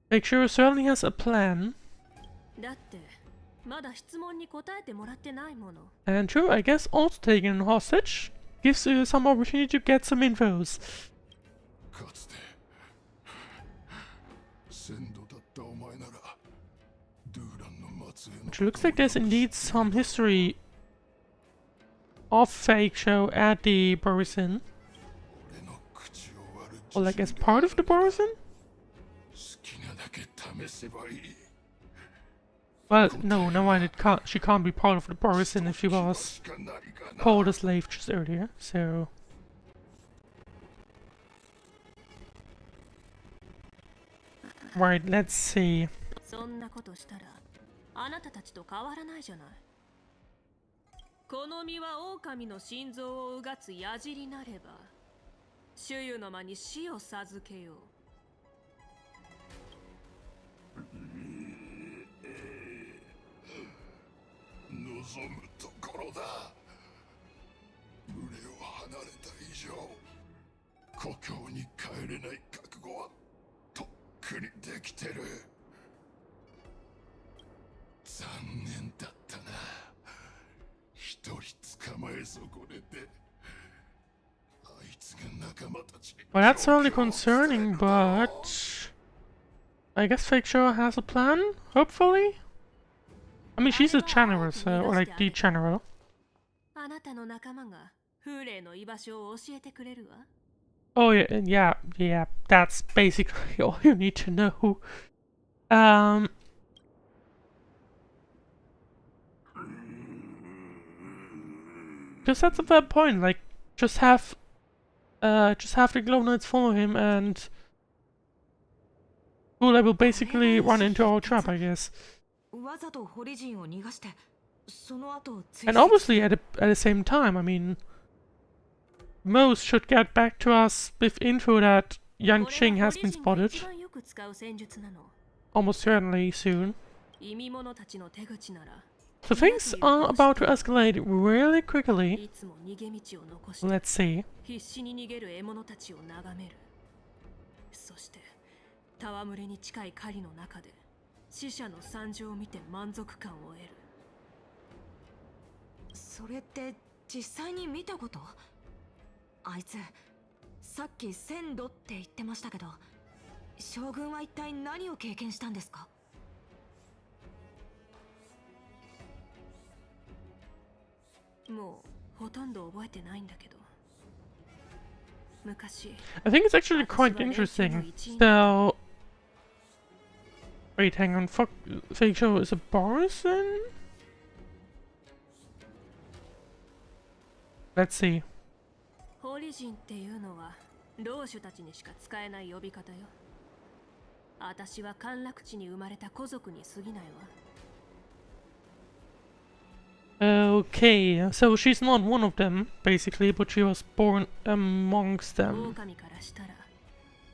Make sure certainly has a plan. And true, I guess also taking an hostage gives you some opportunity to get some infos. Which looks like there's indeed some history of Fake Show at the Borisin. Or like as part of the Borisin? Well, no, never mind, she can't be part of the Borisin if she was called a slave just earlier, so... Right, let's see. そんなことしたらあなたたちと変わらないじゃない。この身は狼の心臓をうがつ矢尻なれば、周囲の間に死を授けよう。望むところだ。群れを離れた以上、故郷に帰れない覚悟はとっくにできてる。残念だったな。一人捕まえ損ねて、あいつが仲間たちに。 Well, that's certainly concerning, but I guess Fake Show has a plan, hopefully? I mean, she's a general, so, or like the general. あなたの仲間が風霊の居場所を教えてくれるわ。Oh, yeah, that's basically all you need to know. Because that's a fair point, like, just have the Glow Knights follow him and Hoolay will basically run into our trap, I guess. And obviously at the same time, I mean, most should get back to us with info that Yang Qing has been spotted. Almost certainly soon. So things are about to escalate really quickly. Let's see. 戯れに近い狩りの中で死者の惨状を見て満足感を得る。それって実際に見たこと？あいつさっき1000度って言ってましたけど、将軍は一体何を経験したんですか？もうほとんど覚えてないんだけど。昔 I think it's actually quite interesting. So wait, hang on. Fake Show is a Borison? Let's see. ホリジンっていうのは老主たちにしか使えない呼び方よ。私は陥落地に生まれた古族に過ぎないわ。Okay, so she's not one of them, basically, but she was born amongst them. 狼からしたら、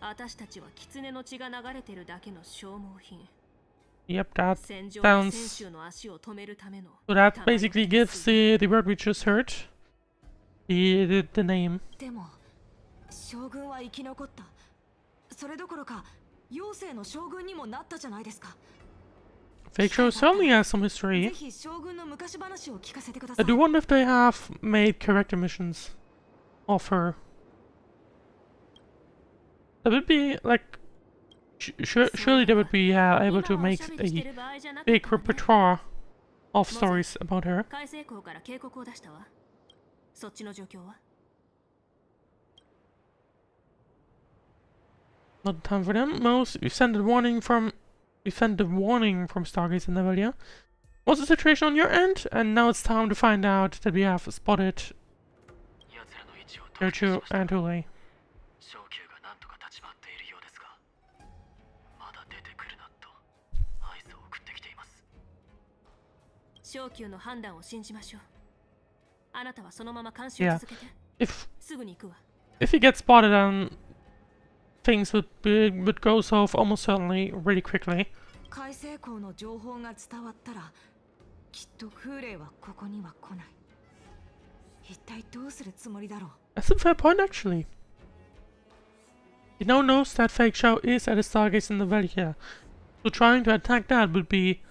私たちは狐の血が流れてるだけの消耗品。Yep, that sounds... So that basically gives the word we just heard the name. でも、将軍は生き残った。それどころか、妖精の将軍にもなったじゃないですか。Fake Show certainly has some history. I do wonder if they have made character missions of her. That would be like... surely they would be able to make a big repertoire of stories about her. Not time for them. Most we sent the warning from Stargaze and Nevelia. What's the situation on your end? And now it's time to find out that we have spotted Gertrude and Hoolay. 昇級の判断を信じましょう。あなたはそのまま監視を続けて。すぐに行くわ。If he gets spotted, then things would go south almost certainly really quickly. 海星港の情報が伝わったら、きっと風霊はここには来ない。一体どうするつもりだろう。That's a fair point, actually. He now knows that Fake Show is at a Stargaze in the valley here, so trying to attack that would be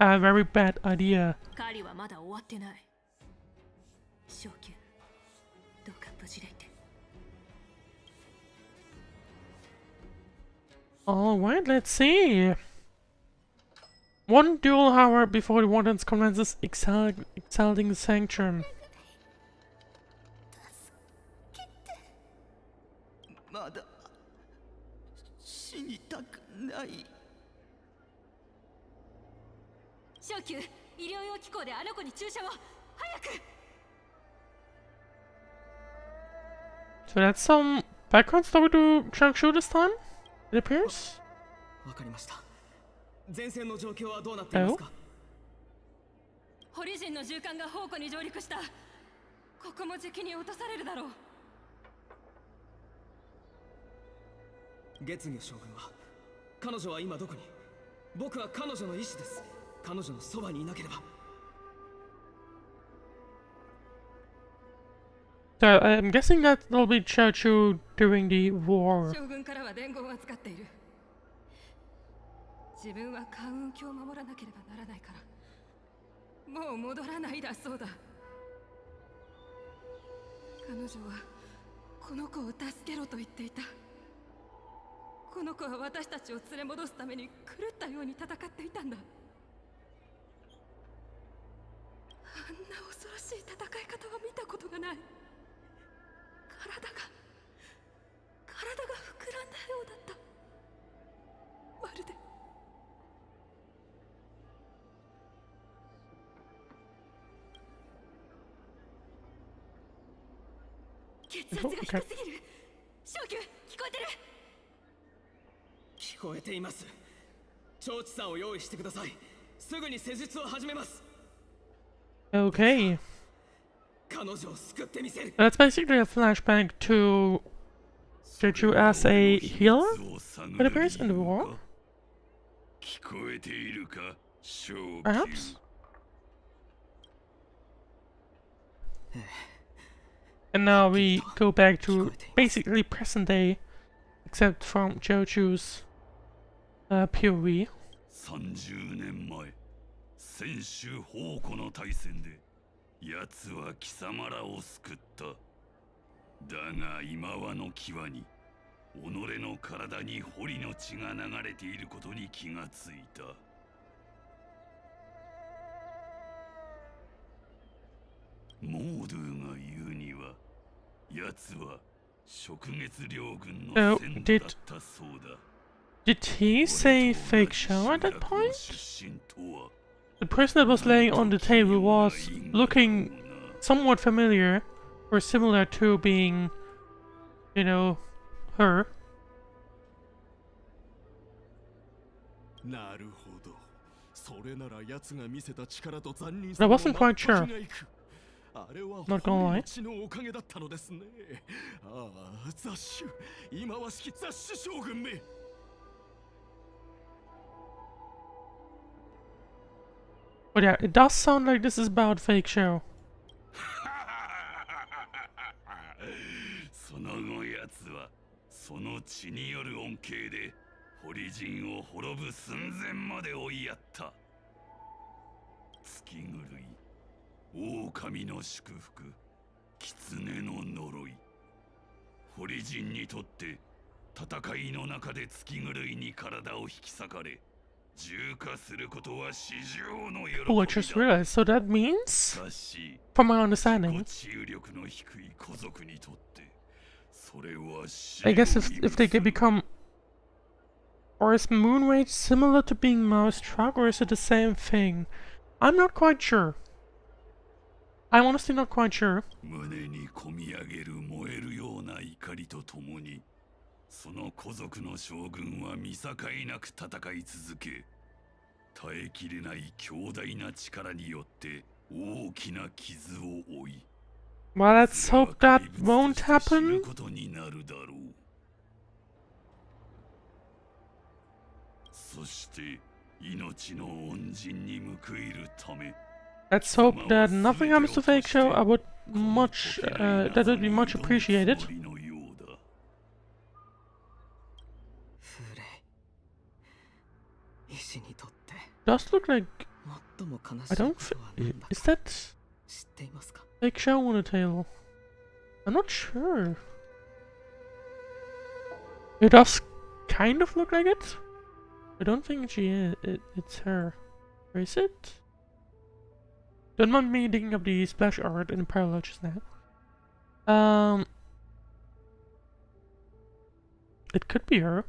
a very bad idea. 狩りはまだ終わってない。昇級、どうか無事でいて。Alright, let's see. One duel hour before the Wardens commences exalting the Sanctum. まだ死にたくない。昇級、医療用機構であの子に注射を早く。So that's some background story to Shangshu this time, it appears. わかりました。前線の状況はどうなっていますか？ホリジンの銃艦が宝庫に上陸した。ここも時期に落とされるだろう。月魚将軍は、彼女は今どこに？僕は彼女の意志です。彼女のそばにいなければ。So I'm guessing that will be Churchill during the war. 将軍からは伝言を預かっている。自分は関運卿を守らなければならないから、もう戻らないだそうだ。彼女はこの子を助けろと言っていた。この子は私たちを連れ戻すために狂ったように戦っていたんだ。あんな恐ろしい戦い方は見たことがない。体が膨らんだようだった。まるで血圧が低すぎる。昇級聞こえてる？聞こえています。長知さんを用意してください。すぐに施術を始めます。 Okay. 彼女を救ってみせる。 That's basically a flashback to Churchill as a healer, it appears, in the war. Perhaps? And now we go back to basically present day, except from Churchill's POV. 30年前、先週宝庫の大戦で奴は貴様らを救った。だが今はの際に己の体に堀の血が流れていることに気がついた。モードゥが言うには、奴は食月両軍の先だったそうだ。Did he say fake show at that point? The person that was laying on the table was looking somewhat familiar, or similar to being, you know, her. But I wasn't quite sure. Not gonna lie. But yeah, it does sound like this is about fake show. その後奴はその血による恩恵で堀陣を滅ぶ寸前まで追いやった。月狂い、狼の祝福、狐の呪い。堀陣にとって戦いの中で月狂いに体を引き裂かれ、重化することは至上の喜びだ。Oh, I just realized. So that means, from my understanding, I guess if they become, or is Moonrage similar to being Mousestruck, or is it the same thing? I'm not quite sure. I'm honestly not quite sure. 胸にこみ上げる燃えるような怒りとともに、その古族の将軍は見境なく戦い続け、耐えきれない強大な力によって大きな傷を負い、 Well, let's hope that won't happen. ことになるだろう。そして命の恩人に報いるため、 Let's hope that nothing happens to Fake Show. I would much, that would be much appreciated. Does look like, I don't is that Fake Show on the table? I'm not sure. It does kind of look like it. I don't think she is. It's her. Or is it? Don't mind me digging up the splash art in parallel just now. It could be her.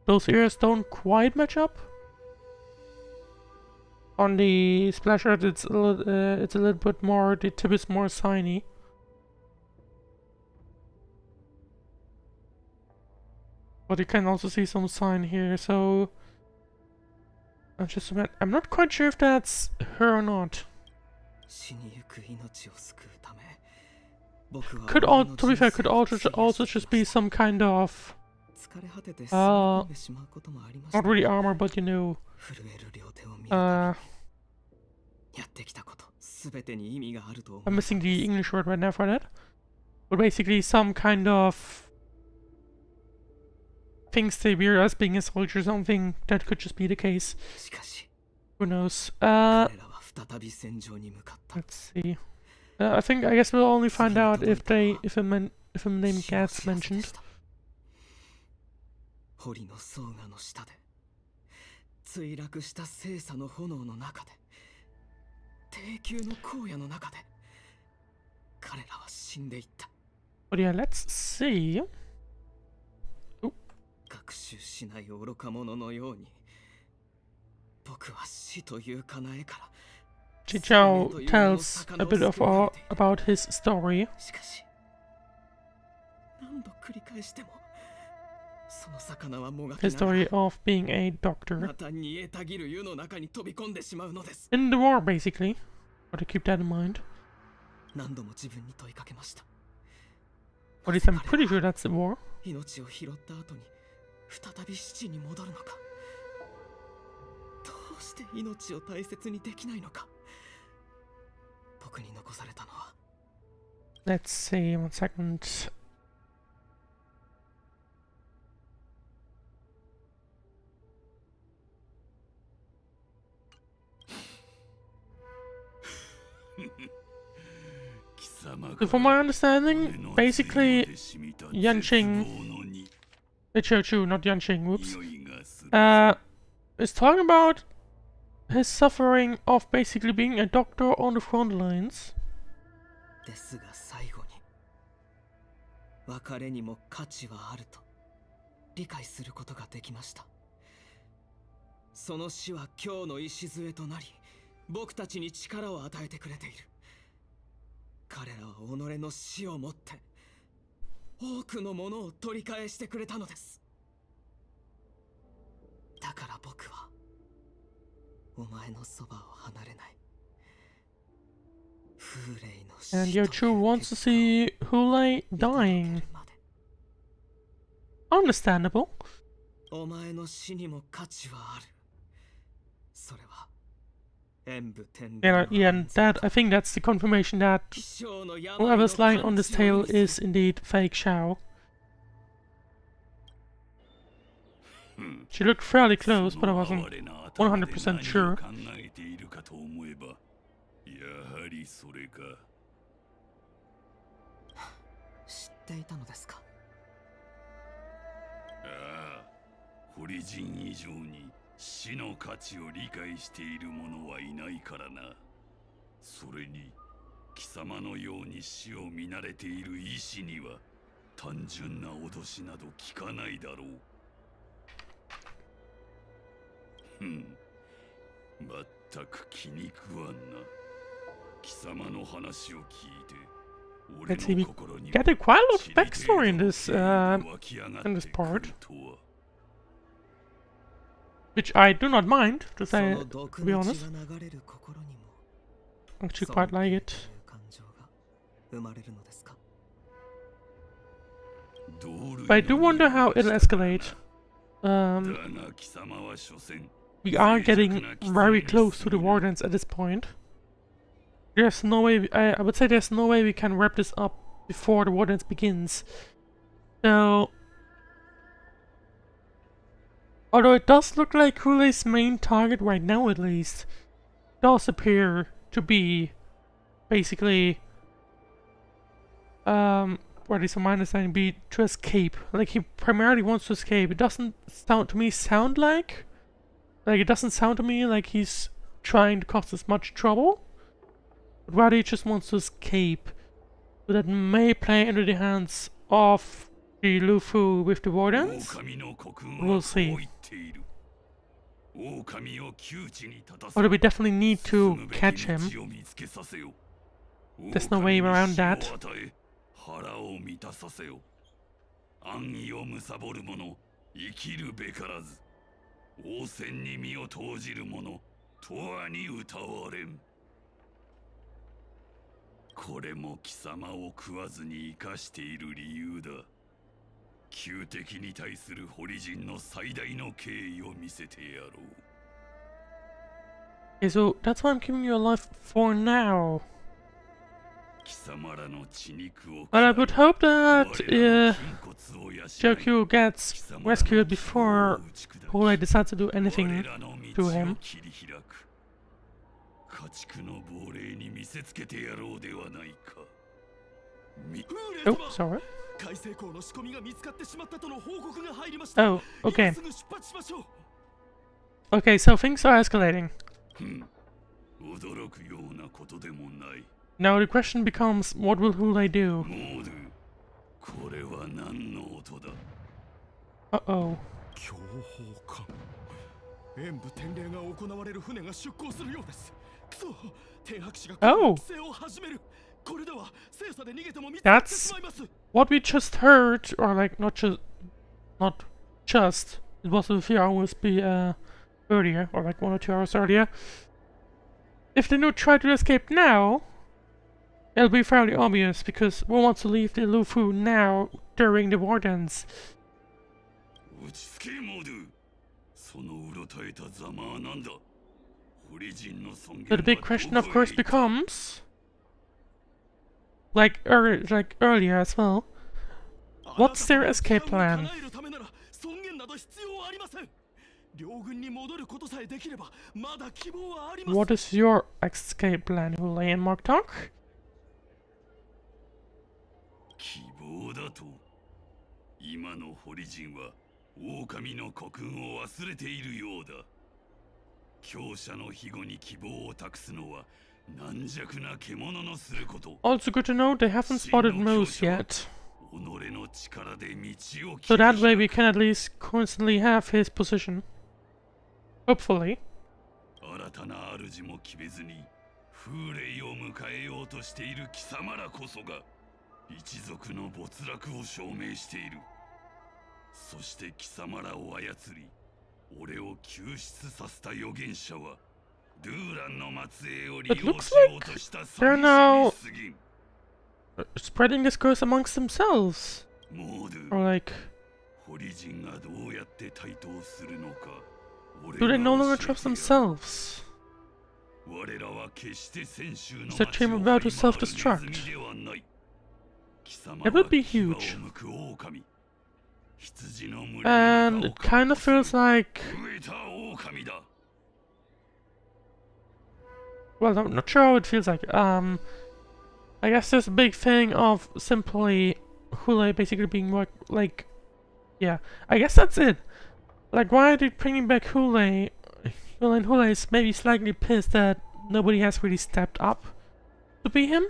Those ears don't quite match up. On the splash art, it's a little bit more. The tip is more shiny. But you can also see some sign here, so I'm not quite sure if that's her or not. Could to be fair, could also just be some kind of not really armor, but you know, I'm missing the English word right now for that. But basically some kind of things they view as being a soldier or something. That could just be the case. Who knows? Let's see. I guess we'll only find out if a name gets mentioned. 堀の層画の下で墜落した聖査の炎の中で低級の荒野の中で彼らは死んでいった。 But yeah, let's see. 学習しない愚か者のように僕は死というかなえから Chichao tells a bit of about his story. しかし何度繰り返しても His story of being a doctor. In the war, basically. But to keep that in mind. At least I'm pretty sure that's the war. Let's see, 1 second. So from my understanding, basically, Yanqing, Chu, not Yanqing, whoops, is talking about his suffering of basically being a doctor on the front lines. ですが最後に別れにも価値はあると理解することができました。その死は今日の礎となり、僕たちに力を与えてくれている。彼らは己の死をもって多くのものを取り返してくれたのです。だから僕はお前のそばを離れない。 And Yochu wants to see Hoolay dying. Understandable. Yeah, and that, I think that's the confirmation that whoever's lying on this tale is indeed fake Xiao. She looked fairly close, but I wasn't 100% sure. それか。知っていたのですか。ああ、堀人以上に死の価値を理解している者はいないからな。それに貴様のように死を見慣れている医師には単純な脅しなど聞かないだろう。まったく気に食わんな。 Let's see, we get quite a lot of backstory in this part, which I do not mind, to be honest. I actually quite like it. But I do wonder how it'll escalate. We are getting very close to the Wardens at this point. There's no way, I would say there's no way we can wrap this up before the Wardens begins. So, although it does look like Hulay's main target right now at least, does appear to be basically, or at least from my understanding, be to escape. Like he primarily wants to escape. It doesn't sound to me it doesn't sound to me like he's trying to cause us much trouble. But rather he just wants to escape, so that may play into the hands of the Lufu with the Wardens. We'll see. Although we definitely need to catch him. There's no way around that. これも貴様を食わずに生かしている理由だ。旧敵に対する堀人の最大の敬意を見せてやろう。Okay, so that's why I'm keeping you alive for now. But I would hope that Jokyu gets rescued before Hoolay decides to do anything to him. Oh, sorry. Oh, okay. Okay, so things are escalating. Now the question becomes, what will Hoolay do? Uh-oh. 演武天礼が行われる船が出港するようです。くそ、天白氏が Oh! 規制を始める。これでは精査で逃げても見つかって That's しまいます。 what we just heard, or like not just, it was a few hours earlier, or like 1 or 2 hours earlier. If they don't try to escape now, it'll be fairly obvious, because one wants to leave the Lufu now, during the war dance. So the big question, of course, becomes, like earlier as well, what's their escape plan? What is your escape plan, Hoolay and Mark Talk? 希望だと今の堀人は狼の国運を忘れているようだ。強者の庇護に希望を託すのは軟弱な獣のすること。Also good to know they haven't spotted Moose yet. So that way we can at least constantly have his position. Hopefully. 新たな主も決めずに風霊を迎えようとしている貴様らこそが一族の没落を証明している。そして貴様らを操り俺を救出させた預言者はドゥーランの末裔を利用しようとした寂しみすぎん。 Spreading this curse amongst themselves. Or like, do they no longer trust themselves? Is that dream about to self-destruct? It would be huge. And it kind of feels like... Well, I'm not sure how it feels like. I guess there's a big thing of simply Hoolay basically being like, yeah, I guess that's it. Like, why are they bringing back Hoolay? Well, and Hoolay is maybe slightly pissed that nobody has really stepped up to be him.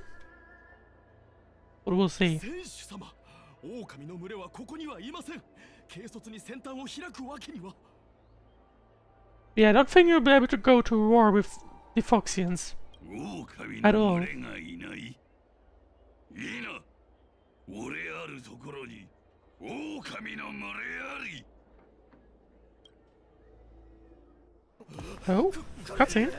But we'll see. Yeah, I don't think you'll be able to go to war with the Foxians at all. いいな。俺あるところに狼の群れあり。Oh, cutscene.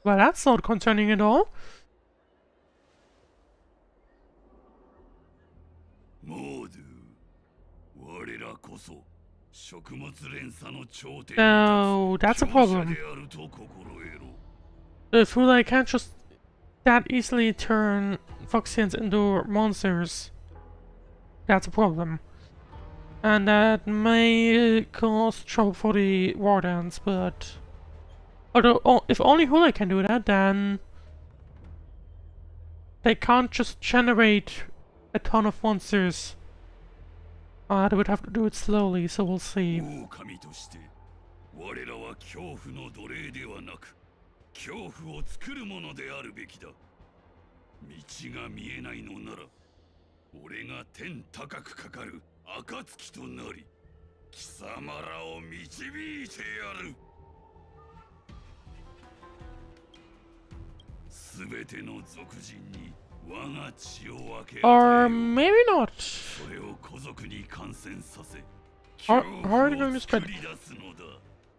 Well, that's not concerning at all. No, that's a problem. If Hoolay can't just that easily turn Foxians into monsters, that's a problem. And that may cause trouble for the Wardens, but... Although, if only Hoolay can do that, then... They can't just generate a ton of monsters. They would have to do it slowly, so we'll see. 我らは恐怖の奴隷ではなく恐怖を作るものであるべきだ。道が見えないのなら俺が天高くかかる暁となり貴様らを導いてやる。すべての族人に Or maybe not. How are they going to spread?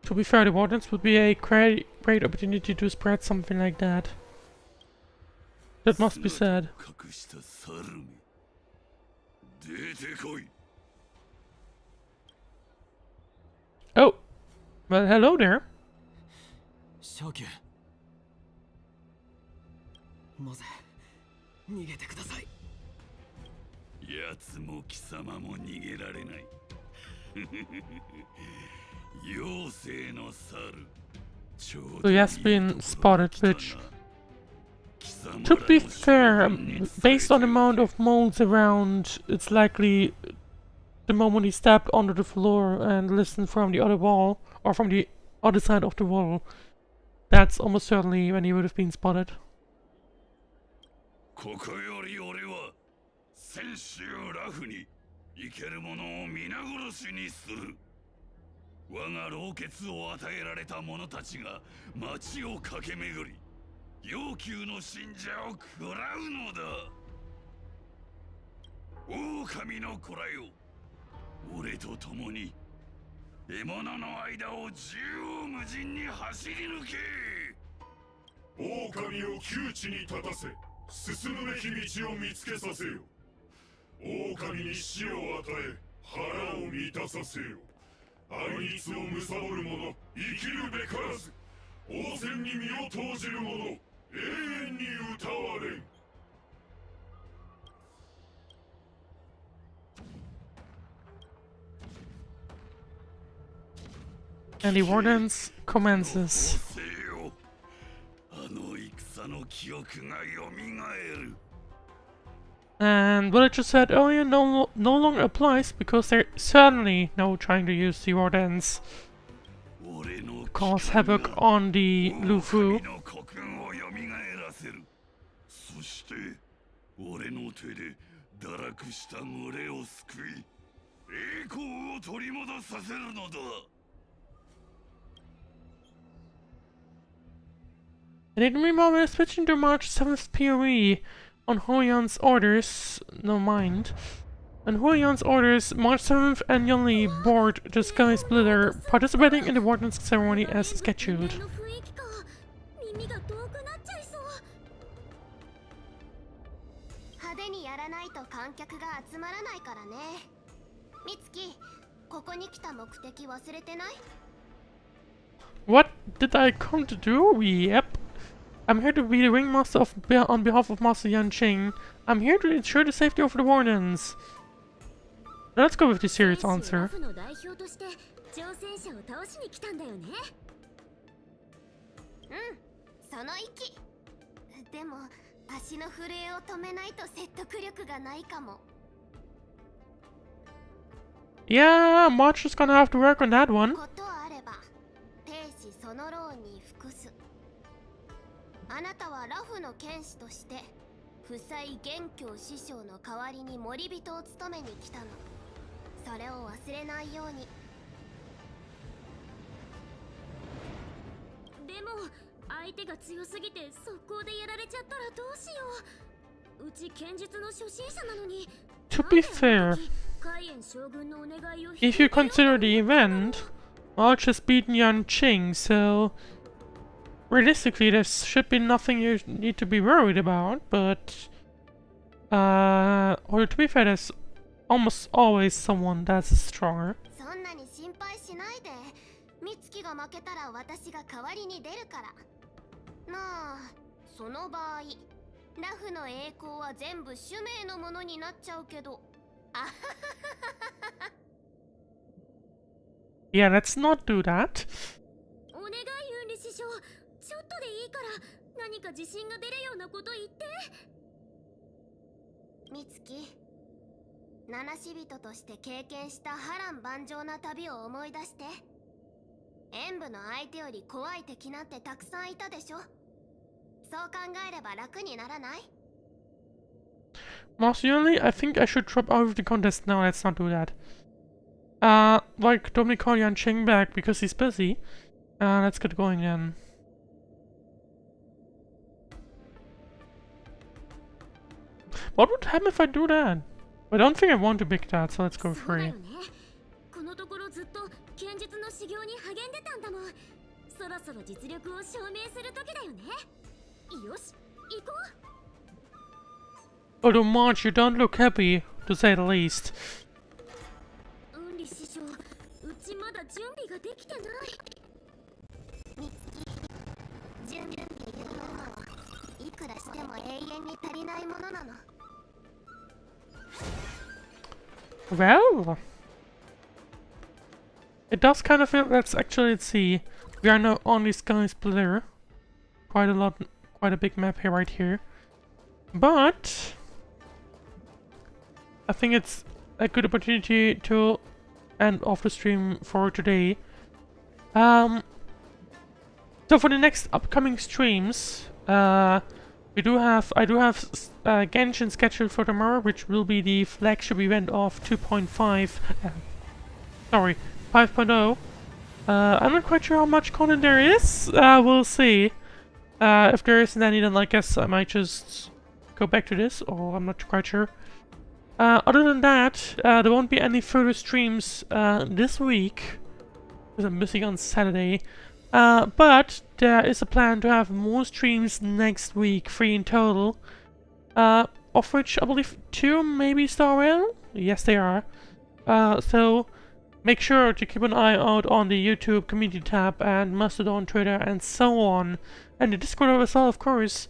To be fair, the Wardens would be a great opportunity to spread something like that. That must be sad. Oh, well, hello there. 将軍モゼ逃げてください。奴も貴様も逃げられない。妖精の猿。 So he has been spotted, which, to be fair, based on the amount of molds around, it's likely the moment he stepped onto the floor and listened from the other wall, or from the other side of the wall, that's almost certainly when he would have been spotted. ここより俺は先週ラフに生ける者を皆殺しにする。我が老血を与えられた者たちが町を駆け巡り、要求の信者を食らうのだ。狼の子らよ、俺と共に獲物の間を縦横無尽に走り抜け。狼を窮地に立たせ、進むべき道を見つけさせよ。狼に死を与え、腹を満たさせよ。愛律を貪る者、生きるべからず。王戦に身を投じる者、永遠に歌われん。And the Wardens commences. あの戦の記憶が蘇る。 And what I just said earlier no longer applies, because they're certainly now trying to use the Wardens to cause havoc on the Lufu. そして俺の手で堕落した群れを救い、栄光を取り戻させるのだ。 And in meanwhile, we're switching to March 7th PoE on Huayon's orders. No mind. On Huayon's orders, March 7th annually board the Sky Splitter, participating in the Warden's ceremony as scheduled. 派手にやらないと観客が集まらないからね。美月、ここに来た目的忘れてない？ What did I come to do? Yep. I'm here to be the ringmaster on behalf of Master Yanqing. I'm here to ensure the safety of the Wardens. Let's go with the serious answer. その息。でも足の震えを止めないと説得力がないかも。 Yeah, March is gonna have to work on that one. ことあれば、兵士その牢に服す。あなたはラフの剣士として負債元凶師匠の代わりに守人を務めに来たの。それを忘れないように。でも相手が強すぎて速攻でやられちゃったらどうしよう。うち剣術の初心者なのに。 To be fair, if you consider the event, March has beaten Yanqing, so realistically there should be nothing you need to be worried about, but or to be fair, there's almost always someone that's stronger. そんなに心配しないで。美月が負けたら私が代わりに出るから。まあ、その場合、ラフの栄光は全部主命のものになっちゃうけど。Yeah, let's not do that. お願いユンリ師匠、ちょっとでいいから何か自信が出るようなこと言って。美月、七死人として経験した波乱万丈な旅を思い出して。演武の相手より怖い敵なんてたくさんいたでしょ。そう考えれば楽にならない？ Master Yunli, I think I should drop out of the contest now. Let's not do that. Like, don't we call Yanqing back because he's busy? Let's get going then. What would happen if I do that? I don't think I want to pick that, so let's go free. このところずっと剣術の修行に励んでたんだもん。そろそろ実力を証明する時だよね。よし、行こう。Although March, you don't look happy, to say the least. ウンリ師匠、うちまだ準備ができてない。みつき、準備っていうのはいくらしても永遠に足りないものなの。Well, it does kind of feel. Let's actually see. We are now on the Sky Splitter. Quite a big map here, right here. But I think it's a good opportunity to end off the stream for today. So for the next upcoming streams, I do have Genshin scheduled for tomorrow, which will be the flagship event of 2.5. Sorry, 5.0. I'm not quite sure how much content there is. We'll see. If there isn't any, then I guess I might just go back to this, or I'm not quite sure. Other than that, there won't be any further streams this week, because I'm missing on Saturday. But there is a plan to have more streams next week, 3 in total. Of which I believe 2 maybe Star Rail? Yes, they are. So make sure to keep an eye out on the YouTube community tab and Mastodon, Twitter, and so on. And the Discord as well, of course.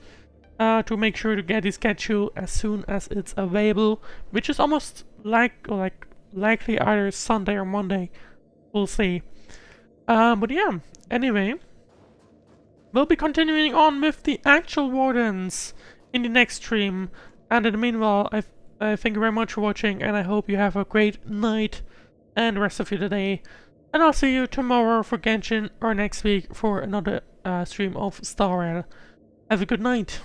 To make sure to get the schedule as soon as it's available, which is almost likely either Sunday or Monday. We'll see. But yeah, anyway, we'll be continuing on with the actual Wardens in the next stream. And in the meanwhile, I thank you very much for watching, and I hope you have a great night and rest of your day. And I'll see you tomorrow for Genshin, or next week for another stream of Star Rail. Have a good night.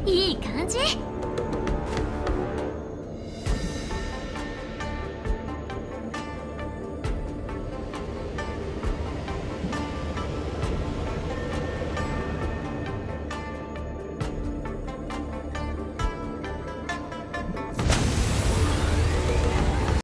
いい感じ。